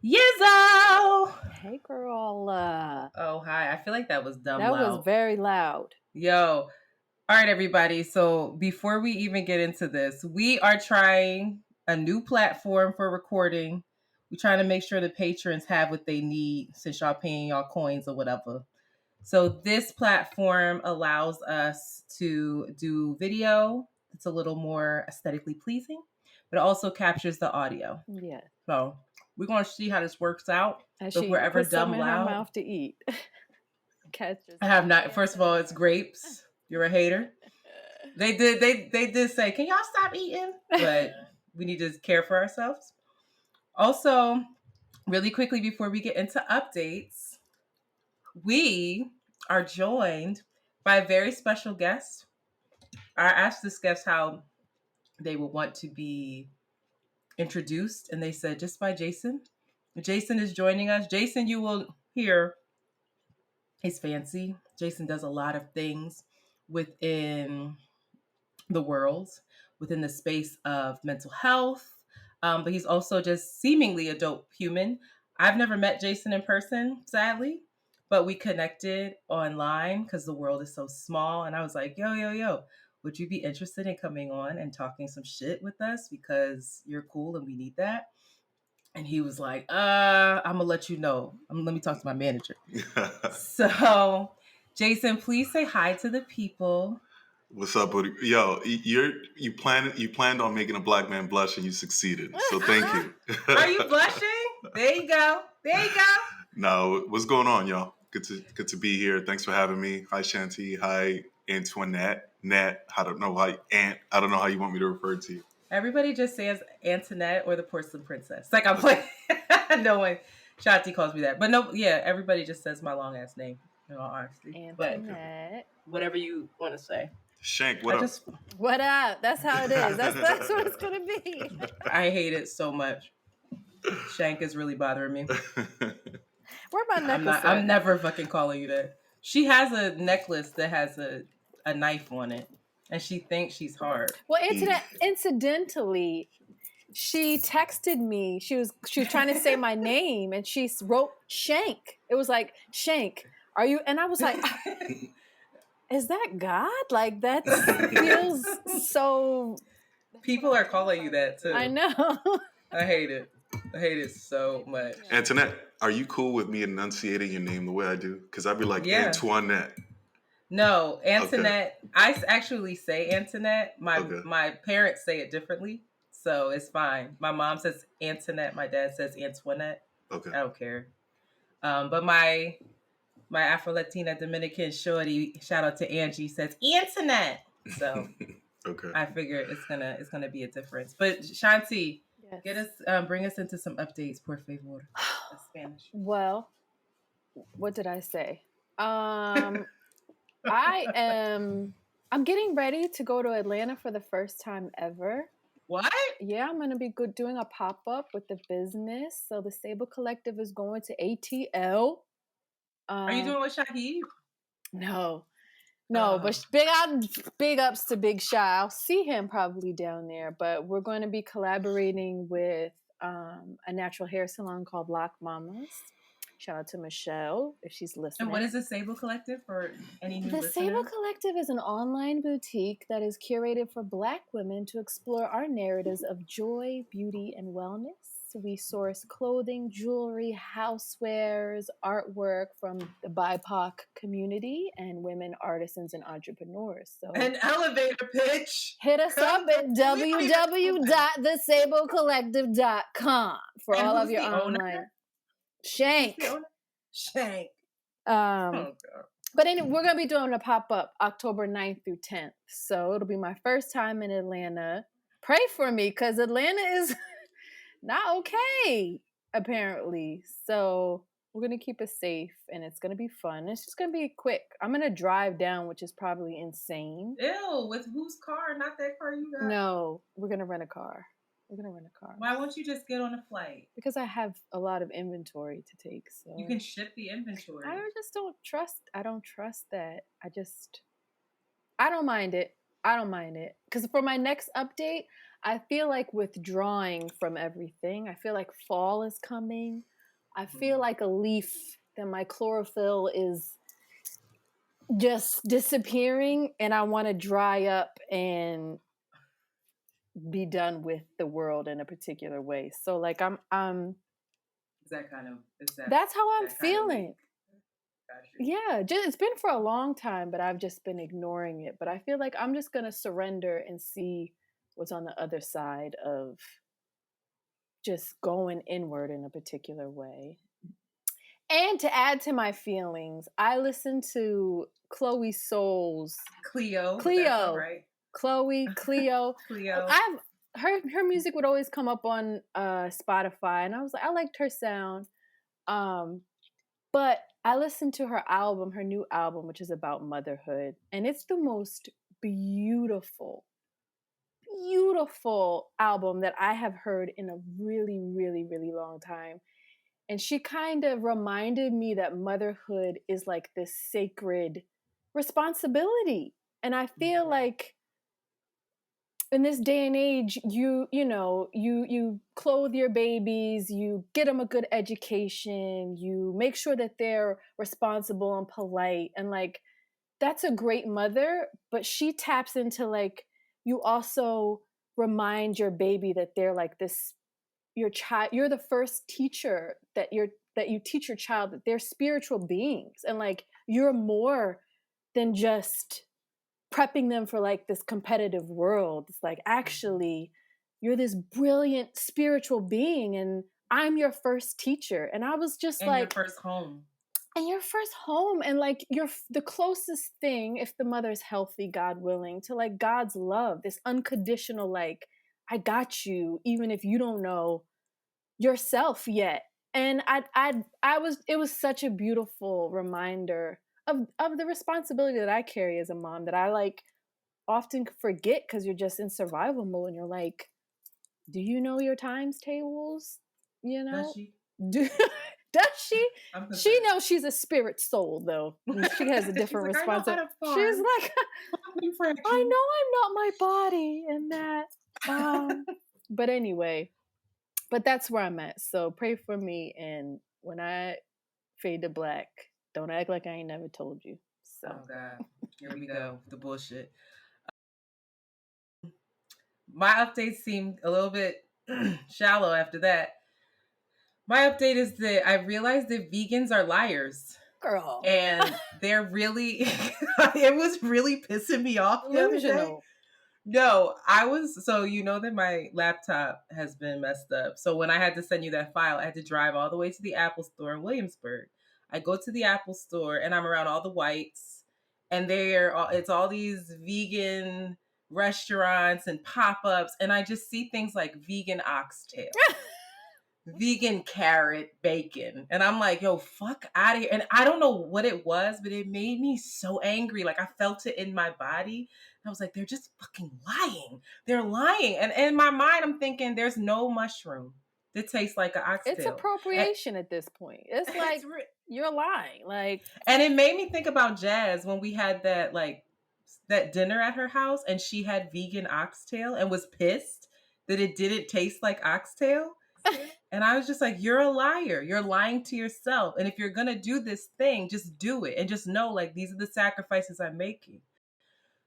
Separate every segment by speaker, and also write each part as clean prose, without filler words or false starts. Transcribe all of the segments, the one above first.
Speaker 1: Yizzo!
Speaker 2: Hey, girl.
Speaker 1: Oh, hi. I feel like that was dumb
Speaker 2: That was
Speaker 1: loud.
Speaker 2: very loud.
Speaker 1: Yo. All right, everybody. So before we even get into this, we are trying a new platform for recording. We're trying to make sure the patrons have what they need since y'all paying y'all coins or whatever. So this platform allows us to do video. It's a little more aesthetically pleasing, but it also captures the audio.
Speaker 2: Yeah.
Speaker 1: So we're going to see how this works out.
Speaker 2: And
Speaker 1: So if
Speaker 2: she
Speaker 1: we're ever
Speaker 2: put some
Speaker 1: dumb
Speaker 2: in her
Speaker 1: loud,
Speaker 2: mouth to eat.
Speaker 1: I have not. First of all, it's grapes. You're a hater. They did say, "Can y'all stop eating?" But we need to care for ourselves. Also, really quickly before we get into updates, we are joined by a very special guest. I asked this guest how they would want to be introduced, and they said just by Jason. Jason is joining us. Jason, you will hear, he's fancy. Jason does a lot of things within the world, within the space of mental health. But he's also just seemingly a dope human. I've never met Jason in person, sadly, but we connected online because the world is so small. And I was like, yo, would you be interested in coming on and talking some shit with us? Because you're cool and we need that. And he was like, I'm gonna let you know. Let me talk to my manager. So, Jason, please say hi to the people.
Speaker 3: What's up, buddy? Yo, you planned on making a black man blush and you succeeded. So thank you.
Speaker 1: Are you blushing? There you go.
Speaker 3: No, what's going on, y'all? Good to be here. Thanks for having me. Hi, Shanti. Hi, Antoinette. I don't know how you want me to refer to you.
Speaker 1: Everybody just says Antoinette or the Porcelain Princess. Like I'm like, no one. Shanti calls me that, but no, yeah, everybody just says my long ass name. In all honesty,
Speaker 2: Antoinette.
Speaker 1: But whatever you want to say.
Speaker 3: Shank, what up?
Speaker 2: What up? That's how it is. That's what it's gonna be.
Speaker 1: I hate it so much. Shank is really bothering me.
Speaker 2: Where my necklace?
Speaker 1: I'm never fucking calling you that. She has a necklace that has a knife on it, and she thinks she's hard.
Speaker 2: Well, incidentally, she texted me. She was trying to say my name, and she wrote Shank. It was like, Shank, are you? And I was like, is that God? Like that feels so.
Speaker 1: People are calling you that too.
Speaker 2: I know.
Speaker 1: I hate it. I hate it so much.
Speaker 3: Antoinette, are you cool with me enunciating your name the way I do? Because I'd be like, Antoinette.
Speaker 1: No, Antoinette. Okay. I actually say Antoinette. My parents say it differently, so it's fine. My mom says Antoinette. My dad says Antoinette.
Speaker 3: Okay.
Speaker 1: I don't care. But my Afro-Latina Dominican shorty, shout out to Angie, says Antoinette. So
Speaker 3: okay.
Speaker 1: I figure it's gonna be a difference. But Shanti, yes. Get us bring us into some updates, por favor. Spanish.
Speaker 2: Well, what did I say? I'm getting ready to go to Atlanta for the first time ever.
Speaker 1: What?
Speaker 2: Yeah, I'm going to be doing a pop-up with the business. So the Sable Collective is going to ATL.
Speaker 1: Are you doing with Shahid?
Speaker 2: No, but big ups to Big Shy. I'll see him probably down there, but we're going to be collaborating with a natural hair salon called Lock Mamas. Shout out to Michelle if she's listening.
Speaker 1: And what is the Sable Collective for any new listeners?
Speaker 2: The Sable Collective is an online boutique that is curated for Black women to explore our narratives of joy, beauty, and wellness. We source clothing, jewelry, housewares, artwork from the BIPOC community and women artisans and entrepreneurs. So
Speaker 1: an elevator pitch.
Speaker 2: Hit us up at www.thesablecollective.com for all of your online. Shank. But anyway, we're going to be doing a pop-up October 9th through 10th. So it'll be my first time in Atlanta. Pray for me because Atlanta is not okay, apparently. So we're going to keep it safe and it's going to be fun. It's just going to be quick. I'm going to drive down, which is probably insane.
Speaker 1: Ew, with whose car? Not that car you got?
Speaker 2: No, we're going to rent a car.
Speaker 1: Why won't you just get on a flight?
Speaker 2: Because I have a lot of inventory to take. So
Speaker 1: you can ship the inventory.
Speaker 2: I don't trust that. I don't mind it. I don't mind it. Because for my next update, I feel like withdrawing from everything. I feel like fall is coming. I feel like a leaf that my chlorophyll is just disappearing, and I want to dry up and be done with the world in a particular way. So like I'm that's how I'm feeling. Yeah, it's been for a long time, but I've just been ignoring it. But I feel like I'm just gonna surrender and see what's on the other side of just going inward in a particular way. And to add to my feelings, I listened to Chloe Soule's
Speaker 1: Cleo.
Speaker 2: Right. Chloe, Cleo.
Speaker 1: Cleo.
Speaker 2: Her music would always come up on Spotify, and I was like, I liked her sound. But I listened to her album, her new album, which is about motherhood, and it's the most beautiful album that I have heard in a really, really, really long time. And she kind of reminded me that motherhood is like this sacred responsibility. And I feel like in this day and age, you clothe your babies, you get them a good education, you make sure that they're responsible and polite, and like that's a great mother. But she taps into like, you also remind your baby that they're like this, your child, you're the first teacher that you teach your child that they're spiritual beings, and like you're more than just prepping them for like this competitive world. It's like, actually, you're this brilliant spiritual being, and I'm your first teacher. And I was just
Speaker 1: and
Speaker 2: like,
Speaker 1: your first home.
Speaker 2: And your first home, and like you're the closest thing, if the mother's healthy, God willing, to like God's love, this unconditional, like, I got you, even if you don't know yourself yet. And it was such a beautiful reminder of the responsibility that I carry as a mom, that I like often forget, because you're just in survival mode, and you're like, do you know your times tables? You know?
Speaker 1: Does she?
Speaker 2: Does she? She knows she's a spirit soul, though. She has a different responsibility. She's like, I know I'm not my body, and that. But anyway, but that's where I'm at. So pray for me, and when I fade to black, don't act like I ain't never told you. So.
Speaker 1: Oh God, here we go, the bullshit. My update seemed a little bit shallow after that. My update is that I realized that vegans are liars.
Speaker 2: Girl.
Speaker 1: And they're really, it was really pissing me off the other day. No, so you know that my laptop has been messed up. So when I had to send you that file, I had to drive all the way to the Apple store in Williamsburg. I go to the Apple store and I'm around all the whites, and it's all these vegan restaurants and pop-ups, and I just see things like vegan oxtail. Vegan carrot bacon, and I'm like, yo, fuck out of here. And I don't know what it was, but it made me so angry. Like, I felt it in my body. I was like, they're just fucking lying. They're lying. And in my mind, I'm thinking, there's no mushroom that tastes like an oxtail.
Speaker 2: It's appropriation at this point. It's like, you're lying. Like,
Speaker 1: and it made me think about Jazz when we had that dinner at her house, and she had vegan oxtail and was pissed that it didn't taste like oxtail. And I was just like, you're a liar. You're lying to yourself. And if you're going to do this thing, just do it. And just know, like, these are the sacrifices I'm making.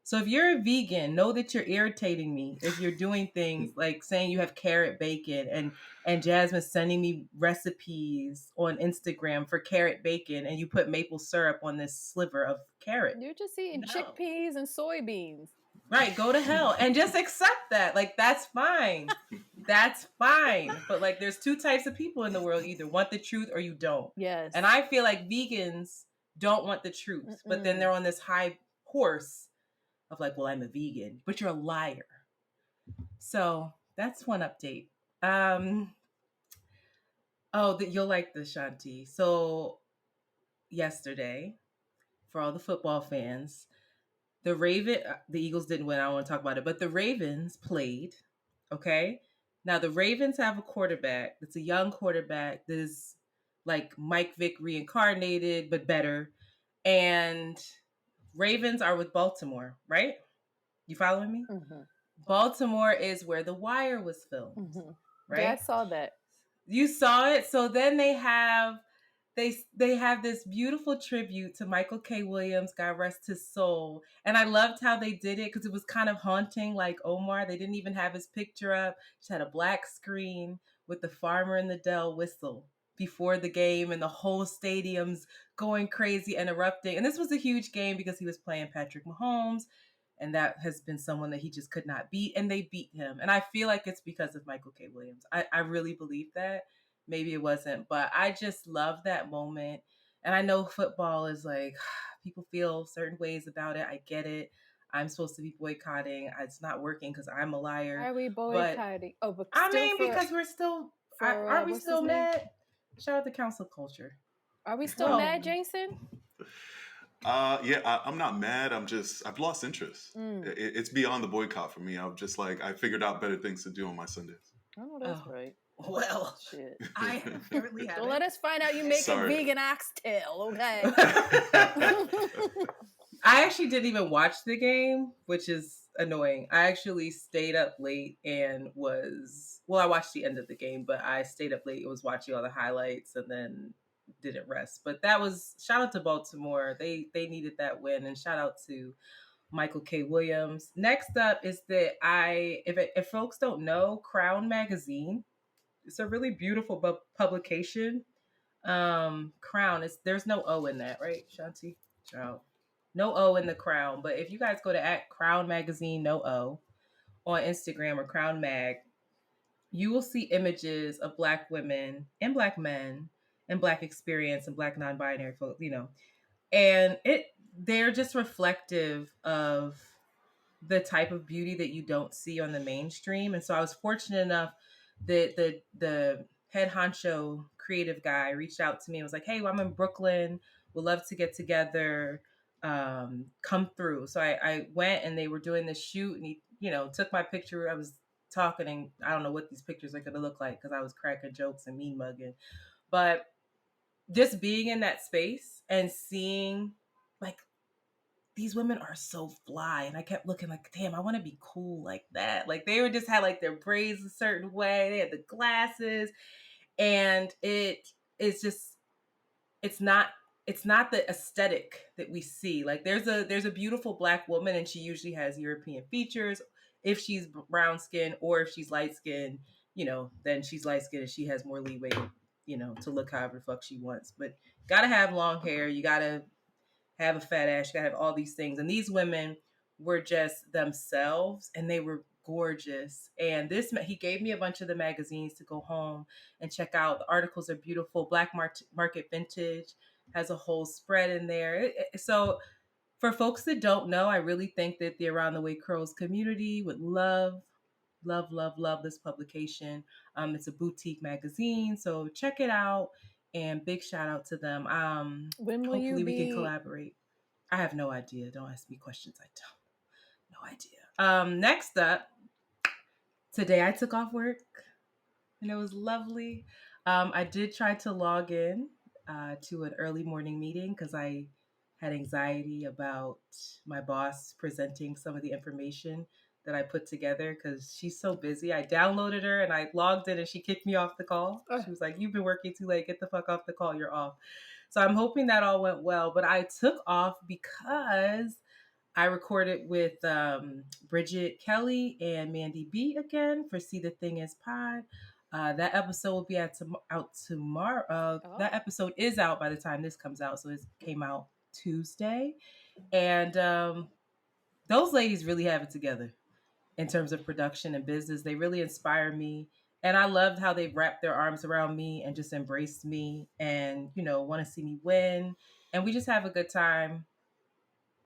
Speaker 1: So if you're a vegan, know that you're irritating me if you're doing things like saying you have carrot bacon, and Jasmine sending me recipes on Instagram for carrot bacon, and you put maple syrup on this sliver of carrot.
Speaker 2: You're just eating chickpeas and soybeans.
Speaker 1: Right, go to hell and just accept that. Like, that's fine. That's fine. But like, there's two types of people in the world. You either want the truth or you don't.
Speaker 2: Yes.
Speaker 1: And I feel like vegans don't want the truth, but then they're on this high horse of like, well, I'm a vegan, but you're a liar. So that's one update. You'll like this, Shanti. So yesterday, for all the football fans, the Eagles didn't win. I don't want to talk about it, but the Ravens played. Okay. Now the Ravens have a quarterback that's a young quarterback that is like Mike Vick reincarnated, but better. And Ravens are with Baltimore, right? You following me?
Speaker 2: Mm-hmm.
Speaker 1: Baltimore is where The Wire was filmed,
Speaker 2: Mm-hmm.
Speaker 1: right?
Speaker 2: Yeah, I saw that.
Speaker 1: You saw it. So then they have this beautiful tribute to Michael K. Williams, God rest his soul. And I loved how they did it because it was kind of haunting, like Omar. They didn't even have his picture up. Just had a black screen with the Farmer in the Dell whistle before the game, and the whole stadium's going crazy and erupting. And this was a huge game because he was playing Patrick Mahomes, and that has been someone that he just could not beat, and they beat him. And I feel like it's because of Michael K. Williams. I really believe that. Maybe it wasn't, but I just love that moment. And I know football is like, people feel certain ways about it. I get it. I'm supposed to be boycotting. It's not working because I'm a liar.
Speaker 2: Why are we boycotting? But
Speaker 1: I mean, because we're still, are we still mad? Shout out to Council Culture.
Speaker 2: Are we still mad, Jason?
Speaker 3: Yeah, I'm not mad. I've lost interest. It's beyond the boycott for me. I'm just like, I figured out better things to do on my Sundays.
Speaker 2: Oh, that's right.
Speaker 1: Well,
Speaker 2: shit.
Speaker 1: I apparently haven't.
Speaker 2: Don't let us find out you making vegan oxtail, okay?
Speaker 1: I actually didn't even watch the game, which is annoying. I actually stayed up late and I watched the end of the game, but I stayed up late and was watching all the highlights and then didn't rest. But that was, shout out to Baltimore. They needed that win, and shout out to Michael K. Williams. Next up is that if folks don't know, Crown Magazine, it's a really beautiful publication. Crown, there's no O in that, right, Shanti? No O in the Crown. But if you guys go to @Crown Magazine, no O, on Instagram, or Crown Mag, you will see images of Black women and Black men and Black experience and Black non-binary folks, and they're just reflective of the type of beauty that you don't see on the mainstream. And so I was fortunate enough that the head honcho creative guy reached out to me and was like, hey, well, I'm in Brooklyn, would love to get together, come through. So I went, and they were doing this shoot, and he took my picture. I was talking, and I don't know what these pictures are going to look like because I was cracking jokes and mean mugging, but just being in that space and seeing, like, these women are so fly, and I kept looking like, damn, I want to be cool like that. Like, they would just have like their braids a certain way, they had the glasses, and it's not the aesthetic that we see. Like, there's a beautiful Black woman, and she usually has European features if she's brown skin, or if she's light skin, then she's light skin and she has more leeway, to look however the fuck she wants. But gotta have long hair, you gotta have a fat ass, you gotta have all these things. And these women were just themselves, and they were gorgeous. And he gave me a bunch of the magazines to go home and check out. The articles are beautiful. Black Market Vintage has a whole spread in there. So for folks that don't know, I really think that the Around the WayCurls community would love this publication. It's a boutique magazine, so check it out, and big shout out to them.
Speaker 2: When will
Speaker 1: hopefully we can collaborate. I have no idea. Don't ask me questions I don't. No idea. Next up, today I took off work, and it was lovely. I did try to log in to an early morning meeting because I had anxiety about my boss presenting some of the information that I put together because she's so busy. I downloaded her and I logged in, and she kicked me off the call. She was like, you've been working too late. Get the fuck off the call. You're off. So I'm hoping that all went well. But I took off because I recorded with Bridget Kelly and Mandy B again for See the Thing Is Pod. That episode will be out tomorrow. That episode is out by the time this comes out. So it came out Tuesday. And those ladies really have it together in terms of production and business. They really inspire me. And I loved how they wrapped their arms around me and just embraced me and, want to see me win. And we just have a good time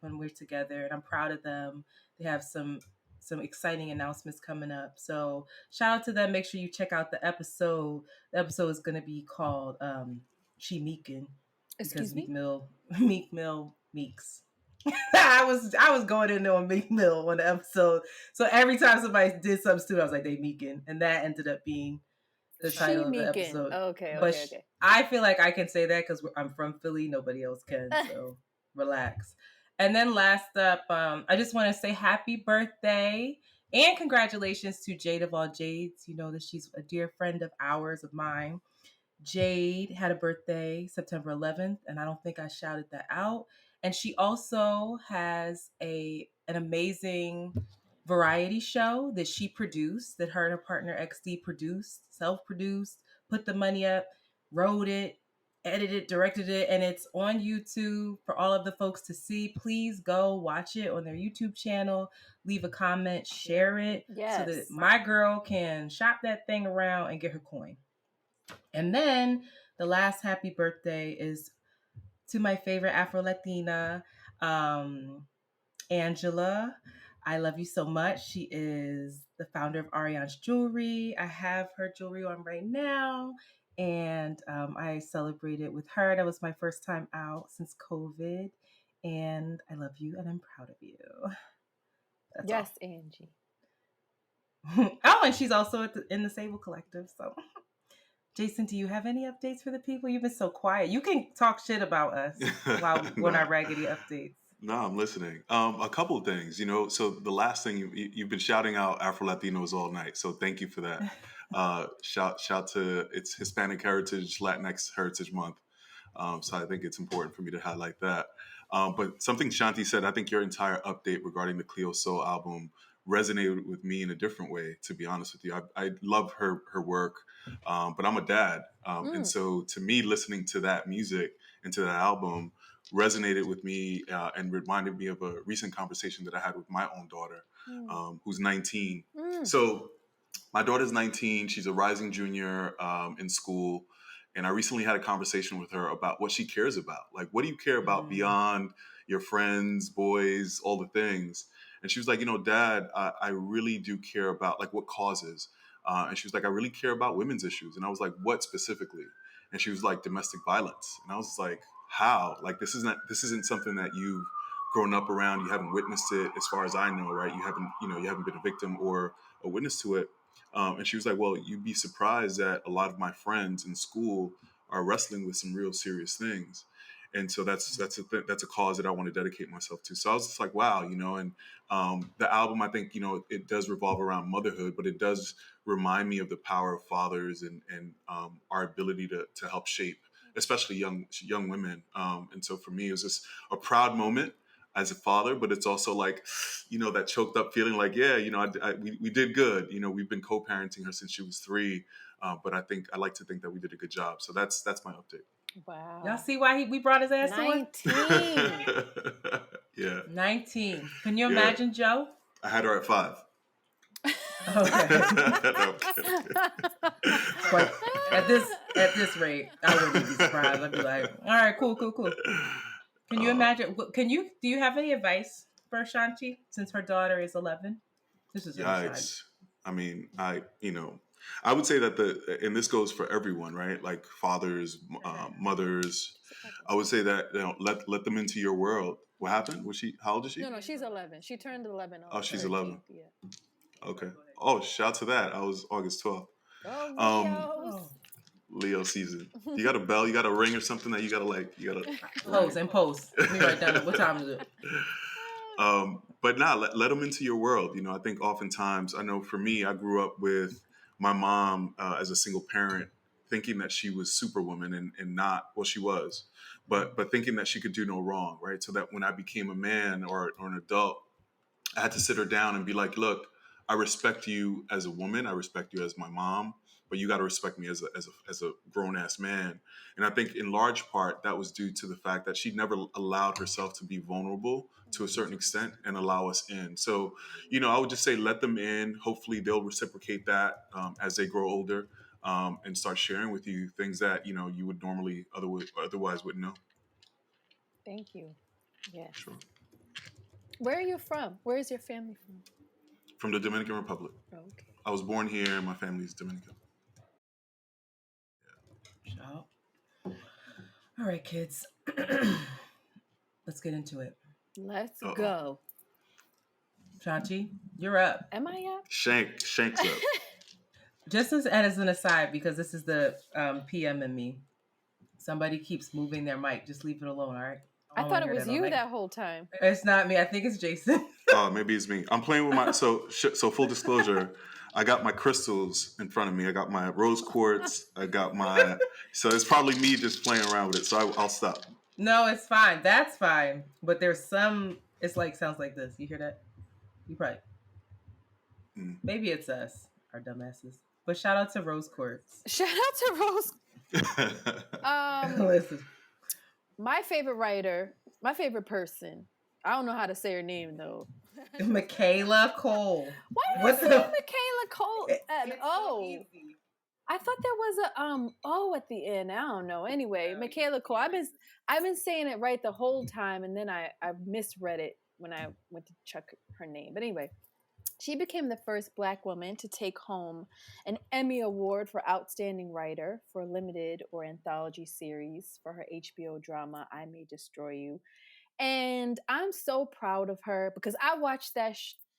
Speaker 1: when we're together. And I'm proud of them. They have some exciting announcements coming up. So shout out to them. Make sure you check out the episode. The episode is going to be called She Meekin.
Speaker 2: Excuse me?
Speaker 1: Meek Mill Meeks. I was going in there on Meek Mill on the episode. So every time somebody did something stupid, I was like, they Meekin. And that ended up being the title of the episode.
Speaker 2: Okay.
Speaker 1: I feel like I can say that because I'm from Philly. Nobody else can. So relax. And then last up, I just want to say happy birthday and congratulations to Jade of all Jades. You know that she's a dear friend of ours, of mine. Jade had a birthday September 11th, and I don't think I shouted that out. And she also has an amazing variety show that she produced, that her and her partner XD produced, self-produced, put the money up, wrote it, edited, directed it, and it's on YouTube for all of the folks to see. Please go watch it on their YouTube channel, leave a comment, share it, so that my girl can shop that thing around and get her coin. And then the last happy birthday is to my favorite Afro-Latina, Angela. I love you so much. She is the founder of Ariane's Jewelry. I have her jewelry on right now. And I celebrated with her. That was my first time out since COVID. And I love you and I'm proud of you. That's
Speaker 2: yes, all. Angie.
Speaker 1: Oh, and she's also in the Sable Collective. So, Jason, do you have any updates for the people? You've been so quiet. You can talk shit about us while we're on our raggedy updates.
Speaker 3: No, I'm listening. A couple of things, So the last thing you've been shouting out Afro Latinos all night, so thank you for that. Shout to it's Hispanic Heritage Latinx Heritage Month, so I think it's important for me to highlight that. But something Shanti said, I think your entire update regarding the Cleo Soul album resonated with me in a different way. To be honest with you, I love her work, but I'm a dad, and so to me, listening to that music and to that album resonated with me and reminded me of a recent conversation that I had with my own daughter, who's 19. So my daughter's 19. She's a rising junior in school. And I recently had a conversation with her about what she cares about. Like, what do you care about beyond your friends, boys, all the things? And she was like, Dad, I really do care about like what causes. And she was like, I really care about women's issues. And I was like, what specifically? And she was like, domestic violence. And I was like, how? Like, this isn't something that you've grown up around. You haven't witnessed it, as far as I know, right? You haven't been a victim or a witness to it. And she was like, well, you'd be surprised that a lot of my friends in school are wrestling with some real serious things. And so that's a cause that I want to dedicate myself to. So I was just like, wow, and the album, I think, it does revolve around motherhood, but it does remind me of the power of fathers and our ability to help shape, especially young women. And so for me, it was just a proud moment as a father, but it's also like, that choked up feeling like, yeah, we did good. We've been co-parenting her since she was 3. But I like to think that we did a good job. So that's my update.
Speaker 2: Wow.
Speaker 1: Y'all see why we brought his ass
Speaker 2: 19.
Speaker 3: Yeah.
Speaker 1: 19. Can you imagine, Joe?
Speaker 3: I had her at 5.
Speaker 1: Okay. But at this rate, I wouldn't be surprised. I'd be like, all right, cool. Can you imagine? Do you have any advice for Shanti since her daughter is 11? This is
Speaker 3: yikes. I mean, I would say that and this goes for everyone, right? Like fathers, mothers. I would say that let them into your world. What happened? How old is she?
Speaker 2: No, she's 11. She turned 11.
Speaker 3: Oh, she's 11.
Speaker 2: Yeah.
Speaker 3: Okay. Oh, shout to that. I was August 12th.
Speaker 2: Oh,
Speaker 3: Leo season. You got a bell? You got a ring or something that you gotta
Speaker 1: post. Let me write down what time is it.
Speaker 3: But let them into your world. I think oftentimes, I know for me, I grew up with my mom as a single parent, thinking that she was Superwoman and not, well, she was, but thinking that she could do no wrong, right? So that when I became a man or an adult, I had to sit her down and be like, look, I respect you as a woman. I respect you as my mom, but you got to respect me as a grown ass man. And I think in large part that was due to the fact that she never allowed herself to be vulnerable to a certain extent and allow us in. So, I would just say let them in. Hopefully they'll reciprocate that as they grow older and start sharing with you things that, you would normally otherwise wouldn't know.
Speaker 2: Thank you. Yes.
Speaker 3: Sure.
Speaker 2: Where are you from? Where is your family from?
Speaker 3: From the Dominican Republic.
Speaker 2: Oh, okay.
Speaker 3: I was born here and my family's Dominican.
Speaker 1: Yeah. All right, kids. Let's get into it.
Speaker 2: Let's go.
Speaker 1: Shanti, you're up.
Speaker 2: Am I up?
Speaker 3: Shank's up.
Speaker 1: Just as an aside, because this is the PM in me. Somebody keeps moving their mic. Just leave it alone, all right?
Speaker 2: I thought it was you that whole time.
Speaker 1: It's not me. I think it's Jason.
Speaker 3: Oh, maybe it's me. I'm playing with my so full disclosure. I got my crystals in front of me. I got my rose quartz. I got my so it's probably me just playing around with it. So I'll stop.
Speaker 1: No, it's fine. That's fine. But there's some. It's like sounds like this. You hear that? You probably. Maybe it's us, our dumbasses. But shout out to Rose Quartz.
Speaker 2: Shout out to Rose.
Speaker 1: Listen.
Speaker 2: My favorite writer, my favorite person. I don't know how to say her name though.
Speaker 1: Michaela Cole.
Speaker 2: Why did I say Michaela Cole? So easy. I thought there was a O at the end. I don't know. Anyway, Michaela Cole. I've been saying it right the whole time, and then I misread it when I went to check her name. But anyway, she became the first Black woman to take home an Emmy Award for Outstanding Writer for a limited or anthology series for her HBO drama I May Destroy You. And I'm so proud of her because I watched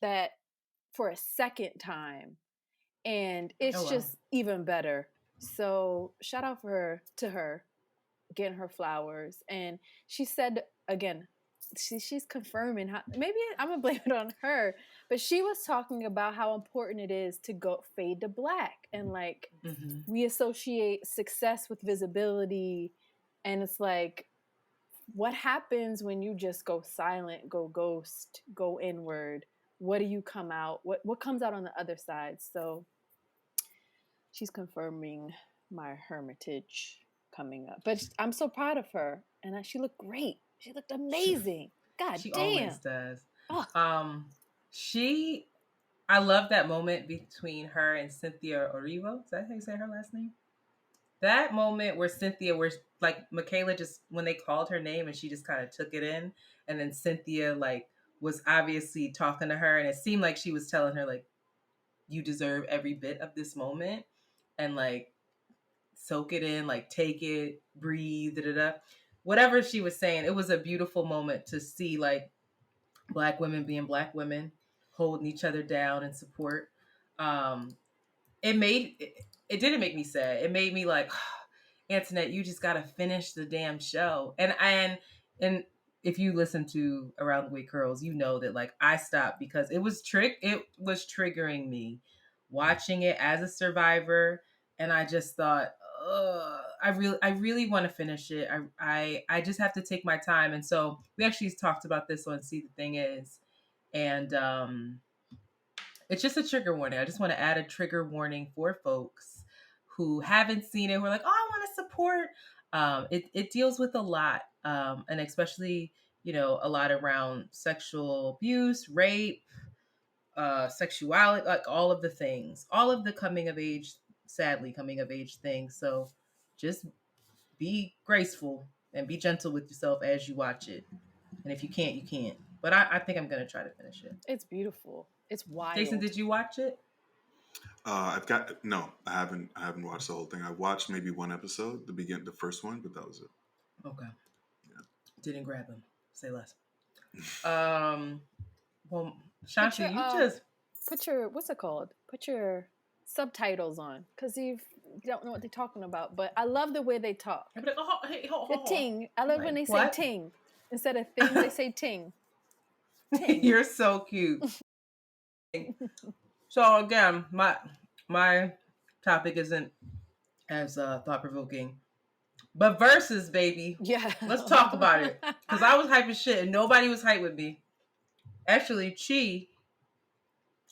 Speaker 2: that for a second time, and it's just even better. So shout out to her getting her flowers. And she said again, she's confirming how, maybe I'm gonna blame it on her, but she was talking about how important it is to go fade to Black, and like we associate success with visibility, and it's like, what happens when you just go silent, go ghost, go inward? What do you come out? What comes out on the other side? So she's confirming my hermitage coming up. But I'm so proud of her, and she looked great. She looked amazing. God
Speaker 1: she
Speaker 2: damn.
Speaker 1: She always does. Oh. I love that moment between her and Cynthia Erivo. Is that how you say her last name? That moment where like Michaela just, when they called her name and she just kind of took it in, and then Cynthia like was obviously talking to her, and it seemed like she was telling her like, you deserve every bit of this moment, and like soak it in, like take it, breathe, whatever she was saying. It was a beautiful moment to see like Black women being Black women, holding each other down and support. It didn't make me sad. It made me like, oh, Antoinette, you just gotta finish the damn show. And if you listen to Around the WayCurls, you know that like I stopped because it was triggering me watching it as a survivor, and I just thought, I really want to finish it. I just have to take my time. And so we actually talked about this on See the Thing Is, and it's just a trigger warning. I just want to add a trigger warning for folks who haven't seen it, who are like, oh, I want to support. It deals with a lot, and especially, a lot around sexual abuse, rape, sexuality, like all of the things, all of the coming of age things. So just be graceful and be gentle with yourself as you watch it. And if you can't, you can't. But I think I'm going to try to finish it.
Speaker 2: It's beautiful. It's wild.
Speaker 1: Jason, did you watch it?
Speaker 3: I haven't watched the whole thing. I watched maybe one episode, the first one, but that was it.
Speaker 1: Okay. Yeah. Didn't grab him. Say less. Well, Shanti, you just
Speaker 2: put your, what's it called? Put your subtitles on, because you don't know what they're talking about. But I love the way they talk.
Speaker 1: Like, oh, hey,
Speaker 2: the ting. I love when they say ting instead of thing. They say ting.
Speaker 1: Ting. You're so cute. So again, my topic isn't as thought-provoking, but Verzuz, baby.
Speaker 2: Yeah,
Speaker 1: let's talk about it, because I was hyping shit and nobody was hyped with me. Actually, Chi,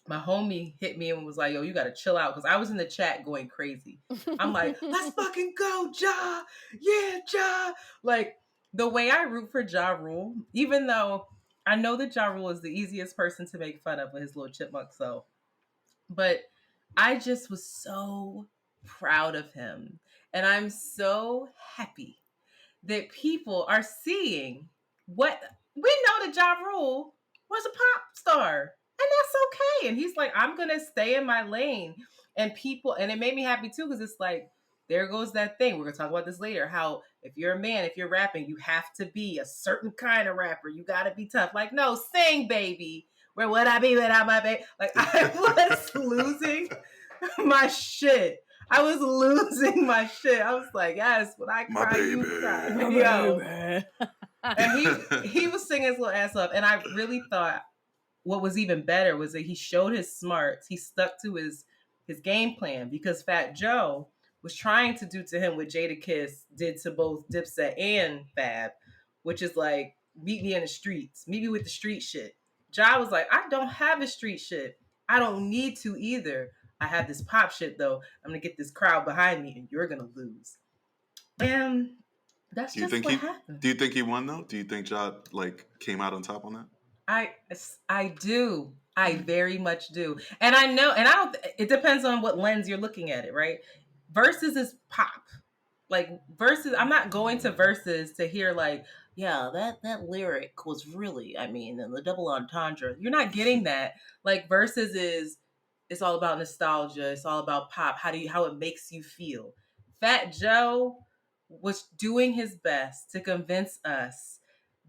Speaker 1: my homie, hit me and was like, yo, you gotta chill out, because I was in the chat going crazy. I'm like, let's fucking go, Ja. Yeah, Ja. Like, the way I root for Ja Rule, even though I know that Ja Rule is the easiest person to make fun of with his little chipmunk self, but I just was so proud of him. And I'm so happy that people are seeing what we know, that Ja Rule was a pop star. And that's okay. And he's like, I'm going to stay in my lane. And it made me happy too, because it's like, there goes that thing. We're going to talk about this later. How if you're a man, if you're rapping, you have to be a certain kind of rapper. You got to be tough. Like, no, sing, baby. Where would I be without my baby? Like, I was losing my shit. I was losing my shit. I was like, yes, when I cry, you cry. Yo. And he was singing his little ass off. And I really thought what was even better was that he showed his smarts. He stuck to his game plan, because Fat Joe was trying to do to him what Jadakiss did to both Dipset and Fab, which is like, meet me in the streets, meet me with the street shit. Ja was like, I don't have a street shit. I don't need to either. I have this pop shit though. I'm gonna get this crowd behind me, and you're gonna lose. And that's just what happened.
Speaker 3: Do you think he won though? Do you think Ja like came out on top on that?
Speaker 1: I do. I very much do. And I know, and I don't, it depends on what lens you're looking at it, right? Verzuz is pop. Like Verzuz, I'm not going to Verzuz to hear like, yeah, that lyric was really, I mean, the double entendre. You're not getting that. Like Verzuz is, it's all about nostalgia. It's all about pop. How it makes you feel. Fat Joe was doing his best to convince us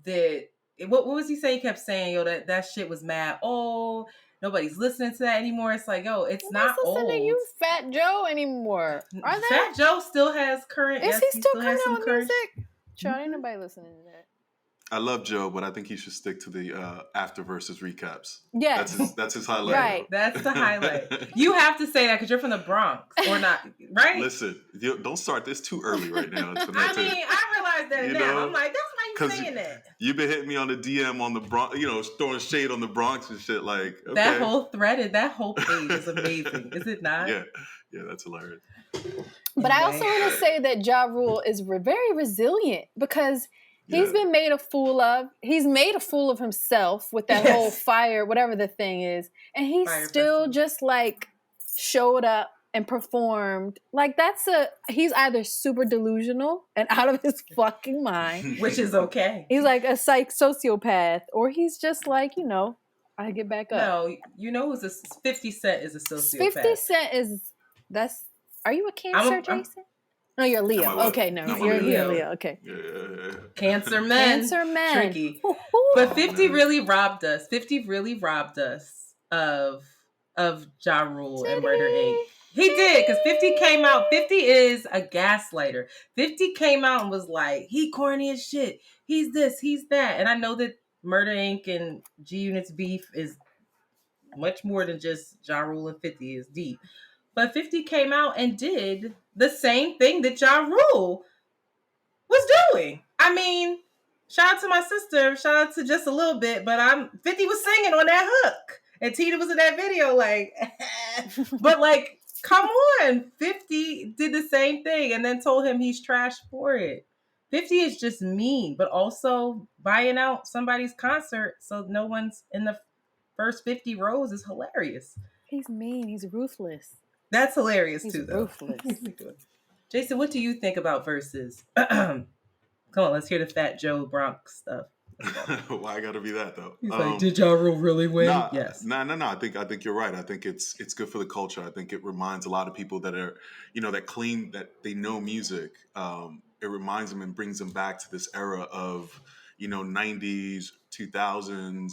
Speaker 1: that, what was he saying? He kept saying, yo, that shit was mad old. Nobody's listening to that anymore. It's like, yo, it's not old.
Speaker 2: Listening to you, Fat Joe, anymore. Are they?
Speaker 1: Fat Joe still has current.
Speaker 2: Is he still coming out with music?
Speaker 1: Mm-hmm.
Speaker 2: Ain't nobody listening to that.
Speaker 3: I love Joe, but I think he should stick to the after versus recaps.
Speaker 2: Yeah,
Speaker 3: that's his highlight.
Speaker 2: Right,
Speaker 1: that's the highlight. You have to say that because you're from the Bronx, or not, right?
Speaker 3: Listen, don't start this too early right now.
Speaker 1: I realize that now. I'm like, that's why you saying that.
Speaker 3: You've been hitting me on the DM on the Bronx, throwing shade on the Bronx and shit. Like, okay.
Speaker 1: That whole page is amazing, is it not?
Speaker 3: Yeah, that's hilarious.
Speaker 2: But I also want to say that Ja Rule is very resilient, because he's been made a fool of. He's made a fool of himself with that whole fire, whatever the thing is. And he still just like showed up and performed. Like he's either super delusional and out of his fucking mind.
Speaker 1: Which is okay.
Speaker 2: He's like a sociopath. Or he's just like, I get back up.
Speaker 1: No, who's 50 Cent is a sociopath.
Speaker 2: 50 Cent are you a Cancer, Jason? No, you're Leo. Okay, no, you're Leo. Okay.
Speaker 3: Yeah.
Speaker 1: Cancer men. Tricky. But 50 really robbed us. 50 really robbed us of Ja Rule and Murder Inc. He did, because 50 came out. 50 is a gaslighter. 50 came out and was like, he corny as shit. He's this, he's that. And I know that Murder Inc. and G Unit's beef is much more than just Ja Rule and 50 is deep. But 50 came out and did the same thing that Ja Rule was doing. I mean, shout out to my sister. Shout out to just a little bit. But 50 was singing on that hook. And Tina was in that video like, but like, come on. 50 did the same thing and then told him he's trash for it. 50 is just mean, but also buying out somebody's concert so no one's in the first 50 rows is hilarious.
Speaker 2: He's mean. He's ruthless.
Speaker 1: That's hilarious too, though.
Speaker 2: Ruthless.
Speaker 1: Jason, what do you think about Verzuz? Come on, let's hear the Fat Joe Bronx stuff.
Speaker 3: Why I gotta be that though?
Speaker 1: He's like, did Ja Rule really win? Yes.
Speaker 3: No. I think you're right. I think it's good for the culture. I think it reminds a lot of people that are, that claim that they know music. It reminds them and brings them back to this era of, 90s, 2000s.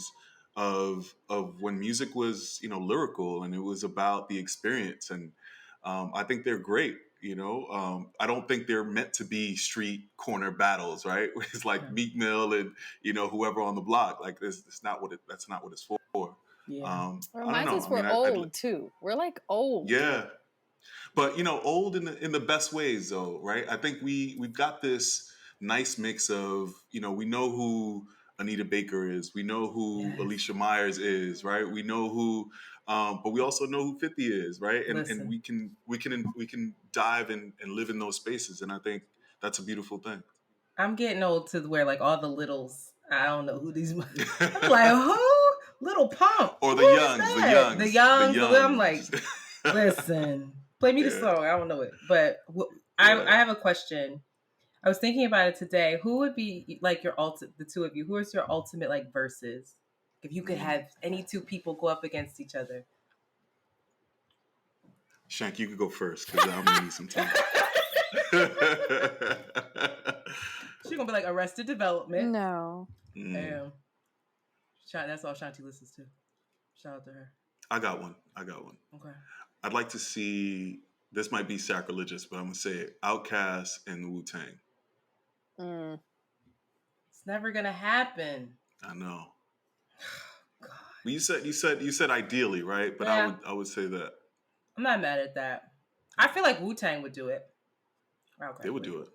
Speaker 3: Of when music was lyrical and it was about the experience, and I think they're great. I don't think they're meant to be street corner battles, right? It's like Meek Mill and whoever on the block. Like that's not what it's for.
Speaker 2: Yeah. Reminds us we're old too. We're like old.
Speaker 3: Yeah, but old in the best ways though, right? I think we've got this nice mix of we know who Anita Baker is. We know who Alicia Myers is, right? We know who, but we also know who 50 is, right? And we can dive and live in those spaces, and I think that's a beautiful thing.
Speaker 1: I'm getting old to where like all the littles, I don't know who these. I'm like, who? Little Pump
Speaker 3: or the youngs.
Speaker 1: I'm like, listen, play me the song. I don't know it, but I have a question. I was thinking about it today. Who would be like the two of you? Who is your ultimate like versus? If you could have any two people go up against each other.
Speaker 3: Shank, you could go first because I'm gonna need some time.
Speaker 1: She's gonna be like Arrested Development.
Speaker 2: No.
Speaker 1: Damn. That's all Shanti listens to. Shout out to her.
Speaker 3: I got one.
Speaker 1: Okay.
Speaker 3: I'd like to see. This might be sacrilegious, but I'm gonna say it. Outcast and WuTang.
Speaker 1: It's never gonna happen.
Speaker 3: I know.
Speaker 1: God.
Speaker 3: But you said ideally, right? But
Speaker 1: Yeah.
Speaker 3: I would say that
Speaker 1: I'm not mad at that. I feel like WuTang would do it.
Speaker 3: they would do it.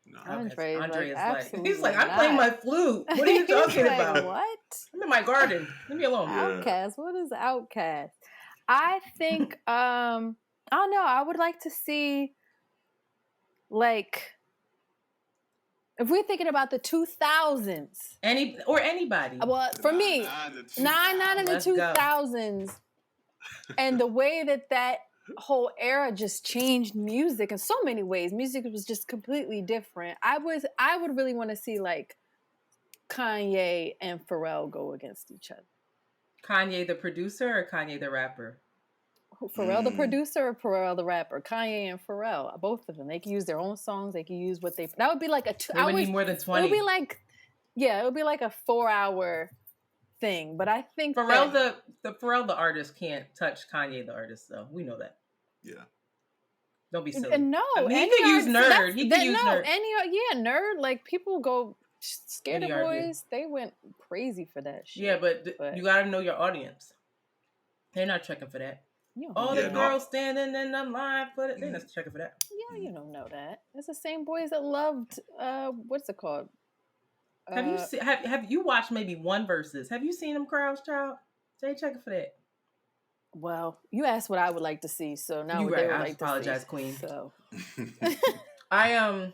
Speaker 3: No.
Speaker 2: Andre
Speaker 1: is
Speaker 2: absolutely
Speaker 1: he's like, I'm
Speaker 2: not.
Speaker 1: playing my flute. What are you talking
Speaker 2: Like,
Speaker 1: about?
Speaker 2: what?
Speaker 1: I'm in my garden. Leave me alone.
Speaker 3: Yeah.
Speaker 2: Outcast. What is Outcast? I think I don't know. I would like to see, like, if we're thinking about the 2000s,
Speaker 1: anybody.
Speaker 2: well, for me, not in the
Speaker 1: Let's go.
Speaker 2: 2000s, and the way that whole era just changed music in so many ways. Music was just completely different. I would really want to see like Kanye and Pharrell go against each other.
Speaker 1: Kanye the producer or Kanye the rapper?
Speaker 2: Pharrell the producer or Pharrell the rapper? Kanye and Pharrell, both of them. They can use their own songs. They can use what they. That would be like
Speaker 1: They would need more than 20.
Speaker 2: It would be like, it would be like a 4-hour thing. But I think
Speaker 1: Pharrell the artist can't touch Kanye the artist, though. We know that.
Speaker 3: Yeah.
Speaker 1: Don't be silly.
Speaker 2: No,
Speaker 1: I mean, he could use nerd. He could use nerd.
Speaker 2: Nerd. Like people go Skater Boys. They went crazy for that shit.
Speaker 1: Yeah, but you gotta know your audience. They're not checking for that. All the girls standing in the line for it. They're not checking for that.
Speaker 2: Yeah, you don't know that. It's the same boys that loved what's it called?
Speaker 1: Have you watched maybe one Verzuz? Have you seen them crowds, child? They checking for that.
Speaker 2: Well, you asked what I would like to see, so now
Speaker 1: you
Speaker 2: what they would
Speaker 1: I
Speaker 2: like
Speaker 1: apologize,
Speaker 2: to see.
Speaker 1: Queen.
Speaker 2: So
Speaker 1: I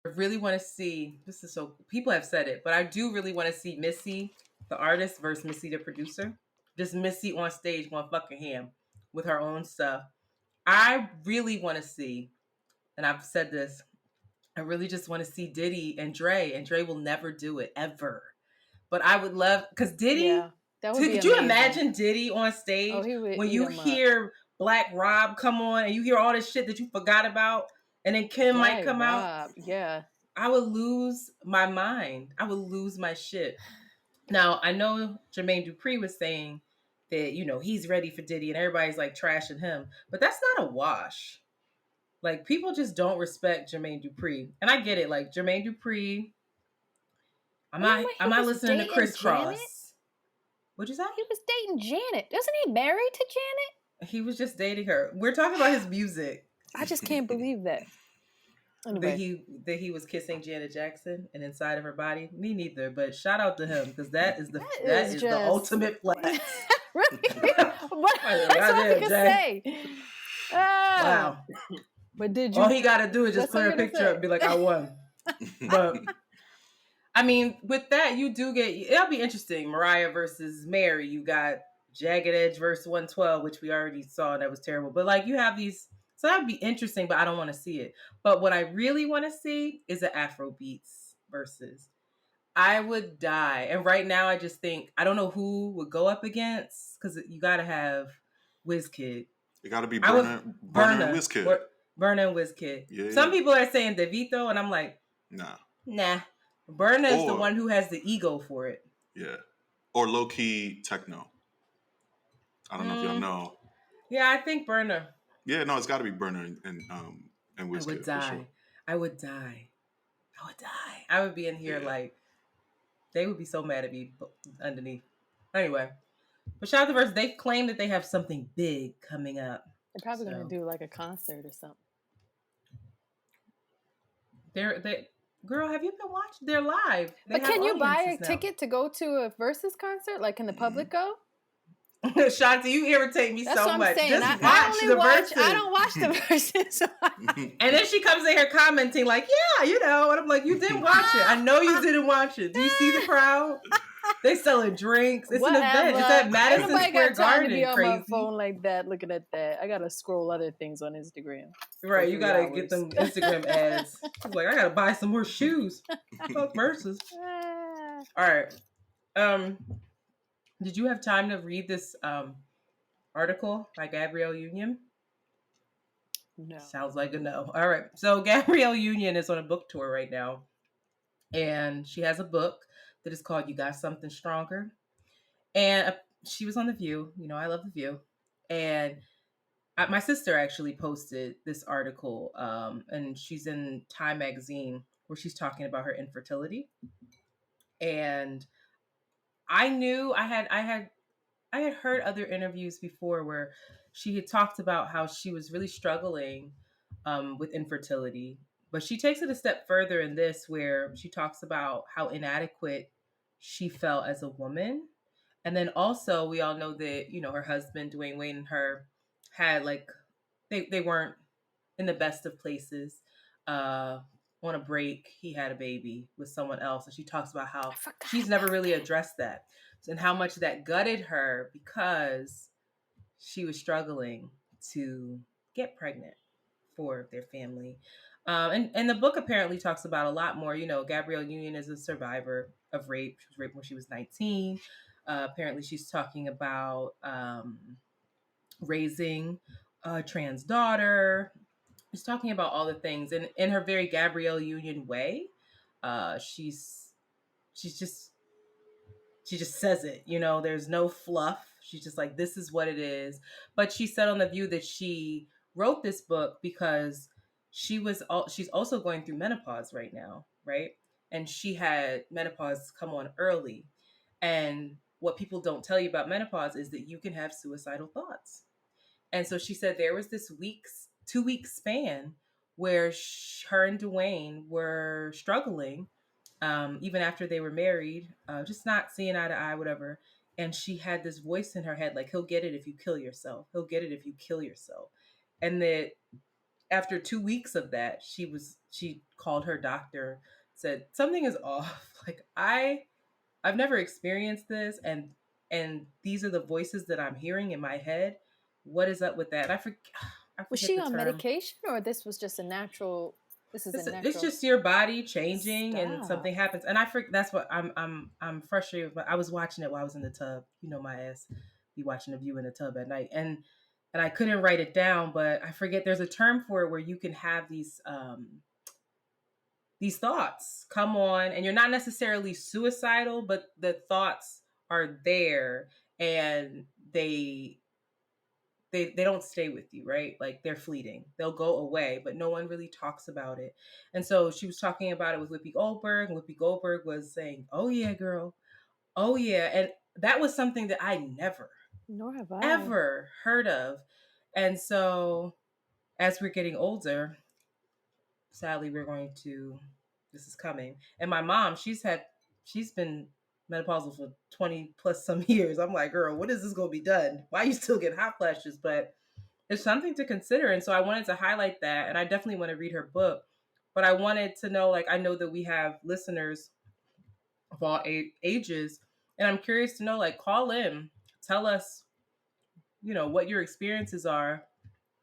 Speaker 1: really want to see. This is so people have said it, but I do really want to see Missy, the artist, versus Missy, the producer. Just Missy on stage going fucking ham with her own stuff. I really want to see, and I've said this. I really just want to see Diddy and Dre will never do it ever. But I would love, because Diddy, could you imagine Diddy on stage when you hear Black Rob come on and you hear all this shit that you forgot about, and then Kim might come out?
Speaker 2: Yeah.
Speaker 1: I would lose my mind. I would lose my shit. Now, I know Jermaine Dupri was saying that, he's ready for Diddy and everybody's like trashing him, but that's not a wash. Like, people just don't respect Jermaine Dupri. And I get it. Like, Jermaine Dupri, I'm not listening to Criss Cross. What'd you say?
Speaker 2: He was dating Janet. Wasn't he married to Janet?
Speaker 1: He was just dating her. We're talking about his music.
Speaker 2: I just can't believe that.
Speaker 1: Anyway. That he was kissing Janet Jackson and inside of her body. Me neither, but shout out to him, because that is the ultimate flex.
Speaker 2: Really? That's what I could say.
Speaker 1: Wow.
Speaker 2: But did you?
Speaker 1: All he got to do is just put her picture up and be like, I won. But I mean, with that, you do it'll be interesting. Mariah versus Mary. You got Jagged Edge versus 112, which we already saw, and that was terrible. But like, you have these, so that'd be interesting, but I don't want to see it. But what I really want to see is an Afrobeats versus. I would die. And right now, I just think, I don't know who would go up against, because you got to have WizKid.
Speaker 3: It got to be Burna and WizKid.
Speaker 1: Burna and WizKid.
Speaker 3: Yeah,
Speaker 1: Some people are saying DeVito, and I'm like, nah. Burna is the one who has the ego for it.
Speaker 3: Yeah. Or low-key techno. I don't know if y'all know.
Speaker 1: Yeah, I think Burna.
Speaker 3: Yeah, no, it's got to be Burna and WizKid.
Speaker 1: I would die.
Speaker 3: For sure.
Speaker 1: I would die. I would be in here like, they would be so mad at me underneath. Anyway. But shout out to Verzuz. They claim that they have something big coming up.
Speaker 2: They're probably going to do like a concert or something.
Speaker 1: Girl, have you been watching? They're live.
Speaker 2: But can you buy a ticket to go to a Verzuz concert? Like, can the public go?
Speaker 1: Shanti, you irritate me so much.
Speaker 2: Saying.
Speaker 1: Just watch the Verzuz.
Speaker 2: I don't watch the Verzuz.
Speaker 1: And then she comes in here commenting like, and I'm like, you didn't watch it. I know you didn't watch it. Do you see the crowd? They selling drinks. It's an event. It's at Madison Square Garden. To be on my
Speaker 2: phone like that, looking at that. I gotta scroll other things on Instagram.
Speaker 1: Right, you gotta get them Instagram ads. I was like, I gotta buy some more shoes. Fuck Verzuz. All right. Did you have time to read this article by Gabrielle Union?
Speaker 2: No.
Speaker 1: Sounds like a no. All right. So Gabrielle Union is on a book tour right now, and she has a book that is called You Got Something Stronger. And she was on The View. I love The View. And my sister actually posted this article, and she's in Time magazine, where she's talking about her infertility. And I knew I had heard other interviews before where she had talked about how she was really struggling with infertility, but she takes it a step further in this, where she talks about how inadequate she felt as a woman. And then also, we all know that, her husband, Dwayne Wade, and her had like, they weren't in the best of places. On a break, he had a baby with someone else. And she talks about how she's never really addressed that, and how much that gutted her because she was struggling to get pregnant for their family. And the book apparently talks about a lot more. Gabrielle Union is a survivor of rape. She was raped when she was 19. Apparently, she's talking about raising a trans daughter. She's talking about all the things, and in her very Gabrielle Union way. She's just she just says it. There's no fluff. She's just like, this is what it is. But she said on The View that she wrote this book because she's also going through menopause right now, right? And she had menopause come on early. And what people don't tell you about menopause is that you can have suicidal thoughts. And so she said there was this 2 week span where her and Dwayne were struggling, even after they were married, just not seeing eye to eye, whatever. And she had this voice in her head, like, he'll get it if you kill yourself. He'll get it if you kill yourself. And that after 2 weeks of that, she called her doctor, said, something is off. Like, I've never experienced this, and these are the voices that I'm hearing in my head. What is up with that? I forget
Speaker 2: Was she
Speaker 1: the
Speaker 2: on
Speaker 1: term.
Speaker 2: medication, or this was just a natural?
Speaker 1: It's just your body changing. Stop. And something happens. And I forget. That's what I'm frustrated. But I was watching it while I was in the tub. My ass be watching The View in the tub at night, and I couldn't write it down. But I forget. There's a term for it where you can have these thoughts come on, and you're not necessarily suicidal, but the thoughts are there, and they don't stay with you, right? Like, they're fleeting. They'll go away, but no one really talks about it. And so she was talking about it with Whoopi Goldberg, and Whoopi Goldberg was saying, oh yeah, girl. Oh yeah. And that was something that I never,
Speaker 2: nor have I,
Speaker 1: ever heard of. And so as we're getting older, sadly, this is coming. And my mom, she's been menopausal for 20 plus some years. I'm like, girl, when is this going to be done? Why you still get hot flashes? But it's something to consider. And so I wanted to highlight that. And I definitely want to read her book. But I wanted to know, like, I know that we have listeners of all ages. And I'm curious to know, like, call in. Tell us, what your experiences are,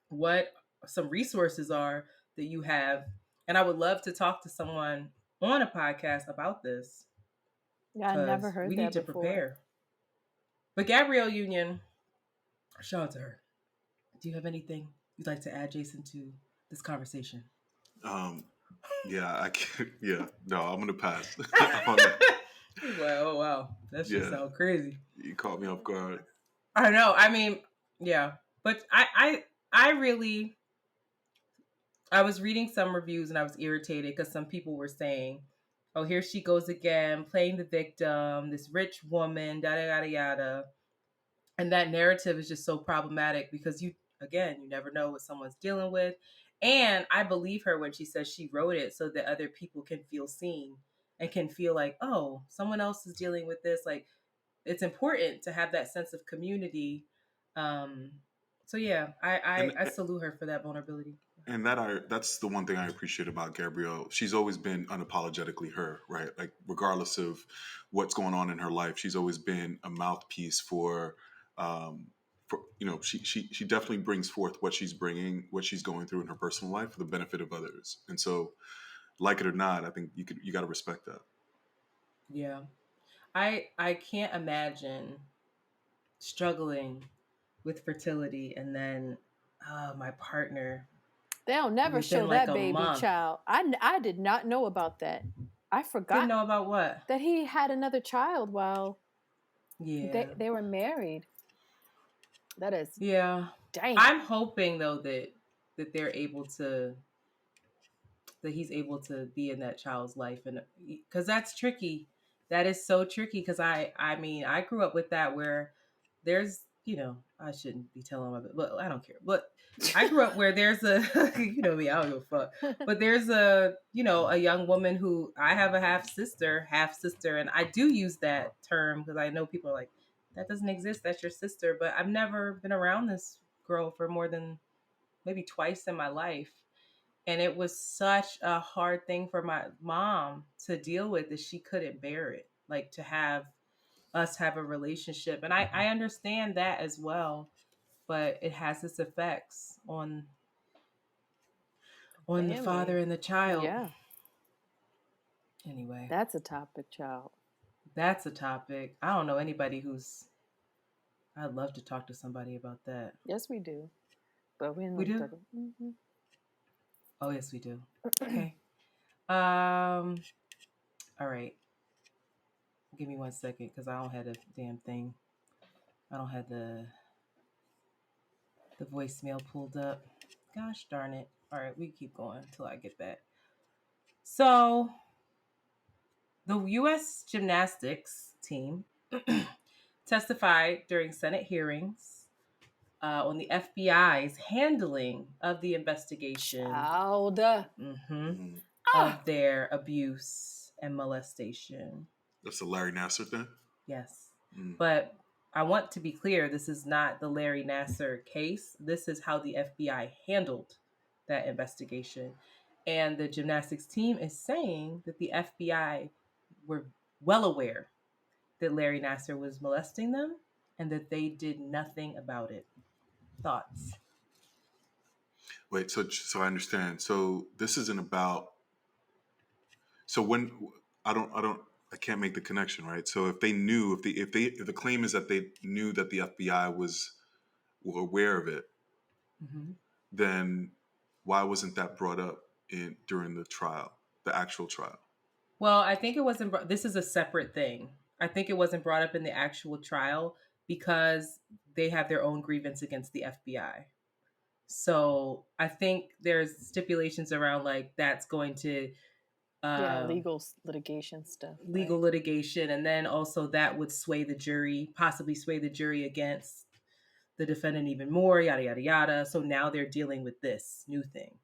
Speaker 1: what some resources are that you have. And I would love to talk to someone on a podcast about this.
Speaker 2: Yeah, I never heard that before. We need to prepare.
Speaker 1: But Gabrielle Union, shout out to her. Do you have anything you'd like to add, Jason, to this conversation?
Speaker 3: Yeah, I can't. Yeah, no, I'm gonna pass.
Speaker 1: Wow, that just sounds crazy.
Speaker 3: You caught me off guard.
Speaker 1: I know. I mean, yeah, but I was reading some reviews and I was irritated because some people were saying, "Oh, here she goes again, playing the victim, this rich woman, yada yada yada," and that narrative is just so problematic because you never know what someone's dealing with. And I believe her when she says she wrote it so that other people can feel seen and can feel like, oh, someone else is dealing with this. Like, it's important to have that sense of community. So yeah, I salute her for that vulnerability.
Speaker 3: And that's the one thing I appreciate about Gabrielle. She's always been unapologetically her, right? Like, regardless of what's going on in her life, she's always been a mouthpiece for she definitely brings forth what she's going through in her personal life for the benefit of others. And so, like it or not, I think you got to respect that.
Speaker 1: Yeah. I can't imagine struggling with fertility and then my partner,
Speaker 2: they'll never show that baby child. I did not know about that. I forgot.
Speaker 1: Didn't know about what?
Speaker 2: That he had another child while they were married. That is Dang.
Speaker 1: I'm hoping though that they're able to, that he's able to be in that child's life, and because that's tricky. That is so tricky because I mean I grew up with that where there's, I shouldn't be telling them, but I don't care. But I grew up where there's a you know me, I don't give a fuck. But there's a a young woman who I have a half sister, and I do use that term because I know people are like, that doesn't exist. That's your sister. But I've never been around this girl for more than maybe twice in my life. And it was such a hard thing for my mom to deal with that she couldn't bear it. Like to have us have a relationship. And I understand that as well, but it has its effects on the
Speaker 2: Family.
Speaker 1: father and the child.
Speaker 2: Yeah.
Speaker 1: Anyway.
Speaker 2: That's a topic, child.
Speaker 1: That's a topic. I don't know anybody who's, I'd love to talk to somebody about that.
Speaker 2: Yes, we do. But
Speaker 1: we do?
Speaker 2: Mm-hmm.
Speaker 1: Oh, yes, we do. Okay. All right. Give me 1 second because I don't have the damn thing. I don't have the voicemail pulled up. Gosh darn it. All right, we keep going until I get that. So, the U.S. gymnastics team testified during Senate hearings on the FBI's handling of the investigation of their abuse and molestation.
Speaker 3: That's the Larry Nassar thing?
Speaker 1: Yes. But I want to be clear, this is not the Larry Nassar case. This is how the FBI handled that investigation. And the gymnastics team is saying that the FBI were well aware that Larry Nassar was molesting them and that they did nothing about it. Thoughts?
Speaker 3: Wait, so I understand. So this isn't about, so when I can't make the connection, right? So if they knew, if the claim is that they knew that the FBI were aware of it, then why wasn't that brought up during the trial, the actual trial?
Speaker 1: Well, I think it wasn't. This is a separate thing. I think it wasn't brought up in the actual trial because they have their own grievance against the FBI. So I think there's stipulations around like that's going to
Speaker 2: legal litigation stuff.
Speaker 1: Legal litigation, and then also that would possibly sway the jury against the defendant even more, yada yada yada. So now they're dealing with this new thing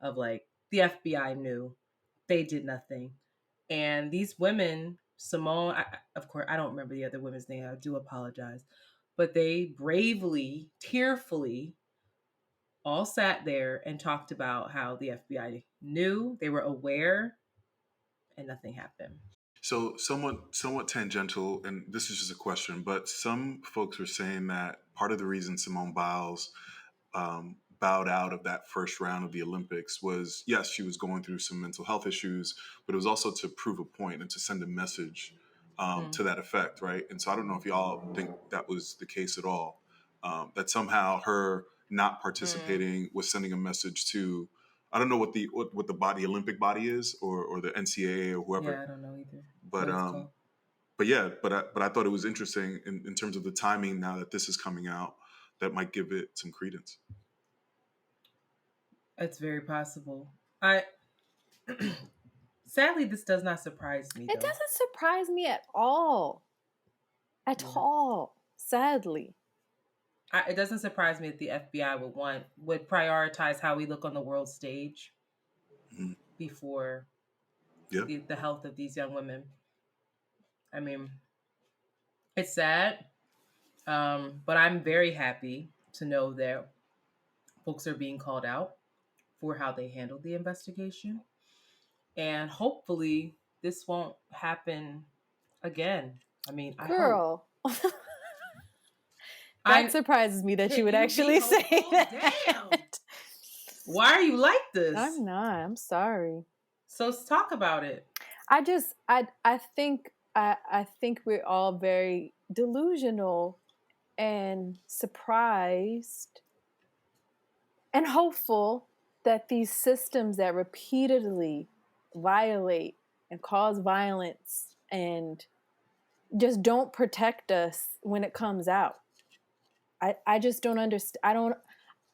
Speaker 1: of like the FBI knew, they did nothing. And these women, Simone, of course, I don't remember the other women's name. I do apologize. But they bravely, tearfully all sat there and talked about how the FBI knew, they were aware, and nothing happened.
Speaker 3: So somewhat tangential, and this is just a question, but some folks were saying that part of the reason Simone Biles bowed out of that first round of the Olympics was, yes, she was going through some mental health issues, but it was also to prove a point and to send a message to that effect, right? And so I don't know if y'all think that was the case at all, that somehow her not participating was sending a message to, I don't know what the Olympic body is, or the NCAA or whoever.
Speaker 1: Yeah, I don't know either.
Speaker 3: But I thought it was interesting in terms of the timing now that this is coming out, that might give it some credence.
Speaker 1: It's very possible. Sadly, this does not surprise me.
Speaker 2: It doesn't surprise me at all. All. Sadly.
Speaker 1: It doesn't surprise me that the FBI would prioritize how we look on the world stage before the health of these young women. I mean, it's sad, but I'm very happy to know that folks are being called out for how they handled the investigation. And hopefully this won't happen again. I mean,
Speaker 2: girl. That surprises me that you would actually say that.
Speaker 1: Damn. Why are you like this?
Speaker 2: I'm not. I'm sorry.
Speaker 1: So let's talk about it.
Speaker 2: I think we're all very delusional and surprised and hopeful that these systems that repeatedly violate and cause violence and just don't protect us when it comes out. I just don't understand.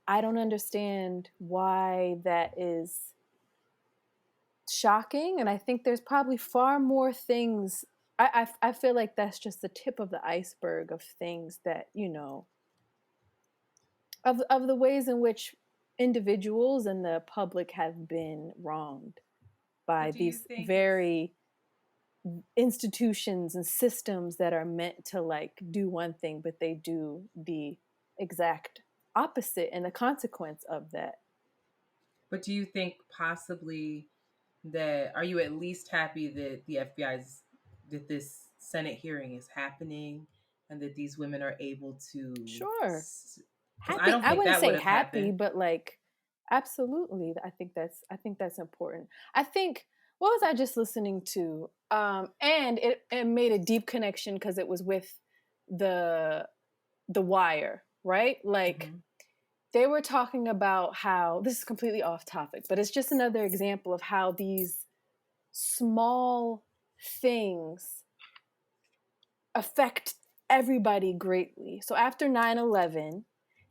Speaker 2: I don't understand why that is shocking. And I think there's probably far more things. I feel like that's just the tip of the iceberg of things that, of the ways in which individuals and the public have been wronged by these very institutions and systems that are meant to like do one thing, but they do the exact opposite and the consequence of that.
Speaker 1: But do you think possibly that, are you at least happy that the FBI's, that this Senate hearing is happening and that these women are able to,
Speaker 2: sure, happy?
Speaker 1: I don't think
Speaker 2: I wouldn't
Speaker 1: that
Speaker 2: say
Speaker 1: would have
Speaker 2: happy,
Speaker 1: happened.
Speaker 2: but like absolutely. I think that's important. I think, what was I just listening to? And it made a deep connection because it was with the Wire, right? Like they were talking about how, this is completely off topic, but it's just another example of how these small things affect everybody greatly. So after 9/11,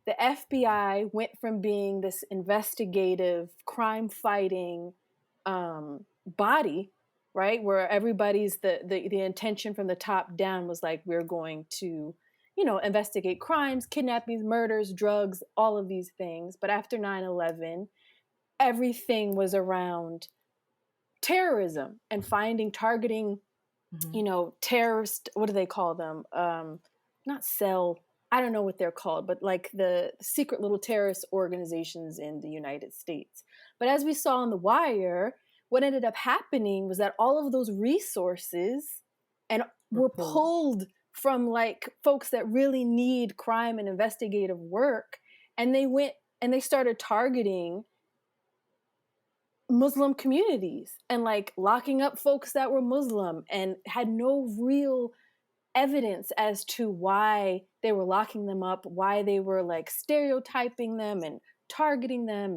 Speaker 2: the FBI went from being this investigative, crime fighting body, right, where everybody's the intention from the top down was like, we're going to, investigate crimes, kidnappings, murders, drugs, all of these things. But after 9/11, everything was around terrorism and targeting, terrorist, what do they call them? Not cell, I don't know what they're called, but like the secret little terrorist organizations in the United States. But as we saw on The Wire, what ended up happening was that all of those resources were pulled from like folks that really need crime and investigative work. And they went and they started targeting Muslim communities and like locking up folks that were Muslim and had no real evidence as to why they were locking them up, why they were like stereotyping them and targeting them.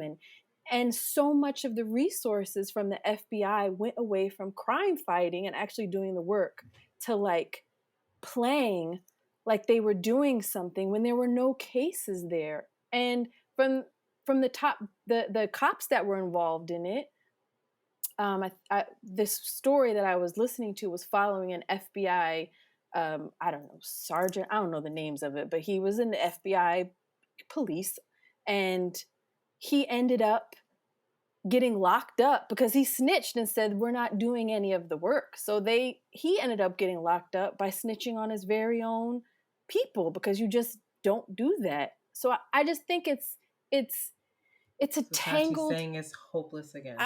Speaker 2: And so much of the resources from the FBI went away from crime fighting and actually doing the work to like playing like they were doing something when there were no cases there. And from the top, the cops that were involved in it, this story that I was listening to was following an FBI, I don't know, sergeant, I don't know the names of it, but he was in the FBI police, and he ended up getting locked up because he snitched and said, we're not doing any of the work. So he ended up getting locked up by snitching on his very own people, because you just don't do that. So I just think it's a tangled.
Speaker 1: Saying it's hopeless again.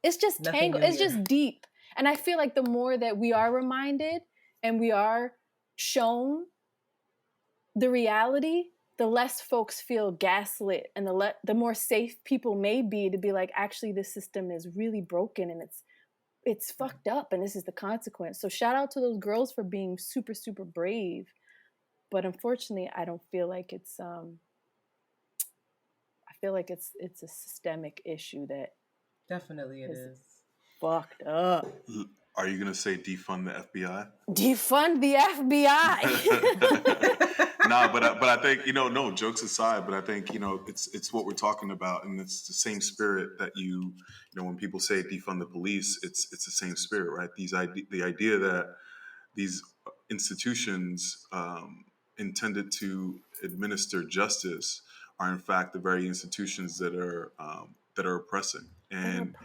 Speaker 2: It's just tangled. It's just deep. And I feel like the more that we are reminded and we are shown the reality, the less folks feel gaslit, and the more safe people may be to be like, actually, this system is really broken and it's fucked up, and this is the consequence. So shout out to those girls for being super, super brave. But unfortunately, I don't feel like it's I feel like it's a systemic issue that
Speaker 1: definitely it is
Speaker 2: fucked up.
Speaker 3: Are you gonna say defund the FBI?
Speaker 2: Defund the FBI.
Speaker 3: Nah, but I think, no, jokes aside, but I think, it's what we're talking about, and it's the same spirit that when people say defund the police, it's the same spirit, right? The idea that these institutions intended to administer justice are in fact the very institutions that are oppressing, and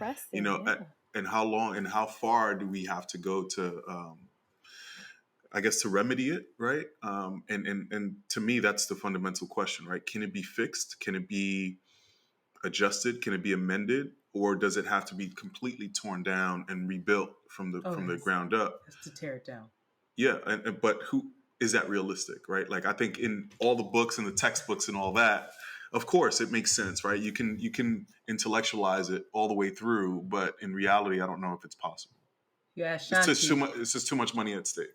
Speaker 3: and how long and how far do we have to go to I guess to remedy it, right? And to me, that's the fundamental question, right? Can it be fixed? Can it be adjusted? Can it be amended? Or does it have to be completely torn down and rebuilt from the ground up?
Speaker 1: To tear it down.
Speaker 3: Yeah, but who is that realistic, right? Like, I think in all the books and the textbooks and all that, of course, it makes sense, right? You can intellectualize it all the way through, but in reality, I don't know if it's possible.
Speaker 1: Yeah, Shanti.
Speaker 3: It's just too much money at stake.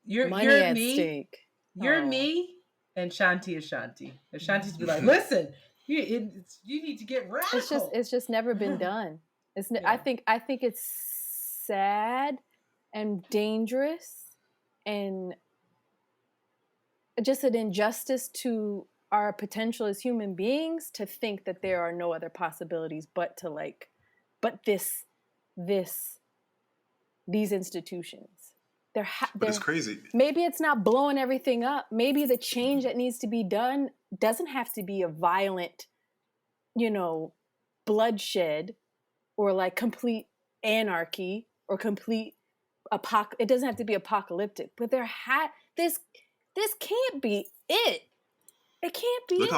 Speaker 1: You're me. You're me, and Shanti is Shanti. And Shanti's be like, listen, you need to get radical.
Speaker 2: It's just never been done. I think it's sad and dangerous and just an injustice to our potential as human beings to think that there are no other possibilities but these institutions.
Speaker 3: But it's crazy.
Speaker 2: Maybe it's not blowing everything up. Maybe the change that needs to be done doesn't have to be a violent, bloodshed or like complete anarchy or complete it doesn't have to be apocalyptic. But this can't be it. It can't be it.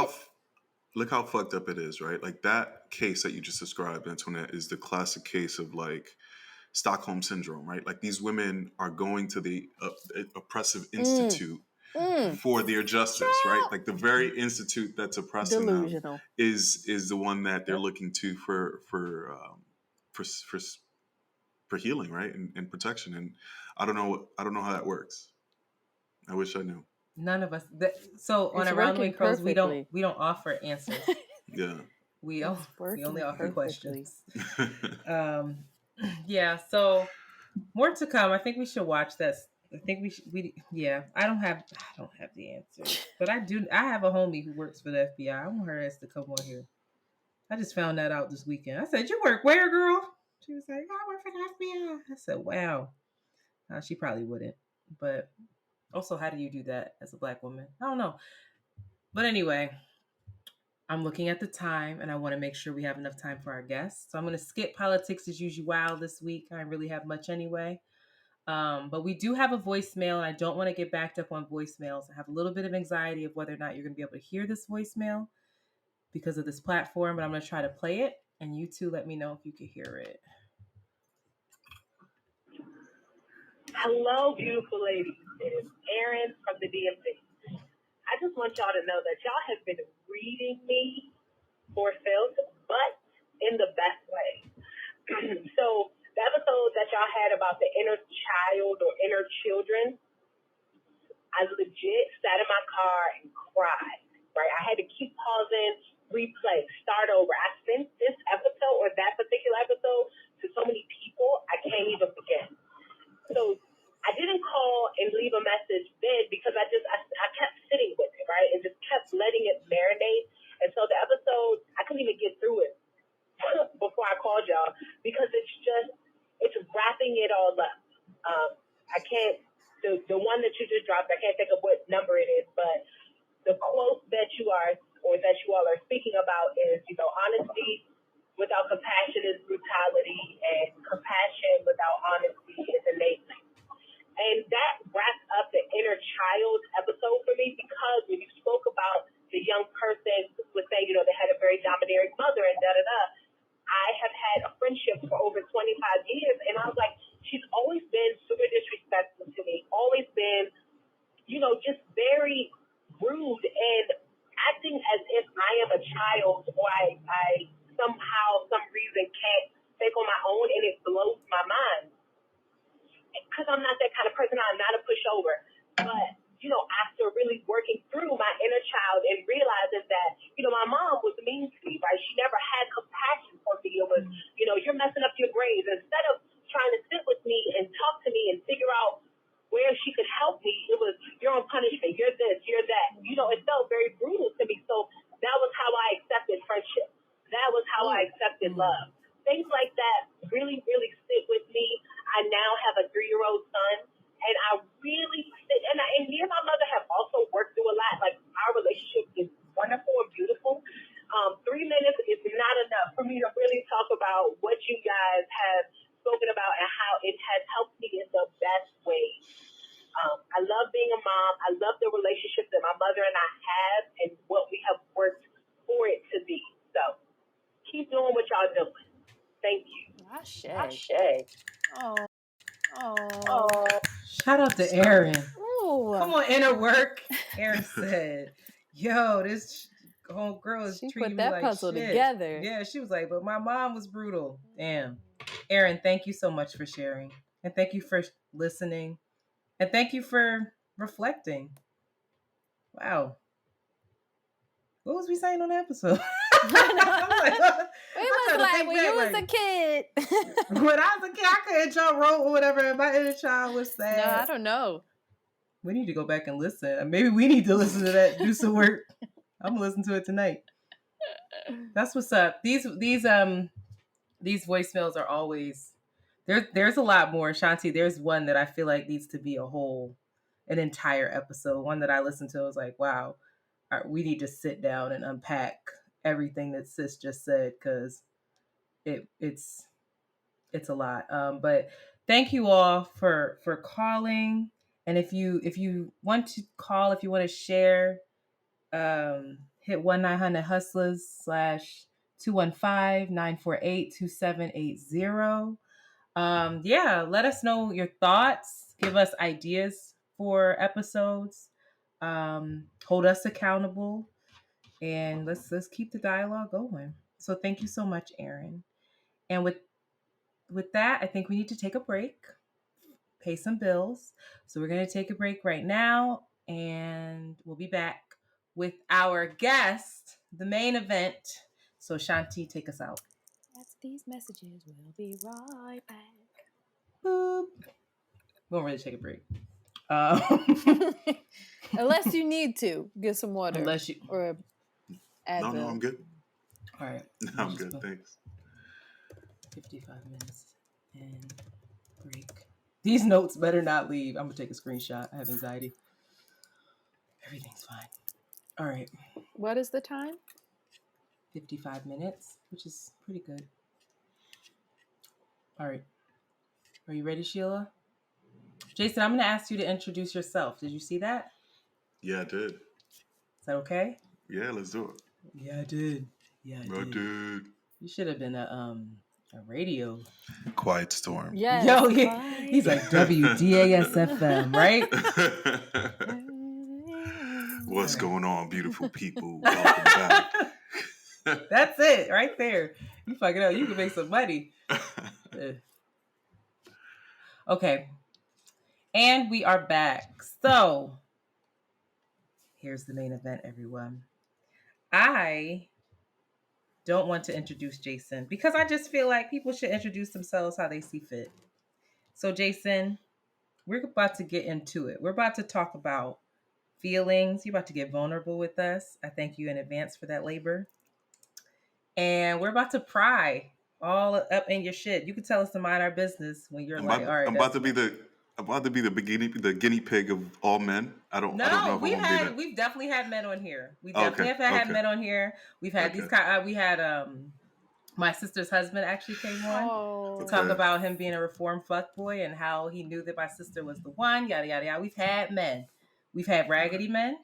Speaker 3: Look how fucked up it is, right? Like that case that you just described, Antoinette, is the classic case of like Stockholm Syndrome, right? Like these women are going to the oppressive institute for their justice, right? Like the very institute that's oppressing them is the one that they're looking to for healing, right, and protection. And I don't know how that works. I wish I knew.
Speaker 1: None of us. So on Around WayCurls, we don't offer answers.
Speaker 3: Yeah.
Speaker 1: We only offer questions. Yeah. So more to come. I think we should watch this. I think I don't have the answer, but I have a homie who works for the FBI. I want her ass to come on here. I just found that out this weekend. I said, "You work where, girl?" She was like, "I work for the FBI." I said, "Wow." She probably wouldn't, but also, how do you do that as a Black woman? I don't know. But anyway, I'm looking at the time, and I want to make sure we have enough time for our guests. So I'm going to skip politics as usual this week. I don't really have much anyway. But we do have a voicemail, and I don't want to get backed up on voicemails. I have a little bit of anxiety of whether or not you're going to be able to hear this voicemail because of this platform, but I'm going to try to play it, and you two let me know if you can hear it.
Speaker 4: Hello, beautiful ladies. It is Erin from the DMV. I just want y'all to know that y'all have been reading me for filth, but in the best way. So the episode that y'all had about the inner child or inner children, I legit sat in my car and cried, right? I had to keep pausing, replay, start over. I sent this episode or that particular episode to so many people, I can't even begin. So I didn't call and leave a message then because I kept sitting with it, right? And just kept letting it marinate. And so the episode, I couldn't even get through it before I called y'all because it's wrapping it all up. I can't, the one that you just dropped, I can't think of what number it is, but the quote that you all are speaking about is, honesty without compassion is brutality, and compassion without honesty is enabling. And that wraps up the inner child episode for me because when you spoke about the young person who was saying, they had a very domineering mother and da-da-da, I have had a friendship for over 25 years, and I was like, she's always been super disrespectful to me, always been, just very rude and acting as if I am a child or I somehow, some reason can't think on my own, and it blows my mind. Because I'm not that kind of person, I'm not a pushover. But, after really working through my inner child and realizing that, my mom was mean to me, right? She never had compassion for me. It was, you're messing up your grades. Instead of trying to sit with me and talk to me and figure out where she could help me, it was, you're on punishment, you're this, you're that. It felt very brutal to me. So that was how I accepted friendship. That was how I accepted love. Things like that really, really sit with me. I now have a 3-year-old son, and I really sit, and me and my mother have also worked through a lot. Like, our relationship is wonderful and beautiful. 3 minutes is not enough for me to really talk about what you guys have spoken about and how it has helped me in the best way. I love being a mom. I love the relationship that my mother and I have and what we have worked for it to be. So keep doing what y'all doing. Thank you.
Speaker 2: Ashe.
Speaker 1: Oh. Shout out to Erin. Come on, inner work. Erin said, "Yo, this homegirl is treating me like shit." She put that puzzle together. Yeah, she was like, "But my mom was brutal." Damn. Erin, thank you so much for sharing, and thank you for listening, and thank you for reflecting. Wow. What was we saying on the episode?
Speaker 2: We was like, when you was a kid.
Speaker 1: When I was a kid, I couldn't jump rope or whatever, and my inner child was sad.
Speaker 2: No, I don't know.
Speaker 1: We need to go back and listen. Maybe we need to listen to that, do some work. I'm gonna listen to it tonight. That's what's up. These voicemails are always there's a lot more. Shanti, there's one that I feel like needs to be an entire episode. One that I listened to, I was like, wow, we need to sit down and unpack everything that sis just said, because it's a lot. But thank you all for calling. And if you want to call, if you want to share, hit 1-900-HUSTLERS /215-948-2780. Yeah, let us know your thoughts. Give us ideas for episodes. Hold us accountable, and let's keep the dialogue going. So thank you so much, Aaron. And with that, I think we need to take a break, pay some bills. So we're going to take a break right now, and we'll be back with our guest, the main event. So Shanti, take us out.
Speaker 2: After these messages, we'll be right back.
Speaker 1: Boop. We won't really take a break.
Speaker 2: Unless you need to get some water.
Speaker 1: Unless you
Speaker 2: or Advil.
Speaker 3: No, I'm good.
Speaker 1: All right.
Speaker 3: I'm good. Thanks.
Speaker 1: 55 minutes and break. These notes better not leave. I'm gonna take a screenshot. I have anxiety. Everything's fine. All right.
Speaker 2: What is the time?
Speaker 1: 55 minutes, which is pretty good. All right. Are you ready, Sheila? Jason, I'm going to ask you to introduce yourself. Did you see that?
Speaker 3: Yeah, I did.
Speaker 1: Is that okay?
Speaker 3: Yeah, let's do it.
Speaker 1: Yeah, I did. Yeah, I did. You should have been a radio.
Speaker 3: Quiet Storm.
Speaker 2: Yes.
Speaker 1: Yo, he's like WDASFM, right?
Speaker 3: What's going on, beautiful people? Welcome back.
Speaker 1: That's it, right there. You fucking up. You can make some money. Okay. And we are back. So, here's the main event, everyone. I don't want to introduce Jason because I just feel like people should introduce themselves how they see fit. So, Jason, we're about to get into it. We're about to talk about feelings. You're about to get vulnerable with us. I thank you in advance for that labor. And we're about to pry all up in your shit. You can tell us to mind our business when you're all right.
Speaker 3: I'm about to be the guinea pig of all men. I don't know if I want to be that.
Speaker 1: We've definitely had men on here. We definitely have had men on here. We've had these kind. We had my sister's husband actually came on to talk about him being a reformed fuckboy and how he knew that my sister was the one. Yada yada yada. We've had men. We've had raggedy men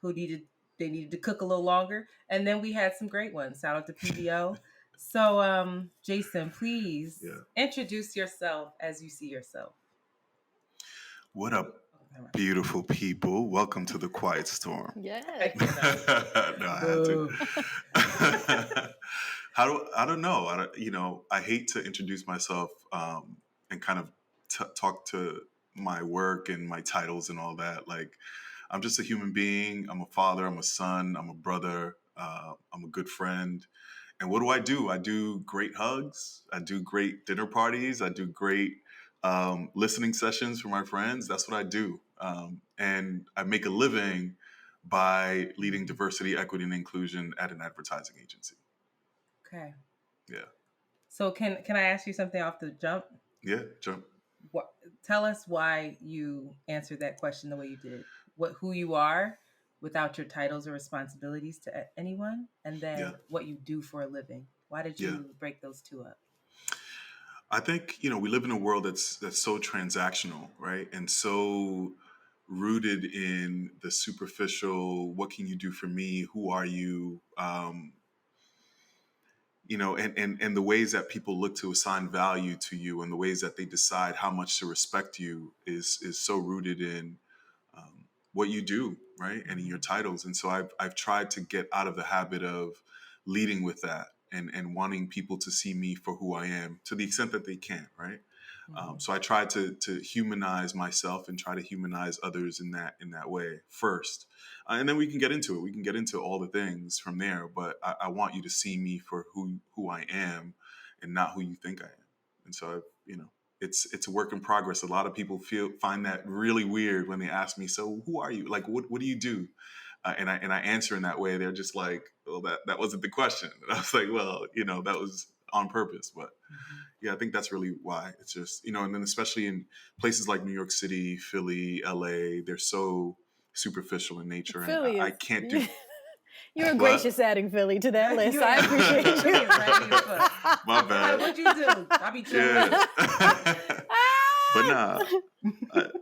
Speaker 1: who needed to cook a little longer, and then we had some great ones. Shout out to PBO. So, Jason, please introduce yourself as you see yourself.
Speaker 3: What up, beautiful people? Welcome to the Quiet Storm.
Speaker 2: Yes.
Speaker 3: No, I had to. I don't know. I hate to introduce myself and kind of talk to my work and my titles and all that. Like, I'm just a human being. I'm a father. I'm a son. I'm a brother. I'm a good friend. And what do? I do great hugs. I do great dinner parties. I do great listening sessions for my friends. That's what I do. And I make a living by leading diversity, equity, and inclusion at an advertising agency.
Speaker 1: Okay.
Speaker 3: Yeah.
Speaker 1: So can I ask you something off the jump?
Speaker 3: Yeah, jump.
Speaker 1: Tell us why you answered that question the way you did. Who you are without your titles or responsibilities to anyone, and then what you do for a living. Why did you break those two up?
Speaker 3: I think, we live in a world that's so transactional, right? And so rooted in the superficial, what can you do for me? Who are you? And the ways that people look to assign value to you and the ways that they decide how much to respect you is so rooted in what you do, right? And in your titles. And so I've tried to get out of the habit of leading with that and wanting people to see me for who I am to the extent that they can, right? So I try to humanize myself and try to humanize others in that way first. And then we can get into it. We can get into all the things from there. But I want you to see me for who I am and not who you think I am. And so, it's a work in progress. A lot of people find that really weird when they ask me, so who are you? Like, what do you do? and I answer in that way, they're just like, well, that wasn't the question. And I was like, well, that was on purpose. But yeah, I think that's really why. It's just, and then especially in places like New York City, Philly, LA, they're so superficial in nature, and
Speaker 2: Philly
Speaker 3: I
Speaker 2: is
Speaker 3: can't do.
Speaker 2: You were
Speaker 3: What?
Speaker 2: gracious adding Philly to that list. I appreciate you.
Speaker 3: My bad.
Speaker 1: What'd you do? I be trolling.
Speaker 3: Yeah. But nah,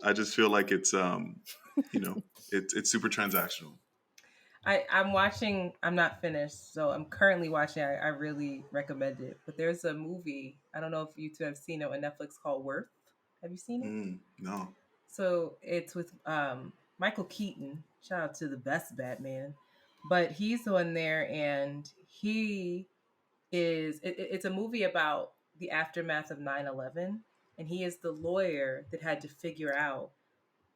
Speaker 3: I just feel like it's it's super transactional.
Speaker 1: I'm watching. I'm not finished, so I'm currently watching. I really recommend it. But there's a movie. I don't know if you two have seen it on Netflix called Worth. Have you seen it?
Speaker 3: No.
Speaker 1: So it's with Michael Keaton. Shout out to the best Batman. But he's on there, and he is. It's a movie about the aftermath of 9/11, and he is the lawyer that had to figure out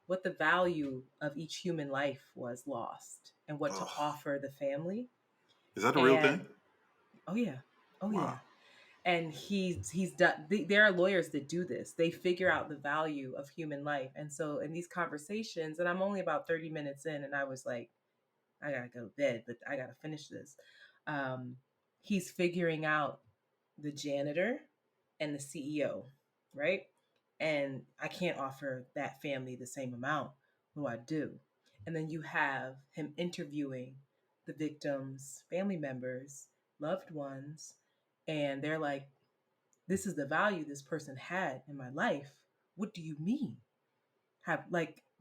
Speaker 1: what the value of each human life was lost and what to offer the family.
Speaker 3: Is that a real thing?
Speaker 1: Oh yeah. Oh
Speaker 3: Wow.
Speaker 1: yeah. And he's done. There are lawyers that do this. They figure out the value of human life, and so in these conversations, and I'm only about 30 minutes in, and I was like, I gotta go to bed, but I gotta finish this. He's figuring out the janitor and the CEO, right? And I can't offer that family the same amount. What do I do? And then you have him interviewing the victims' family members, loved ones, and they're like, this is the value this person had in my life. What do you mean?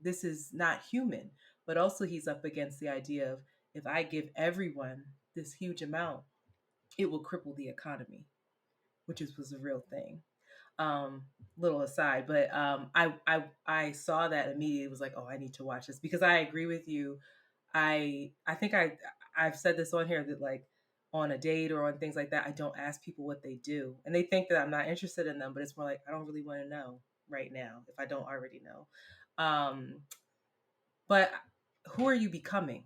Speaker 1: This is not human. But also he's up against the idea of, if I give everyone this huge amount, it will cripple the economy, which was a real thing. Little aside, but I saw that immediately, was like, oh, I need to watch this, because I agree with you. I think I've said this on here, that like on a date or on things like that, I don't ask people what they do, and they think that I'm not interested in them, but it's more like, I don't really want to know right now if I don't already know. But who are you becoming?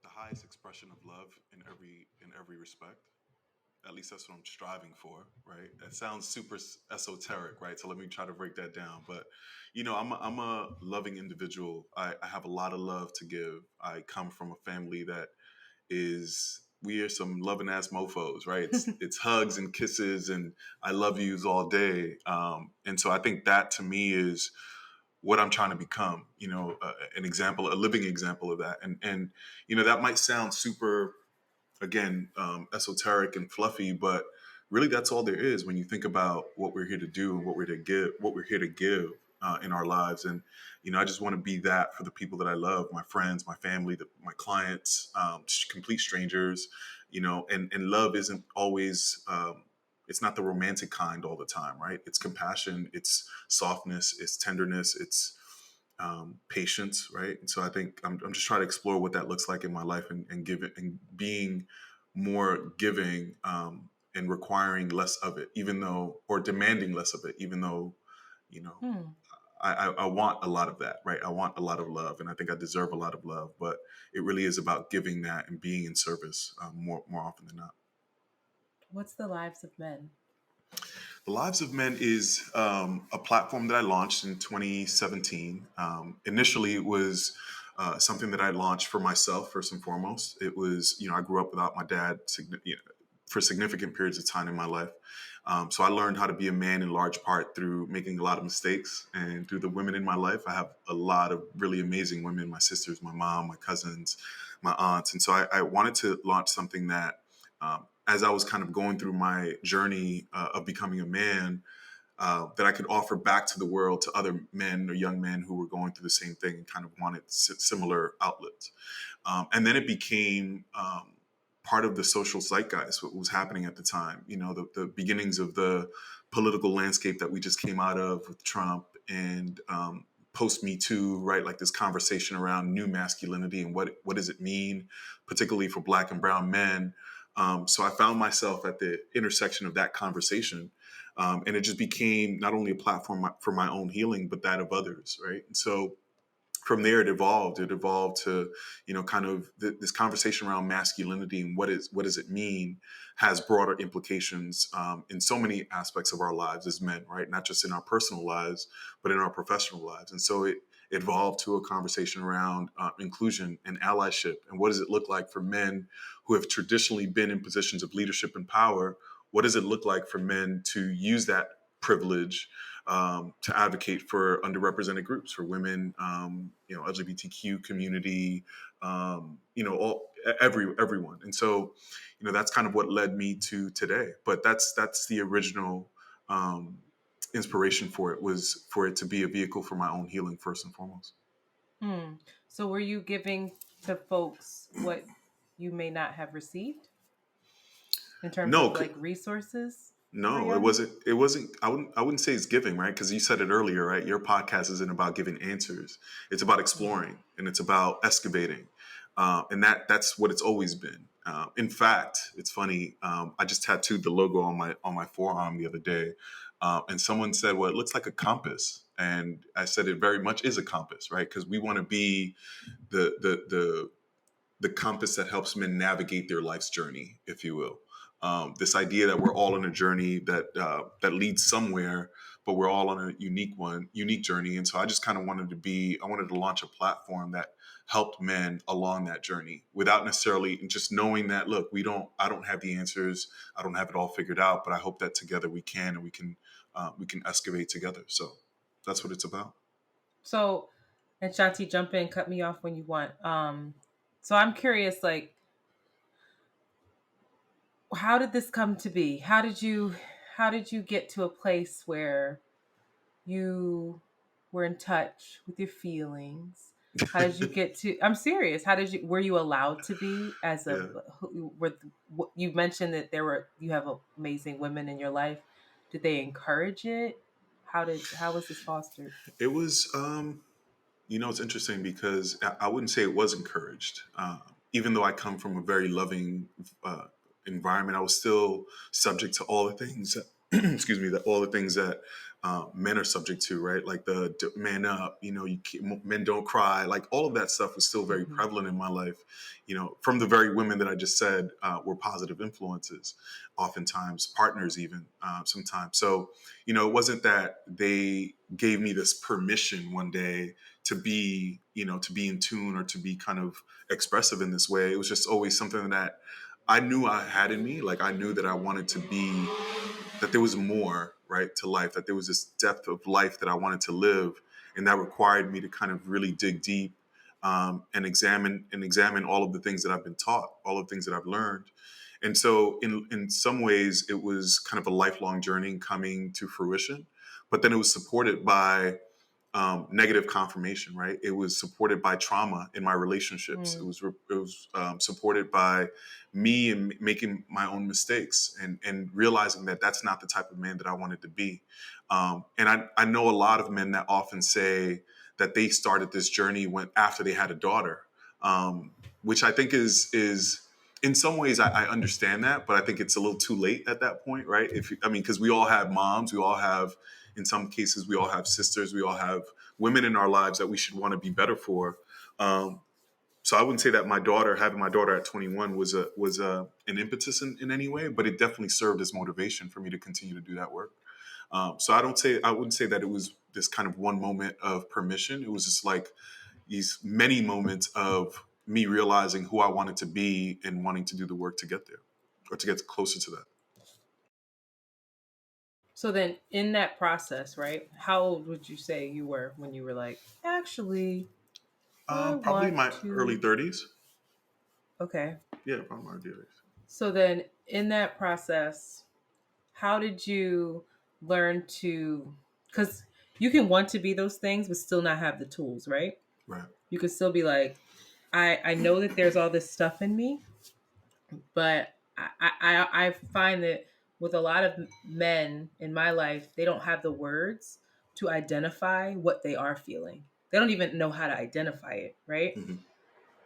Speaker 3: The highest expression of love in every respect. At least that's what I'm striving for, right? That sounds super esoteric, right? So let me try to break that down. But I'm a loving individual. I have a lot of love to give. I come from a family that we are some loving ass mofos, right? It's hugs and kisses and I love yous all day. And so I think that to me is what I'm trying to become. A living example of that. And that might sound super, again, esoteric and fluffy, but really that's all there is when you think about what we're here to do and what we're here to give in our lives. And I just want to be that for the people that I love, my friends, my family, my clients, complete strangers. And love isn't always it's not the romantic kind all the time, right? It's compassion, it's softness, it's tenderness, it's patience, right? And so I think I'm just trying to explore what that looks like in my life, and give it, and being more giving, and requiring less of it, or demanding less of it, even though, I want a lot of that, right? I want a lot of love, and I think I deserve a lot of love, but it really is about giving that and being in service more often than not.
Speaker 1: What's the Lives of Men?
Speaker 3: The Lives of Men is a platform that I launched in 2017. Initially, it was something that I launched for myself, first and foremost. It was, I grew up without my dad for significant periods of time in my life. So I learned how to be a man in large part through making a lot of mistakes, and through the women in my life. I have a lot of really amazing women, my sisters, my mom, my cousins, my aunts. And so I wanted to launch something that, as I was kind of going through my journey of becoming a man, that I could offer back to the world, to other men or young men who were going through the same thing and kind of wanted similar outlets. And then it became part of the social zeitgeist, what was happening at the time. The beginnings of the political landscape that we just came out of with Trump, and post Me Too, right? Like this conversation around new masculinity and what does it mean, particularly for Black and brown men. So I found myself at the intersection of that conversation. And it just became not only a platform for my own healing, but that of others, right? And so from there, it evolved. It evolved to, kind of this conversation around masculinity and what does it mean, has broader implications in so many aspects of our lives as men, right? Not just in our personal lives, but in our professional lives. And so it evolved to a conversation around inclusion and allyship. And what does it look like for men who have traditionally been in positions of leadership and power? What does it look like for men to use that privilege to advocate for underrepresented groups, for women, LGBTQ community, everyone. And so, that's kind of what led me to today. But that's the original inspiration for it, was for it to be a vehicle for my own healing first and foremost.
Speaker 1: So were you giving to folks what you may not have received in terms of like resources?
Speaker 3: No, it wasn't. I wouldn't say it's giving, right? Because you said it earlier, right? Your podcast isn't about giving answers. It's about exploring, and it's about excavating, and that's what it's always been. In fact, it's funny. I just tattooed the logo on my forearm the other day, and someone said, "Well, it looks like a compass," and I said, "It very much is a compass, right? Because we want to be the compass that helps men navigate their life's journey, if you will." This idea that we're all on a journey that leads somewhere, but we're all on a unique journey. And so I just kind of wanted to launch a platform that helped men along that journey without necessarily just knowing that, look, I don't have the answers. I don't have it all figured out, but I hope that together we can, and we can excavate together. So that's what it's about.
Speaker 1: So, and Shanti, jump in, cut me off when you want. So I'm curious, like, how did this come to be? How did you get to a place where you were in touch with your feelings? How did you get to, I'm serious, were you allowed to be as a, you mentioned that you have amazing women in your life. Did they encourage it? How was this fostered?
Speaker 3: It was, it's interesting because I wouldn't say it was encouraged. Even though I come from a very loving environment, I was still subject to all the things that all the things that men are subject to, right? Like the man up, men don't cry, like all of that stuff was still very prevalent in my life. From the very women that I just said were positive influences, oftentimes partners, even sometimes. So, it wasn't that they gave me this permission one day to be in tune or to be kind of expressive in this way. It was just always something that I knew I had in me. Like I knew that I wanted to be, that there was more, right, to life, that there was this depth of life that I wanted to live. And that required me to kind of really dig deep and examine all of the things that I've been taught, all of the things that I've learned. And so in some ways, it was kind of a lifelong journey coming to fruition. But then it was supported by negative confirmation, right? It was supported by trauma in my relationships. It was supported by me and making my own mistakes and realizing that that's not the type of man that I wanted to be. And I know a lot of men that often say that they started this journey after they had a daughter, which I think is in some ways I understand that, but I think it's a little too late at that point, right? Because we all have moms, we all have, in some cases, we all have sisters, we all have women in our lives that we should want to be better for. So I wouldn't say that having my daughter at 21 was an impetus in any way, but it definitely served as motivation for me to continue to do that work. So I wouldn't say that it was this kind of one moment of permission. It was just like these many moments of me realizing who I wanted to be and wanting to do the work to get there, or to get closer to that.
Speaker 1: So then in that process, right, how old would you say you were when you were like, actually,
Speaker 3: probably my early 30s.
Speaker 1: Okay.
Speaker 3: Yeah, probably my early 30s.
Speaker 1: So then in that process, how did you learn to, because you can want to be those things, but still not have the tools, right?
Speaker 3: Right.
Speaker 1: You could still be like, I know that there's all this stuff in me, but I find that with a lot of men in my life, they don't have the words to identify what they are feeling. They don't even know how to identify it, right? Mm-hmm.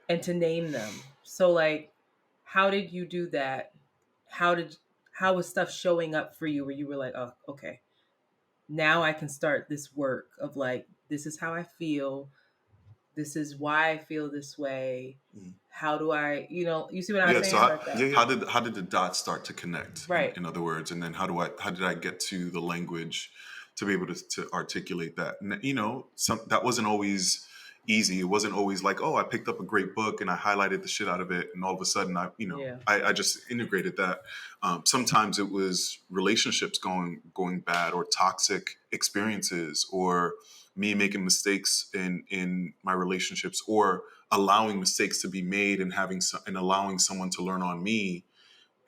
Speaker 1: And to name them. So like, how did you do that? How was stuff showing up for you where you were like, oh, okay, now I can start this work of like, this is how I feel. This is why I feel this way. Mm-hmm. How do I, you see what I'm saying?
Speaker 3: So how did the dots start to connect?
Speaker 1: Right.
Speaker 3: In other words, and then how did I get to the language to be able to articulate that. And, that wasn't always easy. It wasn't always like, oh, I picked up a great book and I highlighted the shit out of it, and all of a sudden I just integrated that. Sometimes it was relationships going bad, or toxic experiences, or me making mistakes in my relationships, or allowing mistakes to be made and allowing someone to learn on me,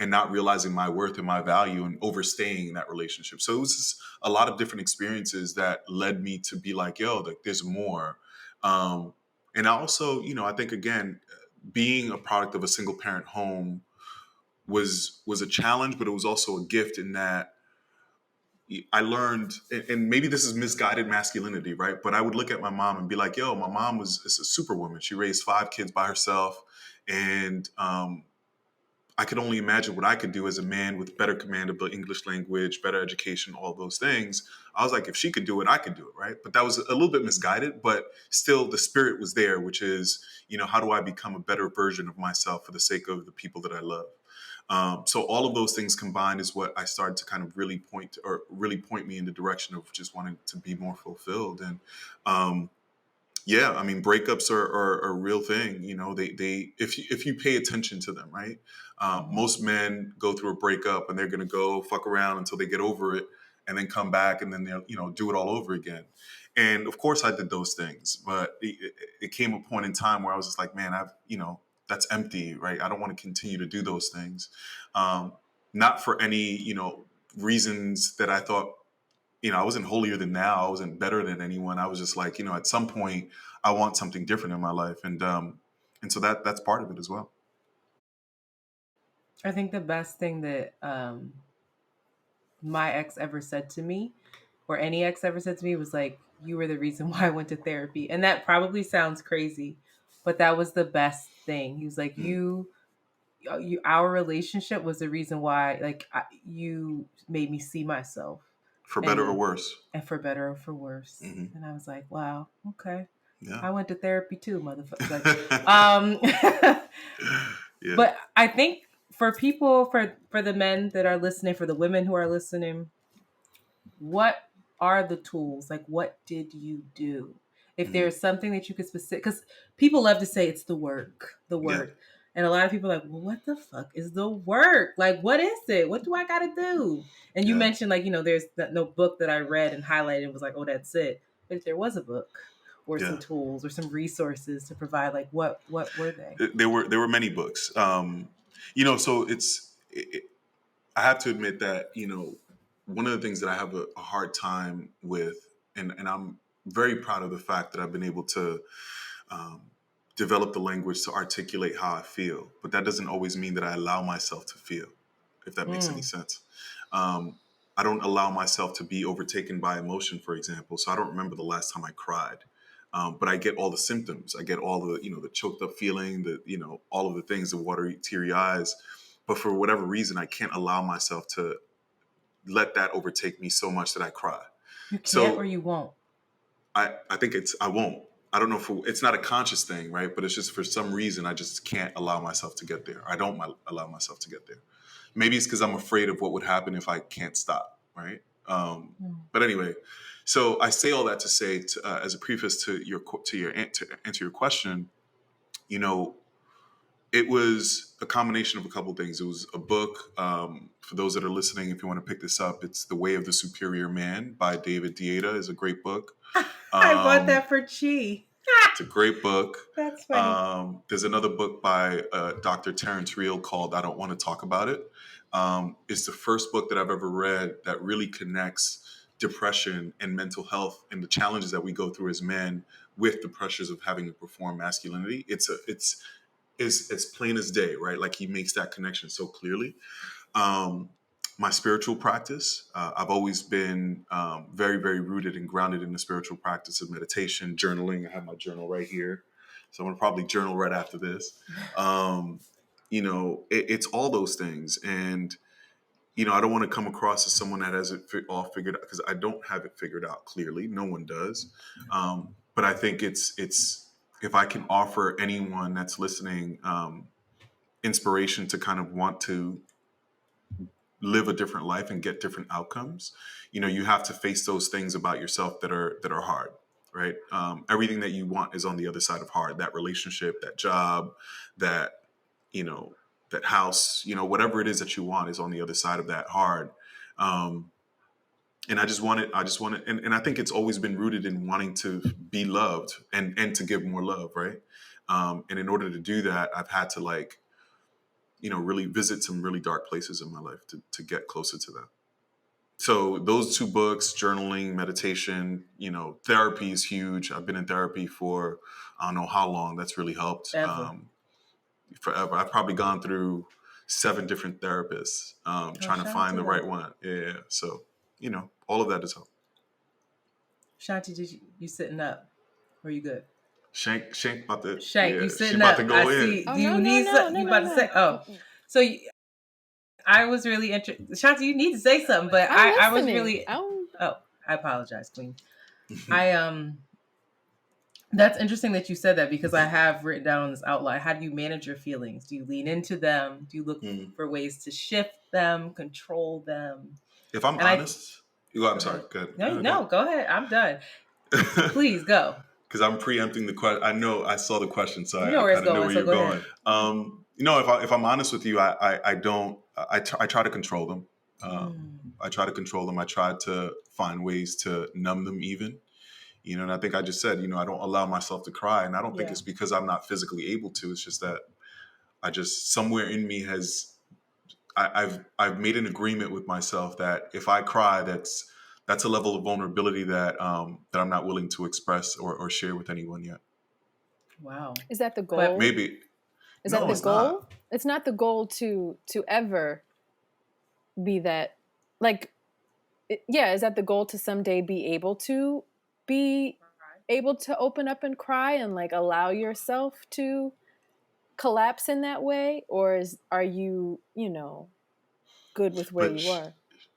Speaker 3: and not realizing my worth and my value, and overstaying in that relationship. So it was just a lot of different experiences that led me to be like, yo, like there's more. And also, I think, again, being a product of a single parent home was a challenge, but it was also a gift, in that I learned, and maybe this is misguided masculinity, right? But I would look at my mom and be like, yo, my mom is a superwoman. She raised 5 kids by herself. And I could only imagine what I could do as a man with better command of the English language, better education, all those things. I was like, if she could do it, I could do it, right? But that was a little bit misguided, but still the spirit was there, which is, how do I become a better version of myself for the sake of the people that I love? So all of those things combined is what I started to kind of really point me in the direction of just wanting to be more fulfilled. And yeah, I mean, breakups are a real thing. They if you pay attention to them, right? Most men go through a breakup and they're going to go fuck around until they get over it, and then come back, and then they'll do it all over again. And of course, I did those things, but it came a point in time where I was just like, man, that's empty, right? I don't want to continue to do those things, not for any reasons that I thought. I wasn't holier than thou. I wasn't better than anyone. I was just like, at some point, I want something different in my life, and so that's part of it as well.
Speaker 1: I think the best thing that my ex ever said to me, or any ex ever said to me, was like, "You were the reason why I went to therapy," and that probably sounds crazy, but that was the best thing. He was like, our relationship was the reason why, like, you made me see myself.
Speaker 3: For better or worse.
Speaker 1: And for better or for worse.
Speaker 3: Mm-hmm.
Speaker 1: And I was like, wow, okay.
Speaker 3: Yeah.
Speaker 1: I went to therapy too, motherfucker. Like,
Speaker 3: yeah.
Speaker 1: But I think for people, for the men that are listening, for the women who are listening, what are the tools? Like, what did you do? If there's something that you could specific, because people love to say it's the work. Yeah. And a lot of people are like, well, what the fuck is the work? Like, what is it? What do I got to do? And you mentioned, like, there's no book that I read and highlighted and was like, oh, that's it. But if there was a book or some tools or some resources to provide, like, what were they?
Speaker 3: There were many books. So I have to admit that, one of the things that I have a hard time with, and I'm very proud of the fact that I've been able to develop the language to articulate how I feel. But that doesn't always mean that I allow myself to feel, if that makes any sense. I don't allow myself to be overtaken by emotion, for example. So I don't remember the last time I cried. But I get all the symptoms. I get all the, the choked up feeling, all of the things, the watery, teary eyes. But for whatever reason, I can't allow myself to let that overtake me so much that I cry.
Speaker 1: You can't, or you won't?
Speaker 3: I think I won't. I don't know if it's not a conscious thing, right? But it's just for some reason, I just can't allow myself to get there. I don't allow myself to get there. Maybe it's because I'm afraid of what would happen if I can't stop, right? But anyway, so I say all that to say, as a preface to answer your question, it was a combination of a couple of things. It was a book. For those that are listening, if you want to pick this up, it's The Way of the Superior Man by David Deida. It's a great book.
Speaker 1: I bought that for Chi.
Speaker 3: It's a great book.
Speaker 1: That's funny.
Speaker 3: There's another book by Dr. Terrence Real called I Don't Want to Talk About It. It's the first book that I've ever read that really connects depression and mental health and the challenges that we go through as men with the pressures of having to perform masculinity. It's as plain as day, right? Like he makes that connection so clearly. My spiritual practice, I've always been very, very rooted and grounded in the spiritual practice of meditation, journaling. I have my journal right here. So I'm going to probably journal right after this. It's all those things. And, I don't want to come across as someone that has it all figured out, because I don't have it figured out clearly. No one does. But I think it's if I can offer anyone that's listening inspiration to kind of want to live a different life and get different outcomes, you have to face those things about yourself that are hard, right? Everything that you want is on the other side of hard. That relationship, that job, that that house, whatever it is that you want is on the other side of that hard. And I just want it, and I think it's always been rooted in wanting to be loved and to give more love, right? And in order to do that, I've had to really visit some really dark places in my life to get closer to that. So those two books, journaling, meditation, therapy is huge. I've been in therapy for, I don't know how long. That's really helped. Forever. I've probably gone through 7 different therapists, trying to find the right one. Yeah. So, all of that is help.
Speaker 1: Shanti, you sitting up? Or are you good?
Speaker 3: Shank about to.
Speaker 1: Shank,
Speaker 3: yeah,
Speaker 1: you sitting
Speaker 3: about
Speaker 1: up.
Speaker 3: to go
Speaker 1: I
Speaker 3: in.
Speaker 1: see. Do you need something? You about to say? Oh, so I was really interested. Shanti, you need to say something, but I was really. Oh, I apologize, Queen. That's interesting that you said that, because I have written down on this outline. How do you manage your feelings? Do you lean into them? Do you look for ways to shift them, control them?
Speaker 3: If I'm honest, I'm sorry. Go ahead.
Speaker 1: No, go ahead. I'm done. Please go.
Speaker 3: Because I'm preempting the question. I know I saw the question, so I
Speaker 1: kind of know
Speaker 3: where you're going. If I'm honest with you, I don't. I try to control them. I try to control them. I try to find ways to numb them, even. And I think I just said, I don't allow myself to cry, and I don't think it's because I'm not physically able to. It's just that I just, somewhere in me I've made an agreement with myself that if I cry, that's a level of vulnerability that I'm not willing to express or share with anyone yet.
Speaker 2: Wow. Is that the goal? But
Speaker 3: maybe.
Speaker 2: Is that the goal? Not. It's not the goal to ever be that, is that the goal to someday be able to open up and cry and allow yourself to collapse in that way? Or are you, good with where you are?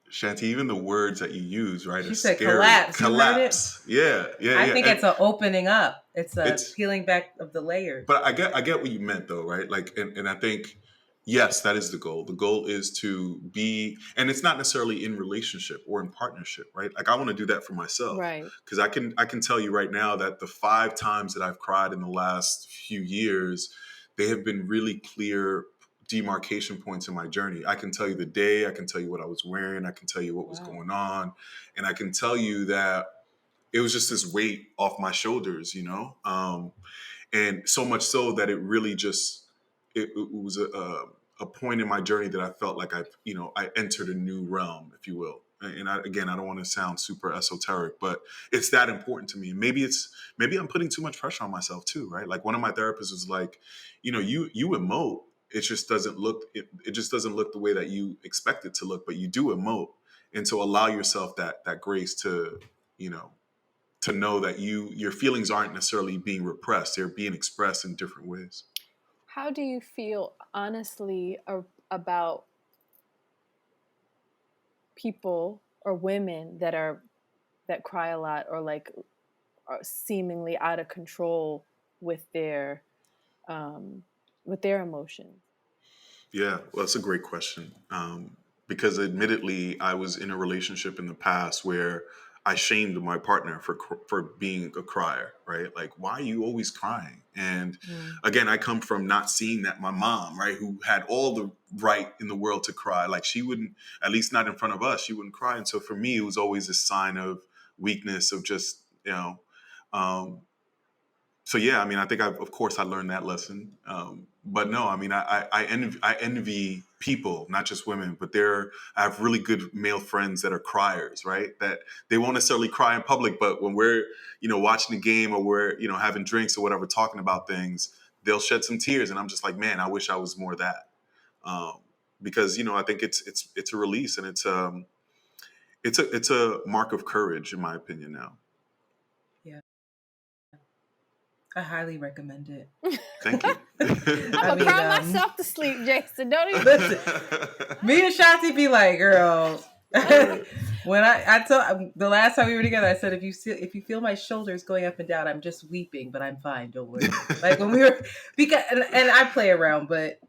Speaker 3: Shanti, even the words that you use, right?
Speaker 1: She said collapse.
Speaker 3: Collapse. Yeah.
Speaker 1: I think it's an opening up. It's peeling back of the layers.
Speaker 3: But I get what you meant, though, right? And I think, yes, that is the goal. The goal is to be, and it's not necessarily in relationship or in partnership, right? I want to do that for myself,
Speaker 2: right?
Speaker 3: Because I can tell you right now that the 5 times that I've cried in the last few years, they have been really clear demarcation points in my journey. I can tell you the day, I can tell you what I was wearing, I can tell you what was going on, and I can tell you that it was just this weight off my shoulders, and so much so that it really just it was a point in my journey that I felt like I entered a new realm, if you will. And I don't want to sound super esoteric, but it's that important to me. And maybe I'm putting too much pressure on myself too, right? Like, one of my therapists was like, you emote. It just doesn't look. It just doesn't look the way that you expect it to look, but you do emote, and to allow yourself that grace to to know that your feelings aren't necessarily being repressed; they're being expressed in different ways.
Speaker 2: How do you feel, honestly, about people or women that cry a lot, or are seemingly out of control with their emotions?
Speaker 3: Yeah, well, that's a great question. Because admittedly, I was in a relationship in the past where I shamed my partner for being a crier, right? Like, why are you always crying? And again, I come from not seeing that. My mom, right, who had all the right in the world to cry, like, she wouldn't, at least not in front of us, she wouldn't cry. And so for me, it was always a sign of weakness, of just, so yeah, I mean, I think of course I learned that lesson. But no, I mean, I envy people, not just women, but I have really good male friends that are criers, right? That they won't necessarily cry in public, but when we're, watching the game, or we're, having drinks or whatever, talking about things, they'll shed some tears. And I'm just like, man, I wish I was more that. Because, I think it's a release, and it's a mark of courage, in my opinion now.
Speaker 1: I highly recommend it.
Speaker 3: Thank you.
Speaker 2: I'm gonna cry myself to sleep, Jason. Don't even
Speaker 1: listen. Me and Shanti be like, girl. When I told the last time we were together, I said, if you feel my shoulders going up and down, I'm just weeping, but I'm fine. Don't worry. Like, when we were, because and I play around, but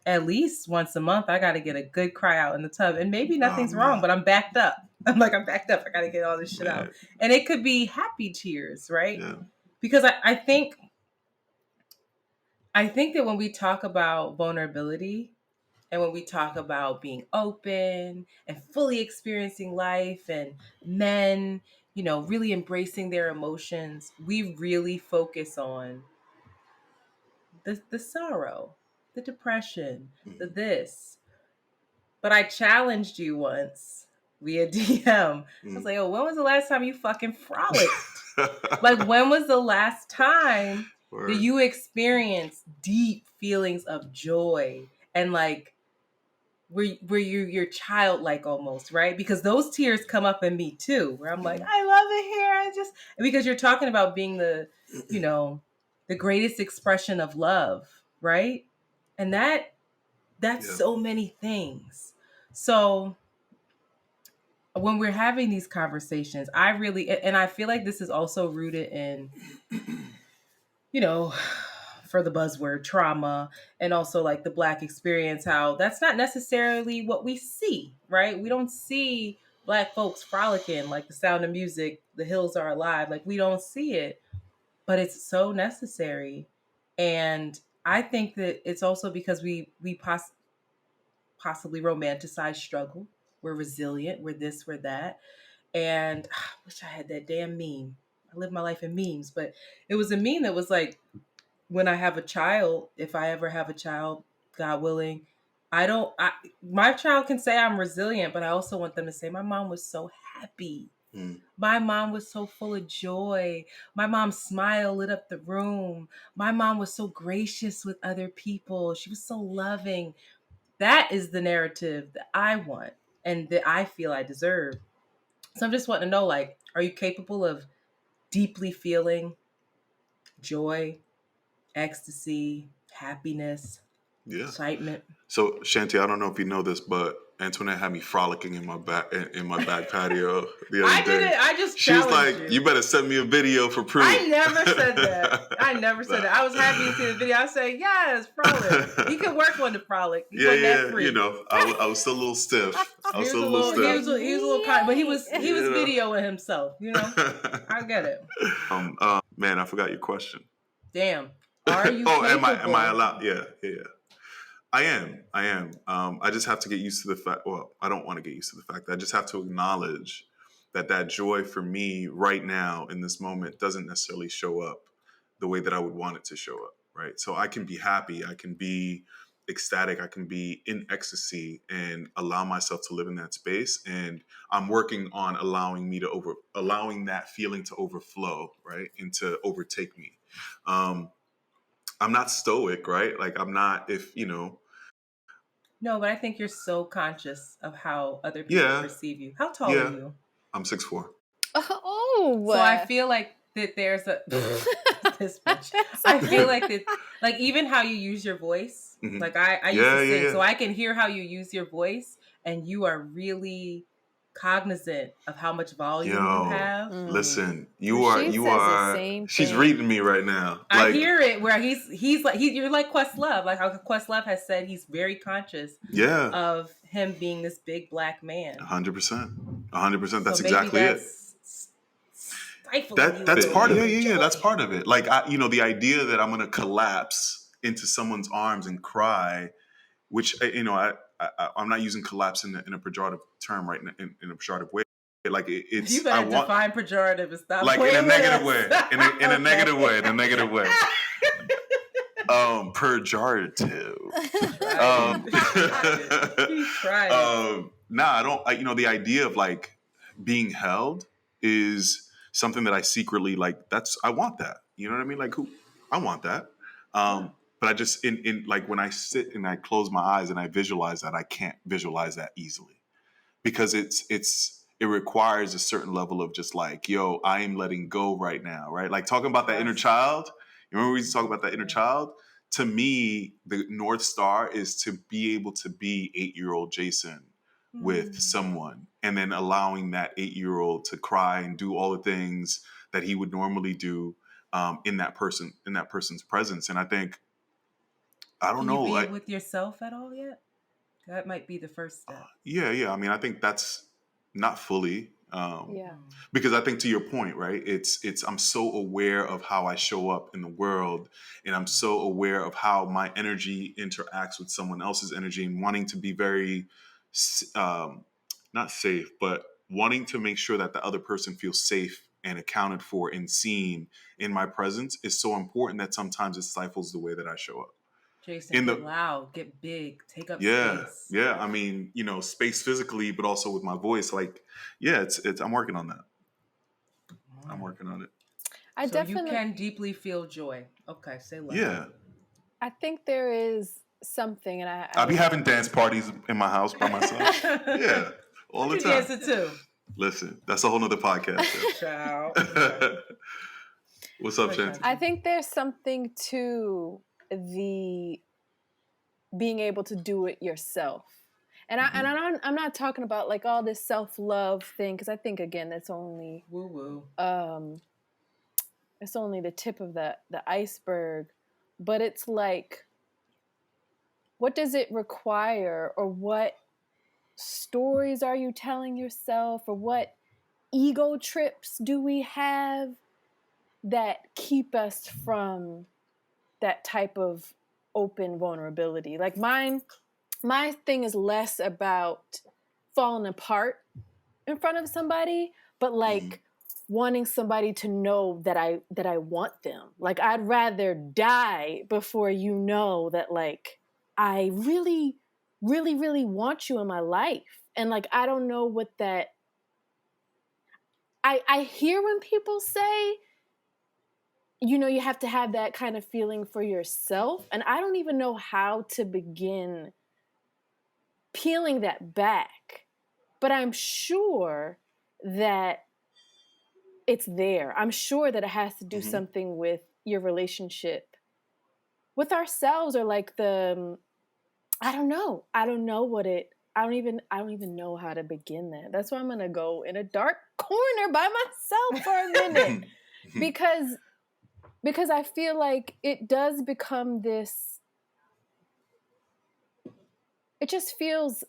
Speaker 1: at least once a month, I got to get a good cry out in the tub. And maybe nothing's wrong, but I'm backed up. I'm backed up. I got to get all this shit out. And it could be happy tears, right?
Speaker 3: Yeah.
Speaker 1: Because I think that when we talk about vulnerability and when we talk about being open and fully experiencing life and men, really embracing their emotions, we really focus on the sorrow, the depression, the this. But I challenged you once via DM. I was like, oh, when was the last time you fucking frolicked? Like, when was the last time that you experienced deep feelings of joy and like where you're childlike almost, right? Because those tears come up in me too, where I'm like, I love it here. Because you're talking about being the greatest expression of love, right? And that's so many things. So when we're having these conversations, I feel like this is also rooted in, for the buzzword trauma, and also like the Black experience, how that's not necessarily what we see, right? We don't see Black folks frolicking like The Sound of Music, The Hills Are Alive. Like, we don't see it, but it's so necessary. And I think that it's also because we possibly romanticize struggle. We're resilient. We're this, we're that. And I wish I had that damn meme. I live my life in memes, but it was a meme that was like, when I have a child, if I ever have a child, God willing, my child can say I'm resilient, but I also want them to say, my mom was so happy. My mom was so full of joy. My mom's smile lit up the room. My mom was so gracious with other people. She was so loving. That is the narrative that I want and that I feel I deserve. So I'm just wanting to know, like, are you capable of deeply feeling joy, ecstasy, happiness, excitement?
Speaker 3: So Shanti, I don't know if you know this, but Antoinette had me frolicking in my back patio the other day.
Speaker 1: I just
Speaker 3: she was like,
Speaker 1: you.
Speaker 3: "You better send me a video for proof."
Speaker 1: I never said that. I was happy to see the video. I said, "Yes, frolic. You can work on the frolic.
Speaker 3: Yeah. I was still a little stiff.
Speaker 1: He was a little kind, but he was videoing himself. I get it.
Speaker 3: Man, I forgot your question.
Speaker 1: Damn. Are you? Capable?
Speaker 3: Am I allowed? Yeah. I am. I just have to get used to the fact. Well, I don't want to get used to the fact that I just have to acknowledge that joy for me right now in this moment doesn't necessarily show up the way that I would want it to show up. Right. So I can be happy. I can be ecstatic. I can be in ecstasy and allow myself to live in that space. And I'm working on allowing that feeling to overflow, right, and to overtake me. I'm not stoic, right? Like, I'm not,
Speaker 1: No, but I think you're so conscious of how other people perceive you. How tall are you?
Speaker 3: I'm 6'4".
Speaker 2: Oh.
Speaker 1: So I feel like that there's a this bitch. I feel like that, like, even how you use your voice. Mm-hmm. Like I used to sing, so I can hear how you use your voice, and you are really cognizant of how much volume you have.
Speaker 3: Listen, you are. She's reading me right now.
Speaker 1: I hear it where he's like you're like Questlove, like how Questlove has said he's very conscious of him being this big Black man.
Speaker 3: 100%. That's exactly it. That's part of it. Yeah, that's part of it. Like, the idea that I'm going to collapse into someone's arms and cry, which I'm not using collapse in a pejorative term right now, in a pejorative way. Like, it's
Speaker 1: you better define pejorative and stop
Speaker 3: like in a negative way. In a negative way. In a negative way. Pejorative. I don't. The idea of like being held is something that I secretly like. I want that. You know what I mean? Like, I want that. But I just in like when I sit and I close my eyes and I visualize that, I can't visualize that easily because it requires a certain level of just like, yo, I am letting go right now, right? Like talking about that inner child. You remember we used to talk about that inner child? To me, the North Star is to be able to be 8-year-old Jason with someone and then allowing that 8-year-old to cry and do all the things that he would normally do in that person's presence. And I think I don't
Speaker 1: Can
Speaker 3: know.
Speaker 1: you be with yourself at all yet? That might be the first step.
Speaker 3: Yeah. I mean, I think that's not fully.
Speaker 2: Yeah.
Speaker 3: Because I think to your point, right? It's I'm so aware of how I show up in the world, and I'm so aware of how my energy interacts with someone else's energy, and wanting to be very, not safe, but wanting to make sure that the other person feels safe and accounted for and seen in my presence is so important that sometimes it stifles the way that I show up.
Speaker 1: Jason, get loud, get big, take up space.
Speaker 3: Yeah. I mean, space physically, but also with my voice. Like, yeah, it's. I'm working on that. I'm working on it.
Speaker 1: So you can deeply feel joy. Okay, say less.
Speaker 3: Yeah.
Speaker 2: I think there is something, and
Speaker 3: I'll be having dance parties in my house by myself. Yeah, all the time.
Speaker 1: Dancing too.
Speaker 3: Listen, that's a whole nother podcast.
Speaker 1: Ciao.
Speaker 3: What's up, Shanti?
Speaker 2: I think there's something to the being able to do it yourself. And I'm not talking about like all this self-love thing, because I think again that's only
Speaker 1: woo-woo.
Speaker 2: It's only the tip of the iceberg. But it's like, what does it require, or what stories are you telling yourself, or what ego trips do we have that keep us from that type of open vulnerability? Like my thing is less about falling apart in front of somebody, but like wanting somebody to know that I want them. Like, I'd rather die before you know that, like, I really, really, really want you in my life. And like, I don't know what that, I hear when people say, you have to have that kind of feeling for yourself. And I don't even know how to begin peeling that back. But I'm sure that it's there. I'm sure that it has to do something with your relationship with ourselves, or like I don't know know how to begin that. That's why I'm going to go in a dark corner by myself for a minute. because I feel like it does become this, it just feels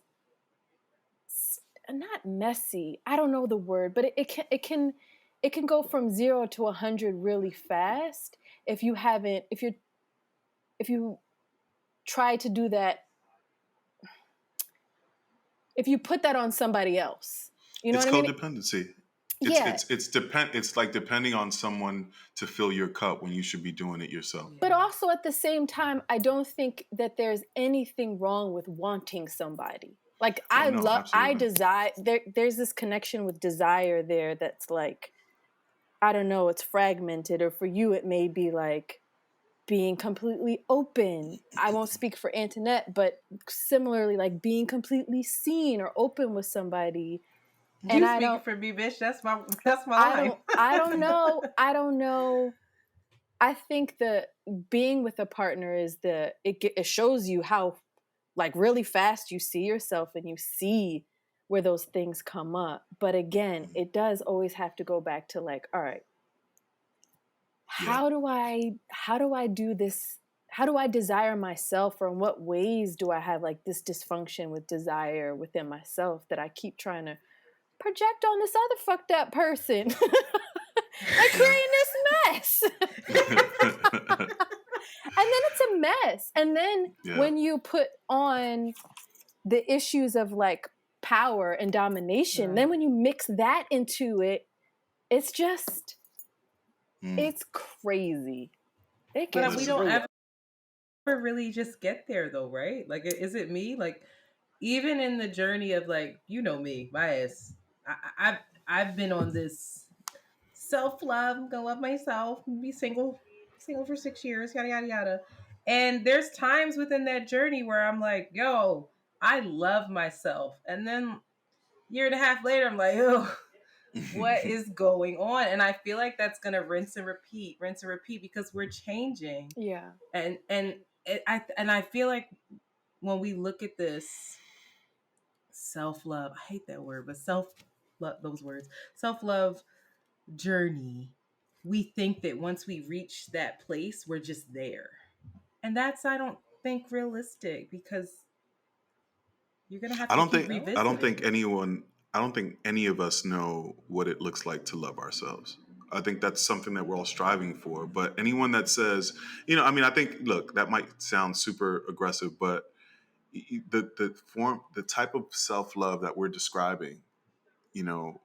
Speaker 2: not messy. I don't know the word, but it can go from 0 to 100 really fast if you try to do that, if you put that on somebody else. You know what I mean?
Speaker 3: It's called dependency.
Speaker 2: Yeah.
Speaker 3: It's like depending on someone to fill your cup when you should be doing it yourself.
Speaker 2: But also at the same time, I don't think that there's anything wrong with wanting somebody. Like, I desire, there's this connection with desire there that's like, I don't know, it's fragmented, or for you it may be like being completely open. I won't speak for Antoinette, but similarly, like being completely seen or open with somebody.
Speaker 1: And you speak for me, bitch. That's my line.
Speaker 2: I don't know. I think that being with a partner is it shows you how, like, really fast you see yourself and you see where those things come up. But again, it does always have to go back to like, all right, how do I do this? How do I desire myself, or in what ways do I have like this dysfunction with desire within myself that I keep trying to project on this other fucked up person and creating this mess? And then it's a mess. And then when you put on the issues of like power and domination, then when you mix that into it, it's just, it's crazy.
Speaker 1: But we don't ever really just get there though, right? Like, is it me? Like, even in the journey of like, me, my ass, I've been on this self-love, gonna love myself, be single for 6 years, yada yada yada. And there's times within that journey where I'm like, yo, I love myself. And then year and a half later, I'm like, oh, what is going on? And I feel like that's gonna rinse and repeat because we're changing.
Speaker 2: Yeah.
Speaker 1: And I feel like when we look at this self-love, I hate that word, but self-love journey, we think that once we reach that place, we're just there. And that's, I don't think realistic because you're gonna have
Speaker 3: I
Speaker 1: to
Speaker 3: don't
Speaker 1: keep
Speaker 3: think
Speaker 1: revisiting.
Speaker 3: I don't think any of us know what it looks like to love ourselves. I think that's something that we're all striving for. But anyone that says, I think, look, that might sound super aggressive, but the type of self-love that we're describing, you know,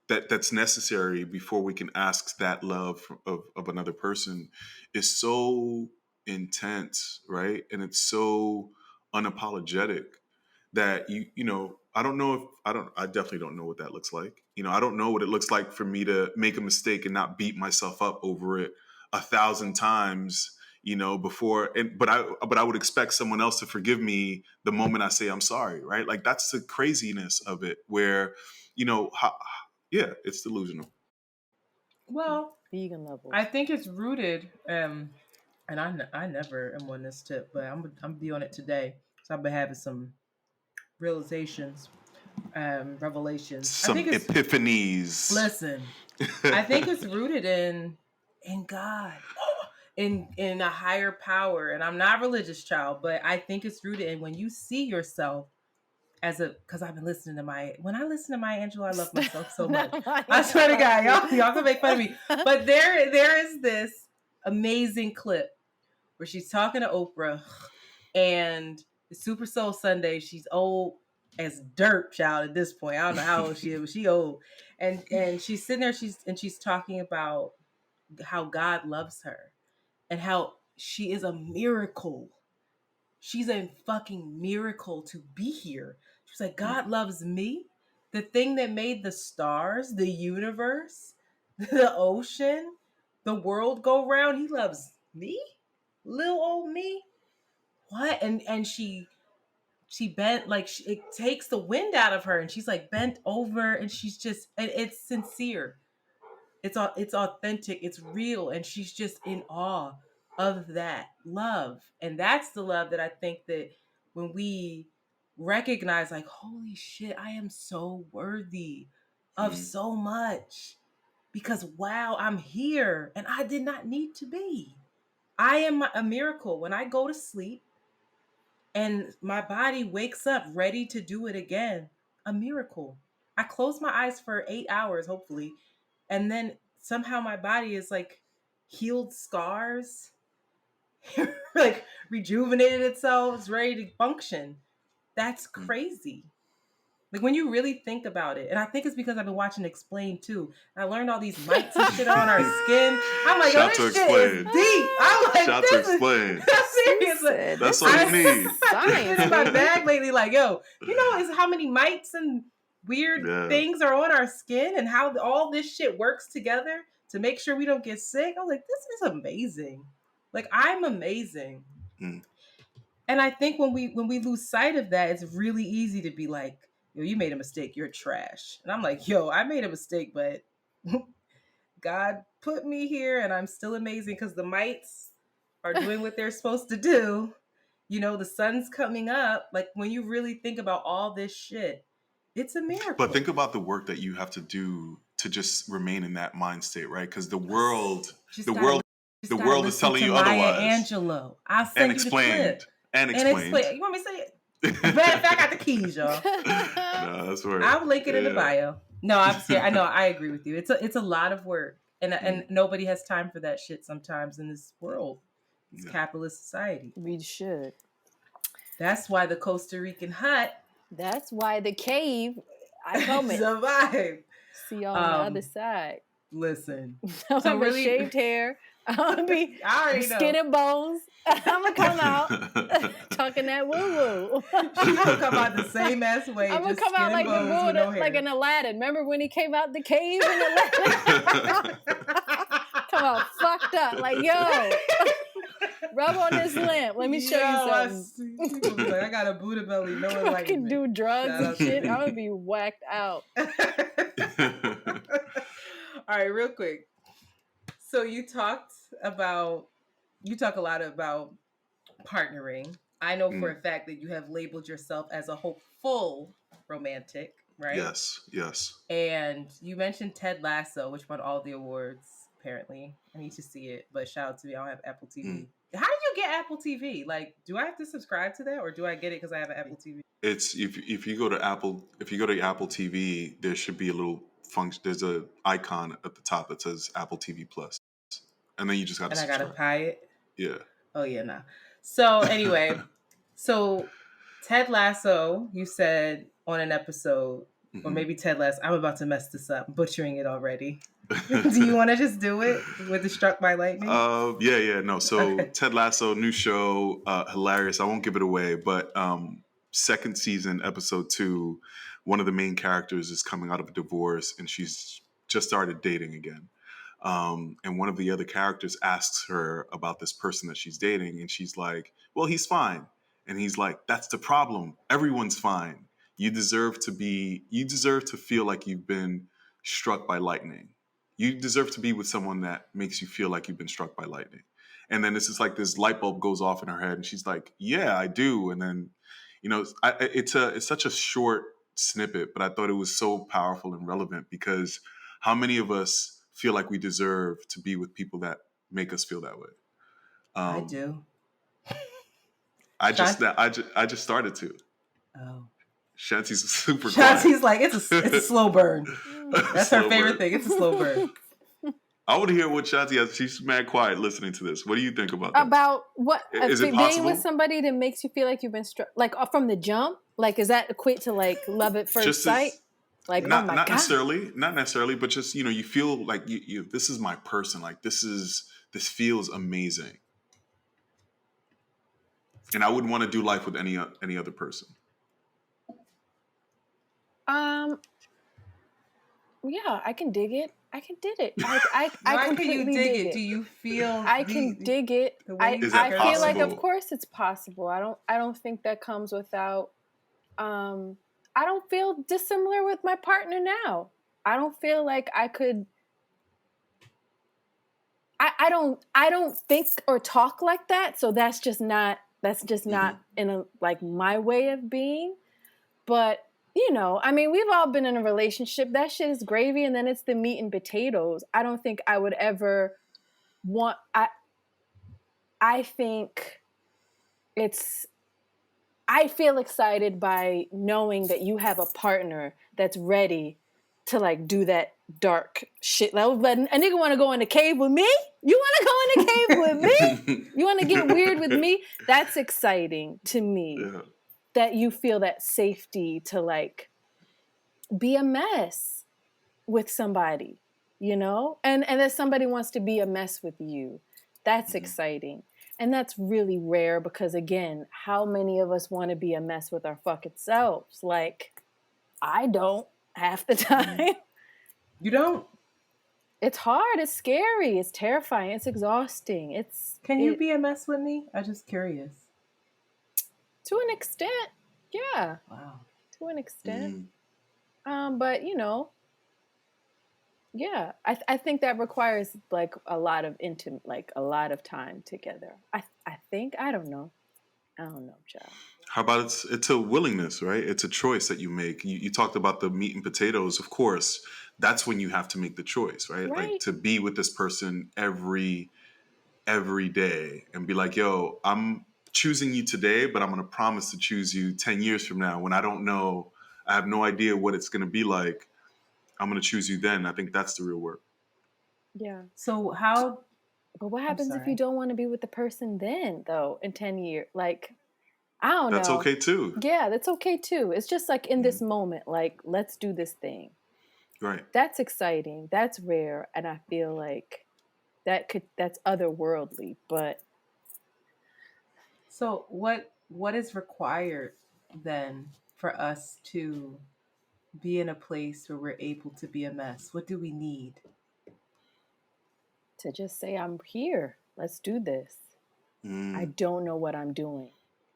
Speaker 3: that's necessary before we can ask that love of another person is so intense, right? And it's so unapologetic that I definitely don't know what that looks like. I don't know what it looks like for me to make a mistake and not beat myself up over it 1,000 times, before, but I would expect someone else to forgive me the moment I say I'm sorry, right? Like, that's the craziness of it, where, yeah, it's delusional.
Speaker 1: Well,
Speaker 2: vegan levels.
Speaker 1: I think it's rooted, and I never am on this tip, but I'm be on it today. So I've been having some realizations, revelations.
Speaker 3: Some
Speaker 1: I think it's
Speaker 3: epiphanies.
Speaker 1: Listen, I think it's rooted in God, in a higher power. And I'm not a religious child, but I think it's rooted in when you see yourself because I've been listening to when I listen to Maya Angelou, I love myself so much. I swear to God, y'all can make fun of me. But there is this amazing clip where she's talking to Oprah, and it's Super Soul Sunday. She's old as dirt, child, at this point. I don't know how old she is, but she old. And she's sitting there, she's talking about how God loves her and how she is a miracle. She's a fucking miracle to be here. She's like, God loves me. The thing that made the stars, the universe, the ocean, the world go round, he loves me? Little old me? What? And she bent, like, it takes the wind out of her, and she's like bent over, and she's just, and it's sincere. It's authentic. It's real. And she's just in awe of that love. And that's the love that I think that when we recognize, like, holy shit, I am so worthy of so much because, wow, I'm here and I did not need to be. I am a miracle. When I go to sleep and my body wakes up ready to do it again, a miracle. I close my eyes for 8 hours, hopefully, and then somehow my body is like healed scars, like rejuvenated itself, it's ready to function. That's crazy. Like, when you really think about it, and I think it's because I've been watching Explain too. I learned all these mites and shit on our skin. I'm like,
Speaker 3: Shout
Speaker 1: oh,
Speaker 3: to
Speaker 1: this shit
Speaker 3: Explain.
Speaker 1: is deep. I'm like,
Speaker 3: Shout
Speaker 1: this
Speaker 3: to Explain.
Speaker 1: Seriously.
Speaker 3: That's all you need.
Speaker 1: I've been in my bag lately, like, yo, is how many mites and weird things are on our skin and how all this shit works together to make sure we don't get sick. I was like, this is amazing. Like, I'm amazing. And I think when we lose sight of that, it's really easy to be like, yo, you made a mistake, you're trash. And I'm like, yo, I made a mistake, but God put me here and I'm still amazing because the mites are doing what they're supposed to do. The sun's coming up. Like, when you really think about all this shit, it's a miracle.
Speaker 3: But think about the work that you have to do to just remain in that mind state, right? Because the world is telling you
Speaker 1: Maya
Speaker 3: otherwise.
Speaker 1: Angelou. I'll send
Speaker 3: and
Speaker 1: you
Speaker 3: explained.
Speaker 1: the clip.
Speaker 3: And explained.
Speaker 1: You want me to say it? Matter of fact, I got the keys, y'all.
Speaker 3: No, that's right.
Speaker 1: I'll link it in the bio. No, I know. I agree with you. It's a lot of work, and nobody has time for that shit sometimes in this world. It's capitalist society.
Speaker 2: We should.
Speaker 1: That's why the Costa Rican hut.
Speaker 2: That's why the cave. I come
Speaker 1: survive.
Speaker 2: See y'all on the other side.
Speaker 1: Listen,
Speaker 2: I'm gonna really shaved hair. I'm gonna be skin and bones. I'm gonna come out talking that woo woo.
Speaker 1: She gonna come out the same ass way.
Speaker 2: I'm gonna come out like the Buddha, like an Aladdin. Remember when he came out the cave in Aladdin? Come out fucked up, like, yo. Rub on this lamp. Let me show you something.
Speaker 1: I got a Buddha belly. No one
Speaker 2: I can do drugs and shit. I would be whacked out.
Speaker 1: All right, real quick. So you talk a lot about partnering. I know for a fact that you have labeled yourself as a hopeful romantic, right?
Speaker 3: Yes.
Speaker 1: And you mentioned Ted Lasso, which won all the awards, apparently. I need to see it, but shout out to me. I don't have Apple TV. How did you get Apple TV? Like, do I have to subscribe to that, or do I get it because I have an Apple TV?
Speaker 3: It's if you go to Apple TV, there should be a little function. There's a icon at the top that says Apple TV Plus, and then you just got to
Speaker 1: And I gotta
Speaker 3: subscribe.
Speaker 1: buy it.
Speaker 3: Yeah.
Speaker 1: Oh yeah, no. So anyway, so Ted Lasso, you said on an episode, or maybe Ted Lasso. I'm about to mess this up, butchering it already. Do you want to just do it with the Struck by Lightning?
Speaker 3: Yeah, no. So Ted Lasso, new show, hilarious. I won't give it away, but second season, episode 2, one of the main characters is coming out of a divorce, and she's just started dating again. And one of the other characters asks her about this person that she's dating, and she's like, "Well, he's fine." And he's like, "That's the problem. Everyone's fine. You deserve to feel like you've been struck by lightning. You deserve to be with someone that makes you feel like you've been struck by lightning." And then this is like this light bulb goes off in her head, and she's like, "Yeah, I do." And then, it's such a short snippet, but I thought it was so powerful and relevant because how many of us feel like we deserve to be with people that make us feel that way?
Speaker 1: I do.
Speaker 3: I just started to.
Speaker 1: Oh.
Speaker 3: Shanti's super quiet.
Speaker 1: Shanti's like, it's a slow burn. That's her favorite thing. It's a slow burn.
Speaker 3: I want to hear what Shanti has. She's mad quiet listening to this. What do you think about that?
Speaker 2: About what?
Speaker 3: Is it
Speaker 2: being
Speaker 3: possible?
Speaker 2: with somebody that makes you feel like you've been struck, like from the jump? Like, is that equate to like love at first sight? Like,
Speaker 3: not,
Speaker 2: oh my
Speaker 3: not
Speaker 2: God.
Speaker 3: not necessarily, but just, you feel like you this is my person. Like this feels amazing. And I wouldn't want to do life with any other person.
Speaker 2: Yeah, I can dig it. I can dig it. I
Speaker 1: Why
Speaker 2: completely
Speaker 1: can you dig it?
Speaker 2: it.
Speaker 1: Do you feel?
Speaker 2: I can dig it.
Speaker 3: Is that
Speaker 2: I feel like,
Speaker 3: possible?
Speaker 2: of course, it's possible. I don't think that comes without. I don't feel dissimilar with my partner now. I don't feel like I could. I don't think or talk like that. So that's just not in a like my way of being. But I mean, we've all been in a relationship. That shit is gravy, and then it's the meat and potatoes. I don't think I would ever want. I think I feel excited by knowing that you have a partner that's ready to like do that dark shit. Like, a nigga want to go in the cave with me? You want to go in the cave with me? You want to get weird with me? That's exciting to me.
Speaker 3: Yeah.
Speaker 2: That you feel that safety to like be a mess with somebody, and that somebody wants to be a mess with you. That's exciting. And that's really rare because, again, how many of us want to be a mess with our fucking selves? Like, I don't half the time.
Speaker 1: You don't?
Speaker 2: It's hard. It's scary. It's terrifying. It's exhausting.
Speaker 1: Can you be a mess with me? I'm just curious.
Speaker 2: To an extent, yeah.
Speaker 1: Wow.
Speaker 2: To an extent. But, yeah, I think that requires like a lot of a lot of time together. I think, I don't know, child.
Speaker 3: How about it's a willingness, right? It's a choice that you make. You talked about the meat and potatoes. Of course, that's when you have to make the choice, right? Like to be with this person every day and be like, yo, I'm choosing you today, but I'm going to promise to choose you 10 years from now when I don't know, I have no idea what it's going to be like. I'm going to choose you then. I think that's the real work.
Speaker 2: Yeah.
Speaker 1: So how...
Speaker 2: But what happens if you don't want to be with the person then, though, in 10 years? Like, I don't know.
Speaker 3: That's okay, too.
Speaker 2: Yeah, that's okay, too. It's just like in this moment, like, let's do this thing.
Speaker 3: Right.
Speaker 2: That's exciting. That's rare. And I feel like that's otherworldly. But...
Speaker 1: So what is required then for us to be in a place where we're able to be a mess? What do we need?
Speaker 2: To just say, I'm here. Let's do this. I don't know what I'm doing.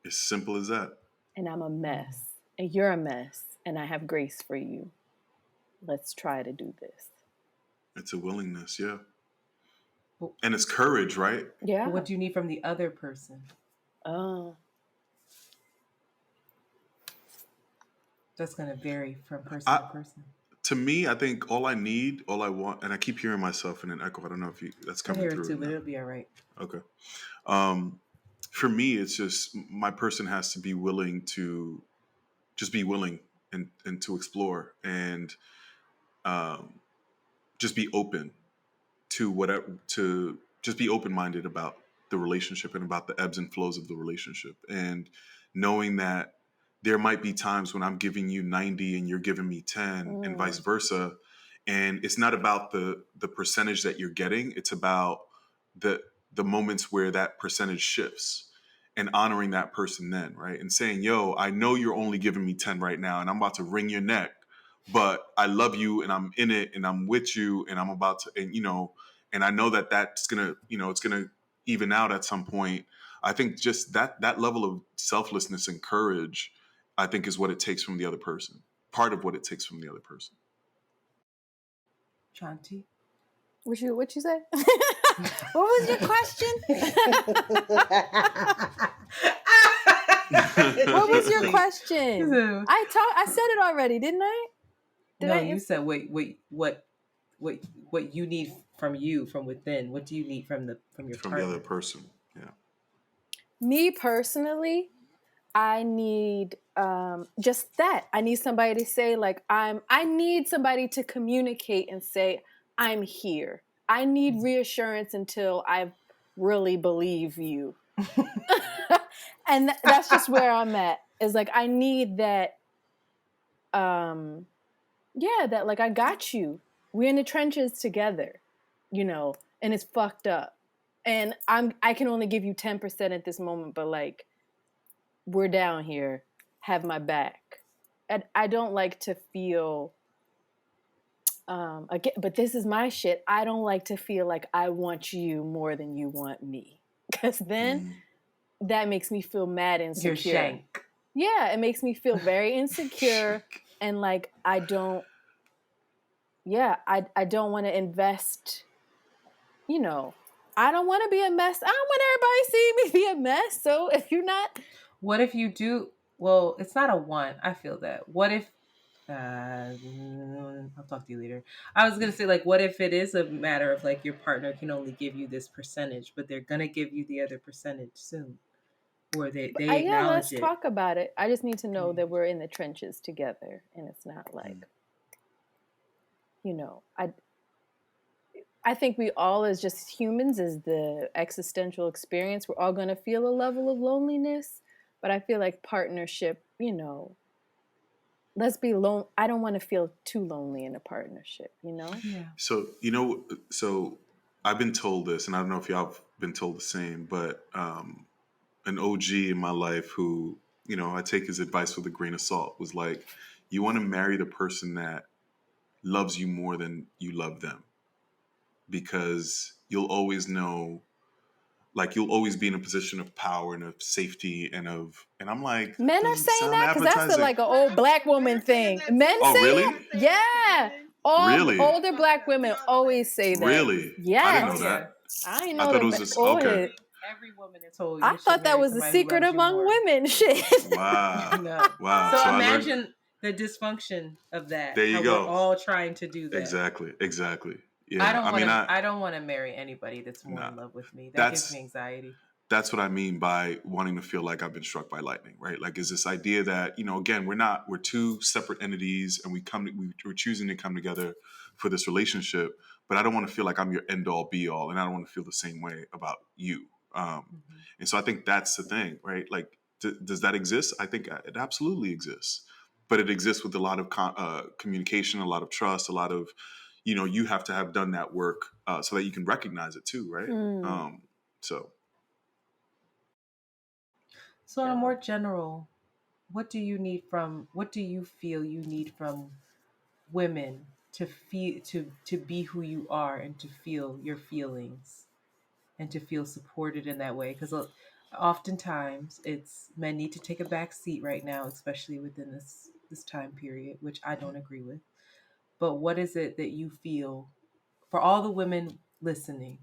Speaker 3: As simple as that.
Speaker 2: And I'm a mess. And you're a mess. And I have grace for you. Let's try to do this.
Speaker 3: It's a willingness, yeah. And it's courage, right?
Speaker 2: Yeah.
Speaker 1: What do you need from the other person? That's going to vary from person to person.
Speaker 3: To me, I think all I want, and I keep hearing myself in an echo. I don't know if that's coming through.
Speaker 1: I hear it too, but it'll be all right.
Speaker 3: Okay. for me, it's just my person has to be willing to just be willing and to explore and um, just be open to whatever, to just be open-minded about the relationship and about the ebbs and flows of the relationship, and knowing that there might be times when I'm giving you 90 and you're giving me 10 and vice versa. And it's not about the percentage that you're getting, it's about the the moments where that percentage shifts, and honoring that person then, right? And saying, yo, I know you're only giving me 10 right now and I'm about to wring your neck, but I love you and I'm in it and I'm with you and I'm about to, and and I know that that's gonna, it's gonna even out at some point. I think just that level of selflessness and courage, I think, is what it takes from the other person. Part of what it takes from the other person.
Speaker 1: Shanti?
Speaker 2: What you say? What was your question? What was your question? I said it already, didn't I?
Speaker 1: You said what you need from you from within. What do you need from your
Speaker 3: from
Speaker 1: partner?
Speaker 3: the other person? Yeah.
Speaker 2: Me personally, I need just that. I need somebody to say, like, I need somebody to communicate and say, I'm here. I need reassurance until I really believe you. And that's just where I'm at. Is like, I need that, that, like, I got you. We're in the trenches together, and it's fucked up. And I can only give you 10% at this moment, but, like, we're down here, have my back. And I don't like to feel, again, but this is my shit. I don't like to feel like I want you more than you want me. Because then that makes me feel mad insecure.
Speaker 1: You're shank.
Speaker 2: Yeah, it makes me feel very insecure. And like, I don't want to invest, I don't want to be a mess. I don't want everybody to see me be a mess. So if you're not...
Speaker 1: What if you do? Well, it's not a want. I feel that. What if... I'll talk to you later. I was going to say, like, what if it is a matter of, like, your partner can only give you this percentage, but they're going to give you the other percentage soon? Or they acknowledge
Speaker 2: let's
Speaker 1: it.
Speaker 2: talk about it. I just need to know that we're in the trenches together, and it's not like, I think we all, as just humans, as the existential experience, we're all going to feel a level of loneliness. But I feel like partnership, let's be lone. I don't want to feel too lonely in a partnership,
Speaker 1: Yeah.
Speaker 3: So, so I've been told this, and I don't know if y'all have been told the same, but an OG in my life who, I take his advice with a grain of salt, was like, you want to marry the person that loves you more than you love them, because you'll always know, like, you'll always be in a position of power and of safety and I'm like,
Speaker 2: men are saying that because that's like an old black woman thing. Men say
Speaker 3: really?
Speaker 2: it? Yeah.
Speaker 3: Really?
Speaker 2: Older black women always say that.
Speaker 3: Really?
Speaker 2: Yes.
Speaker 3: I didn't know that.
Speaker 2: I didn't know
Speaker 3: I thought it was just okay.
Speaker 1: Every woman is told you.
Speaker 2: I thought that was the secret among women. Shit.
Speaker 3: Wow.
Speaker 1: No.
Speaker 3: Wow.
Speaker 1: So imagine the dysfunction of that.
Speaker 3: There you go.
Speaker 1: We're all trying to do that.
Speaker 3: Exactly. Yeah.
Speaker 1: I don't want to marry anybody that's more in love with me. That gives me anxiety.
Speaker 3: That's what I mean by wanting to feel like I've been struck by lightning, right? Like, is this idea that, again, we're two separate entities and we're choosing to come together for this relationship, but I don't want to feel like I'm your end all be all, and I don't want to feel the same way about you. And so I think that's the thing, right? Like, does that exist? I think it absolutely exists, but it exists with a lot of communication, a lot of trust, a lot of, you have to have done that work so that you can recognize it too, right?
Speaker 1: So on a more general, what do you feel you need from women to feel to be who you are and to feel your feelings and to feel supported in that way? Because oftentimes it's men need to take a back seat right now, especially within this time period, which I don't agree with. But what is it that you feel for all the women listening?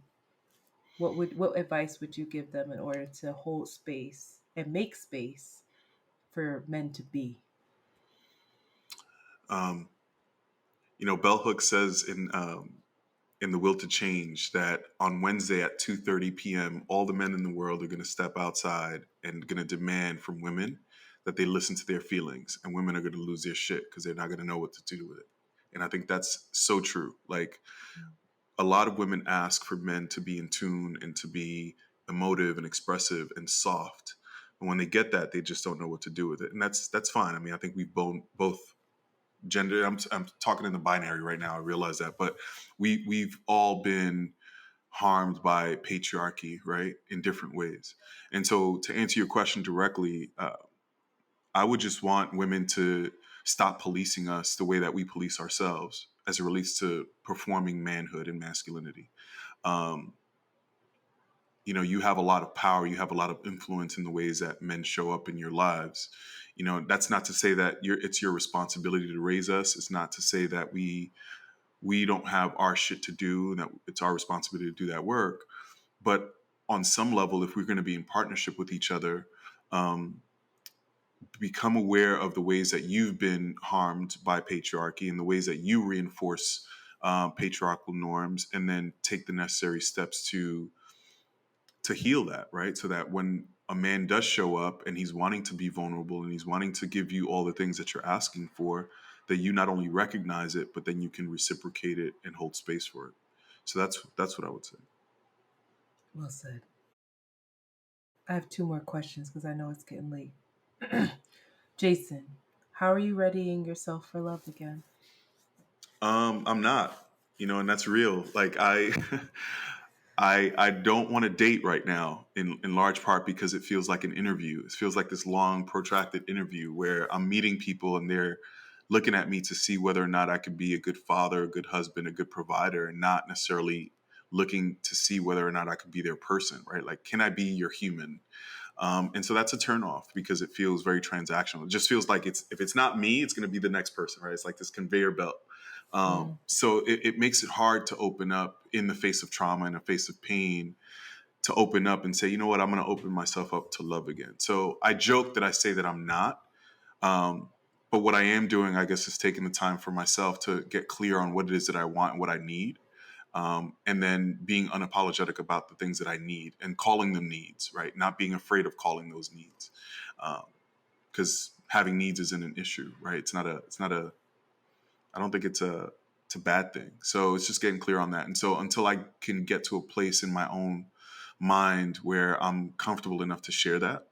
Speaker 1: What advice would you give them in order to hold space and make space for men to be?
Speaker 3: Bell Hooks says and the will to change, that on Wednesday at 2:30 p.m., all the men in the world are going to step outside and going to demand from women that they listen to their feelings, and women are going to lose their shit because they're not going to know what to do with it. And I think that's so true. Like, a lot of women ask for men to be in tune and to be emotive and expressive and soft. And when they get that, they just don't know what to do with it. And that's fine. I mean, I think we've both gender. I'm talking in the binary right now. I realize that, but we've all been harmed by patriarchy, right, in different ways. And so, to answer your question directly, I would just want women to stop policing us the way that we police ourselves as it relates to performing manhood and masculinity. Um, you have a lot of power, you have a lot of influence in the ways that men show up in your lives. That's not to say that it's your responsibility to raise us. It's not to say that we don't have our shit to do and that it's our responsibility to do that work. But on some level, if we're going to be in partnership with each other, become aware of the ways that you've been harmed by patriarchy and the ways that you reinforce patriarchal norms, and then take the necessary steps to heal that, right? So that when a man does show up and he's wanting to be vulnerable and he's wanting to give you all the things that you're asking for, that you not only recognize it, but then you can reciprocate it and hold space for it. So that's what I would say.
Speaker 1: Well said. I have 2 more questions because I know it's getting late. Jason, how are you readying yourself for love again?
Speaker 3: I'm not, and that's real. Like, I don't want to date right now, in large part because it feels like an interview. It feels like this long, protracted interview where I'm meeting people and they're looking at me to see whether or not I could be a good father, a good husband, a good provider, and not necessarily looking to see whether or not I could be their person, right? Like, can I be your human? And so that's a turnoff because it feels very transactional. It just feels like if it's not me, it's going to be the next person, right? It's like this conveyor belt. So it makes it hard to open up in the face of trauma, in the face of pain, to open up and say, you know what, I'm going to open myself up to love again. So I joke that I say that I'm not. But what I am doing, I guess, is taking the time for myself to get clear on what it is that I want and what I need. And then being unapologetic about the things that I need and calling them needs, right? Not being afraid of calling those needs. Because having needs isn't an issue, right? It's not a, I don't think it's a bad thing. So it's just getting clear on that. And so until I can get to a place in my own mind where I'm comfortable enough to share that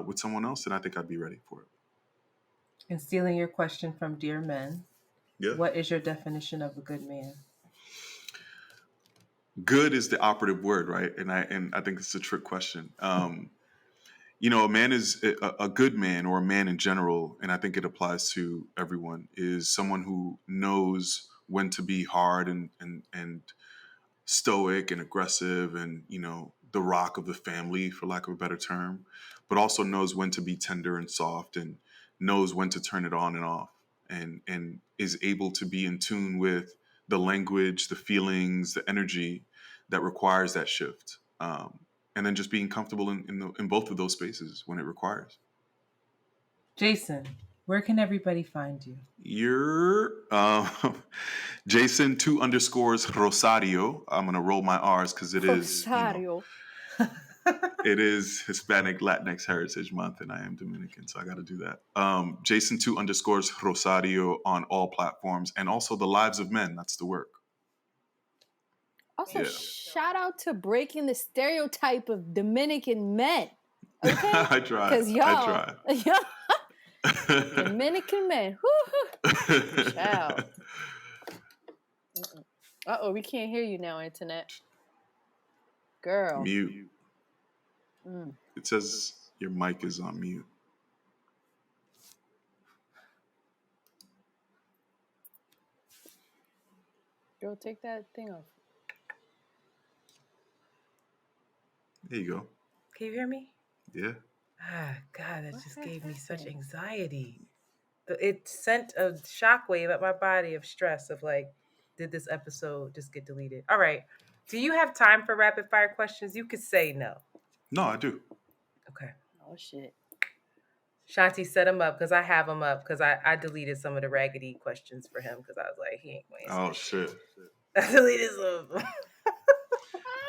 Speaker 3: with someone else, then I think I'd be ready for it.
Speaker 1: And stealing your question from Dear Men,
Speaker 3: Yeah.
Speaker 1: what is your definition of a good man?
Speaker 3: Good is the operative word, right? And I think it's a trick question. A man is a good man, or a man in general, and I think it applies to everyone, is someone who knows when to be hard and stoic and aggressive and, the rock of the family, for lack of a better term, but also knows when to be tender and soft and knows when to turn it on and off, and is able to be in tune with the language, the feelings, the energy that requires that shift. And then just being comfortable in both of those spaces when it requires.
Speaker 1: Jason, where can everybody find you?
Speaker 3: You're Jason 2_ Rosario. I'm gonna roll my R's because it is
Speaker 2: Rosario.
Speaker 3: it is Hispanic Latinx Heritage Month, and I am Dominican, so I got to do that. Jason 2_ Rosario on all platforms, and also The Lives of Men. That's the work.
Speaker 2: Also, shout out to breaking the stereotype of Dominican men. Okay,
Speaker 3: I try.
Speaker 2: Because y'all, Dominican men. Ciao. We can't hear you now, Antoinette. Girl.
Speaker 3: Mute. It says your mic is on mute.
Speaker 2: Girl, take that thing off.
Speaker 3: There you go.
Speaker 1: Can you hear me?
Speaker 3: Yeah.
Speaker 1: God, that just gave me such anxiety. It sent a shockwave at my body of stress of like, did this episode just get deleted? All right. Do you have time for rapid fire questions? You could say no.
Speaker 3: No, I do.
Speaker 1: Okay.
Speaker 2: Oh, shit.
Speaker 1: Shanti, set him up because I have him up because I deleted some of the raggedy questions for him because I was like, he ain't going to answer.
Speaker 3: Oh, shit.
Speaker 1: deleted some.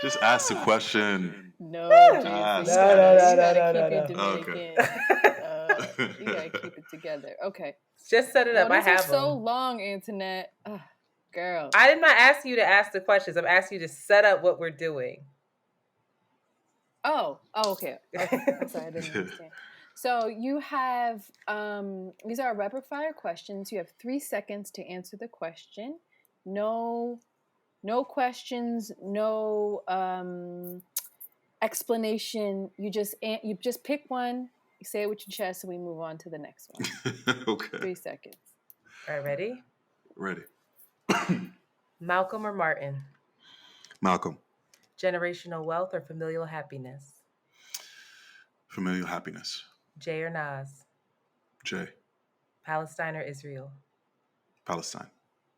Speaker 3: Just ask the question.
Speaker 2: No,
Speaker 3: Ah,
Speaker 2: Jason, you gotta keep your Dominican. You gotta keep it together. Okay.
Speaker 1: Just set it up. I have
Speaker 2: so
Speaker 1: them.
Speaker 2: long, Antoinette. Girl.
Speaker 1: I did not ask you to ask the questions. I'm asking you to set up what we're doing.
Speaker 2: Oh, okay. I'm sorry, I didn't understand. So you have these are rapid fire questions. You have 3 seconds to answer the question. No questions, no explanation. You just pick one, you say it with your chest, and we move on to the next one.
Speaker 3: Okay.
Speaker 2: 3 seconds.
Speaker 1: All right, ready?
Speaker 3: Ready.
Speaker 1: Malcolm or Martin?
Speaker 3: Malcolm.
Speaker 1: Generational wealth or familial happiness?
Speaker 3: Familial happiness.
Speaker 1: Jay or Nas?
Speaker 3: Jay.
Speaker 1: Palestine or Israel?
Speaker 3: Palestine.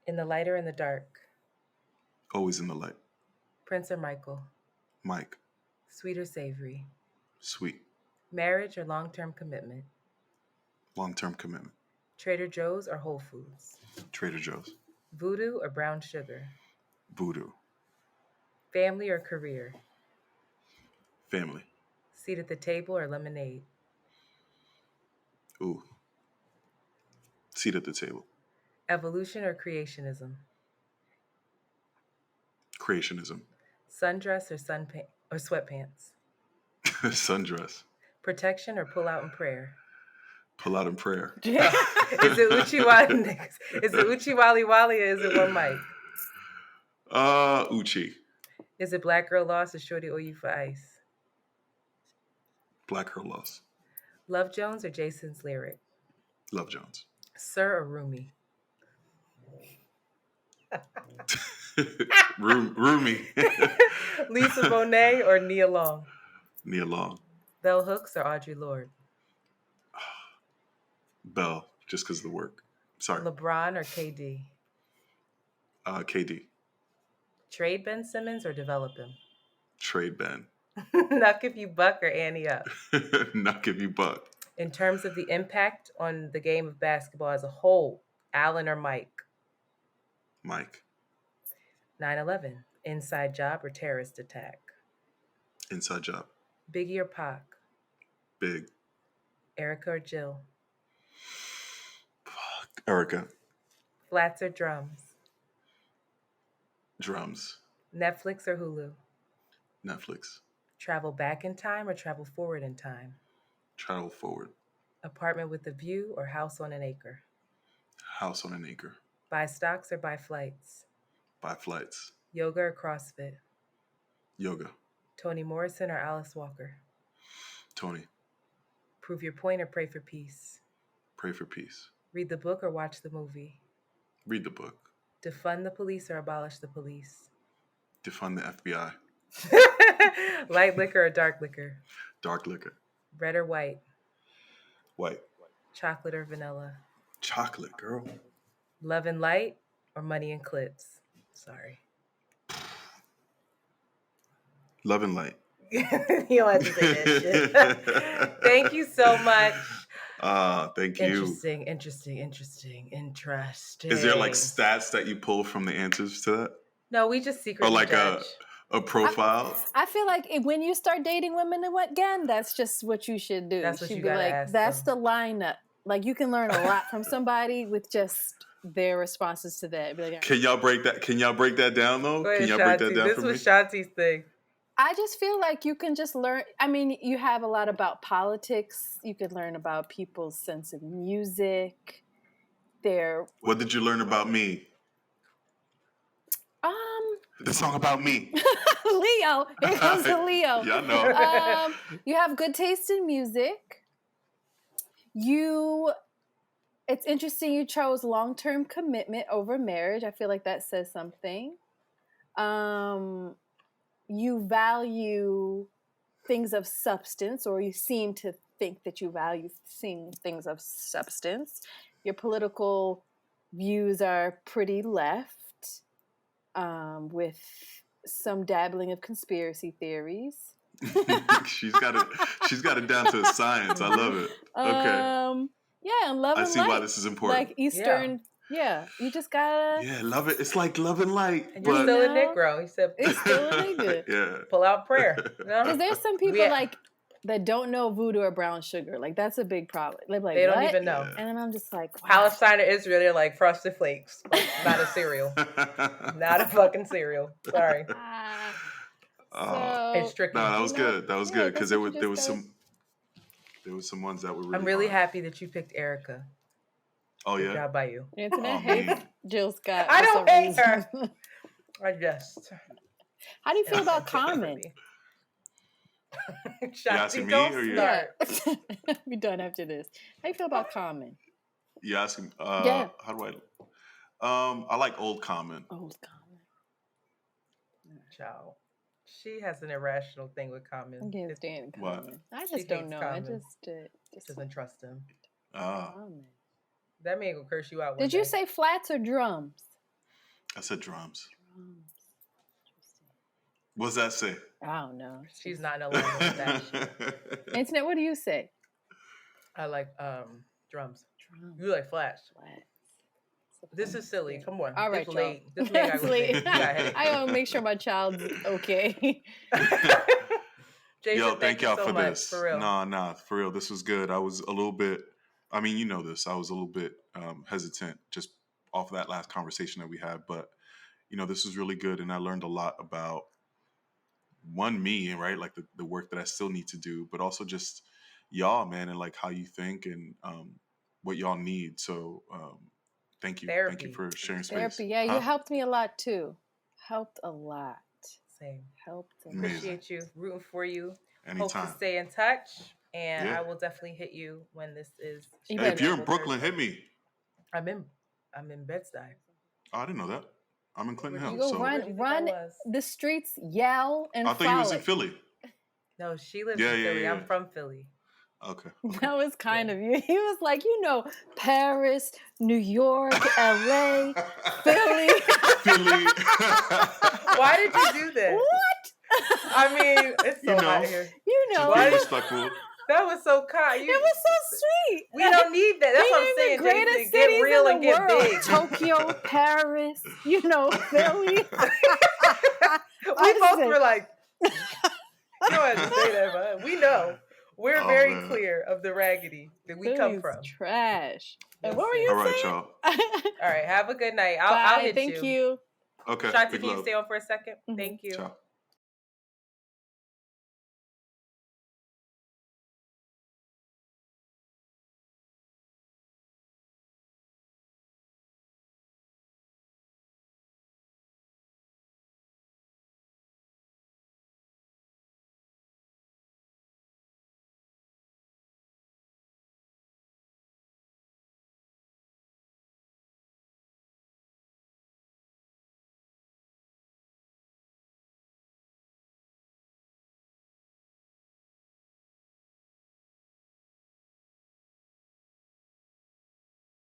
Speaker 1: In the light or in the dark?
Speaker 3: Always in the light.
Speaker 1: Prince or Michael?
Speaker 3: Mike.
Speaker 1: Sweet or savory?
Speaker 3: Sweet.
Speaker 1: Marriage or long-term commitment?
Speaker 3: Long-term commitment.
Speaker 1: Trader Joe's or Whole Foods?
Speaker 3: Trader Joe's.
Speaker 1: Voodoo or brown sugar?
Speaker 3: Voodoo.
Speaker 1: Family or career?
Speaker 3: Family.
Speaker 1: Seat at the table or lemonade?
Speaker 3: Ooh. Seat at the table.
Speaker 1: Evolution or creationism?
Speaker 3: Creationism.
Speaker 1: Sundress or sweatpants?
Speaker 3: Sundress.
Speaker 1: Protection or pull out in prayer?
Speaker 3: Pull out in prayer.
Speaker 1: Is it Uchi Wali? Is it Uchi Wali Wali or is it one mic?
Speaker 3: Uchi.
Speaker 1: Is it Black Girl Lost or Shorty Owe You for Ice?
Speaker 3: Black Girl Lost.
Speaker 1: Love Jones or Jason's lyric?
Speaker 3: Love Jones.
Speaker 1: Sir or Rumi?
Speaker 3: Rumi.
Speaker 1: Lisa Bonet or Nia Long?
Speaker 3: Nia Long.
Speaker 1: Bell Hooks or Audre Lorde?
Speaker 3: Bell, just because of the work. Sorry.
Speaker 1: LeBron or KD?
Speaker 3: KD.
Speaker 1: Trade Ben Simmons or develop him?
Speaker 3: Trade Ben.
Speaker 1: Nuck if you buck or Annie up?
Speaker 3: Nuck if you buck.
Speaker 1: In terms of the impact on the game of basketball as a whole, Allen or Mike?
Speaker 3: Mike.
Speaker 1: 9/11, inside job or terrorist attack?
Speaker 3: Inside job.
Speaker 1: Biggie or Pac?
Speaker 3: Big.
Speaker 1: Erica or Jill?
Speaker 3: Fuck. Erica.
Speaker 1: Flats or drums?
Speaker 3: Drums.
Speaker 1: Netflix or Hulu?
Speaker 3: Netflix.
Speaker 1: Travel back in time or travel forward in time?
Speaker 3: Travel forward.
Speaker 1: Apartment with a view or house on an acre?
Speaker 3: House on an acre.
Speaker 1: Buy stocks or buy flights?
Speaker 3: Buy flights.
Speaker 1: Yoga or CrossFit?
Speaker 3: Yoga.
Speaker 1: Toni Morrison or Alice Walker?
Speaker 3: Tony.
Speaker 1: Prove your point or pray for peace?
Speaker 3: Pray for peace.
Speaker 1: Read the book or watch the movie?
Speaker 3: Read the book.
Speaker 1: Defund the police or abolish the police?
Speaker 3: Defund the FBI.
Speaker 1: Light liquor or dark liquor?
Speaker 3: Dark liquor.
Speaker 1: Red or white?
Speaker 3: White.
Speaker 1: Chocolate or vanilla?
Speaker 3: Chocolate, girl.
Speaker 1: Love and light or money and clips? Sorry.
Speaker 3: Love and light.
Speaker 1: You don't have to say that shit. Thank you so much.
Speaker 3: Thank you.
Speaker 1: Interesting.
Speaker 3: Is there like stats that you pull from the answers to that?
Speaker 1: No, we just secretly
Speaker 3: or like
Speaker 1: judge.
Speaker 3: a profile?
Speaker 2: I feel like when you start dating women again, that's just what you should do.
Speaker 1: That's what you
Speaker 2: be
Speaker 1: gotta
Speaker 2: like,
Speaker 1: ask
Speaker 2: that's
Speaker 1: them.
Speaker 2: the lineup. Like you can learn a lot from somebody with just their responses to that. Be like,
Speaker 3: Can y'all break that down though?
Speaker 1: Go ahead,
Speaker 3: Can y'all
Speaker 1: Shanti.
Speaker 3: break that down
Speaker 1: This
Speaker 3: for
Speaker 1: was
Speaker 3: me?
Speaker 1: Shanti's thing.
Speaker 2: I just feel like you can just learn. I mean, you have a lot about politics. You can learn about people's sense of music.
Speaker 3: What did you learn about me? The song about me.
Speaker 2: Leo. Here comes the Leo.
Speaker 3: Yeah, I know.
Speaker 2: You have good taste in music. It's interesting you chose long-term commitment over marriage. I feel like that says something. You value things of substance, or you seem to think that you value seeing things of substance. Your political views are pretty left, with some dabbling of conspiracy theories.
Speaker 3: She's got it down to a science. I love it. Okay.
Speaker 2: Yeah, and love
Speaker 3: I
Speaker 2: and
Speaker 3: see
Speaker 2: light.
Speaker 3: why this is important.
Speaker 2: Like Eastern Yeah, you just gotta.
Speaker 3: Yeah, love it. It's like love and light.
Speaker 1: And you're still a Negro. He said,
Speaker 2: It's still a nigga.
Speaker 3: Yeah.
Speaker 1: pull out prayer.
Speaker 2: Because there's some people like that don't know voodoo or brown sugar. Like that's a big problem. They're like,
Speaker 1: they don't
Speaker 2: what?
Speaker 1: even know.
Speaker 3: Yeah.
Speaker 2: And then I'm just like, wow.
Speaker 1: Palestine or Israel, they're like Frosted Flakes, not a cereal, not a fucking cereal. Sorry,
Speaker 2: So,
Speaker 1: it's tricky.
Speaker 3: No, that was good. That was good because there was
Speaker 2: some.
Speaker 3: some ones that were really.
Speaker 1: I'm really
Speaker 3: hard.
Speaker 1: happy that you picked Erica.
Speaker 3: Oh
Speaker 1: Good
Speaker 3: yeah.
Speaker 1: job by you.
Speaker 2: Antoinette
Speaker 3: man.
Speaker 2: hates Jill Scott.
Speaker 1: I
Speaker 2: for
Speaker 1: don't
Speaker 2: some
Speaker 1: hate
Speaker 2: reason.
Speaker 1: her. I just.
Speaker 2: How do you feel about Common?
Speaker 3: asking me
Speaker 1: don't
Speaker 3: or you?
Speaker 1: start.
Speaker 2: Be done after this. How do you feel about Common?
Speaker 3: You asking?
Speaker 2: Yeah.
Speaker 3: How do I like old Common.
Speaker 2: Old Common.
Speaker 1: Ciao. She has an irrational thing with Common.
Speaker 2: I can't stand
Speaker 3: What?
Speaker 2: Common. I
Speaker 1: She
Speaker 2: just don't
Speaker 1: hates
Speaker 2: know.
Speaker 1: Common.
Speaker 2: I just
Speaker 1: Doesn't trust him.
Speaker 2: Common.
Speaker 1: That man will curse you out. One
Speaker 2: Did you
Speaker 1: day.
Speaker 2: say flats or drums?
Speaker 3: I said drums.
Speaker 2: Drums.
Speaker 3: What does that say?
Speaker 2: I don't know.
Speaker 1: She's not in alignment with that?
Speaker 2: Antoinette, what do you say?
Speaker 1: I like drums.
Speaker 2: Drums.
Speaker 1: You like flats.
Speaker 2: Flats.
Speaker 1: This is silly. Come on.
Speaker 2: All right,
Speaker 1: It's
Speaker 2: y'all.
Speaker 1: late. This man got
Speaker 2: It's late.
Speaker 1: late.
Speaker 2: I gotta make sure my child's okay.
Speaker 1: Jason,
Speaker 3: Yo, thank y'all
Speaker 1: you so
Speaker 3: for
Speaker 1: much,
Speaker 3: this.
Speaker 1: For real.
Speaker 3: Nah, for real. This was good. I was a little bit. I mean, you know this. I was a little bit hesitant just off of that last conversation that we had, but this was really good, and I learned a lot about me, right? Like the work that I still need to do, but also just y'all, man, and like how you think and what y'all need. So thank you.
Speaker 1: Therapy.
Speaker 3: Thank you for sharing space.
Speaker 2: Therapy, yeah, you helped me a lot too. Helped a lot.
Speaker 1: Same.
Speaker 2: Helped a lot.
Speaker 3: Amazing.
Speaker 1: Appreciate you. Rooting for you.
Speaker 3: Anytime.
Speaker 1: Hope to stay in touch. And
Speaker 3: Yeah.
Speaker 1: I will definitely hit you when this is.
Speaker 3: Hey, if you're in Brooklyn, hit me.
Speaker 1: I'm in Bed-Stuy.
Speaker 3: Oh, I didn't know that. I'm in Clinton
Speaker 2: You
Speaker 3: Hills.
Speaker 2: go
Speaker 3: So
Speaker 2: run the streets, yell, and
Speaker 3: I thought you was in Philly.
Speaker 1: No, she lives
Speaker 3: Yeah,
Speaker 1: in Philly.
Speaker 3: yeah.
Speaker 1: I'm from Philly.
Speaker 3: Okay.
Speaker 2: That was kind of you. He was like, Paris, New York, LA, Philly.
Speaker 3: Philly.
Speaker 1: Why did you do that?
Speaker 2: What?
Speaker 1: I mean, it's so hot here.
Speaker 3: Just be respectful.
Speaker 1: That was so kind.
Speaker 2: It was so sweet.
Speaker 1: We don't need that. That's what I'm saying.
Speaker 2: The greatest
Speaker 1: Jason, get real and get big.
Speaker 2: Tokyo, Paris, Philly.
Speaker 1: We both were like, you don't have to say that, but we know. We're very clear of the raggedy that we come from.
Speaker 2: Trash. And what were you
Speaker 3: saying?
Speaker 2: All
Speaker 3: right, y'all.
Speaker 1: All right, have a good night. I'll hit you.
Speaker 2: Thank you.
Speaker 3: Okay.
Speaker 1: Shanti, can you stay on for a second?
Speaker 2: Mm-hmm.
Speaker 1: Thank you.
Speaker 3: Ciao.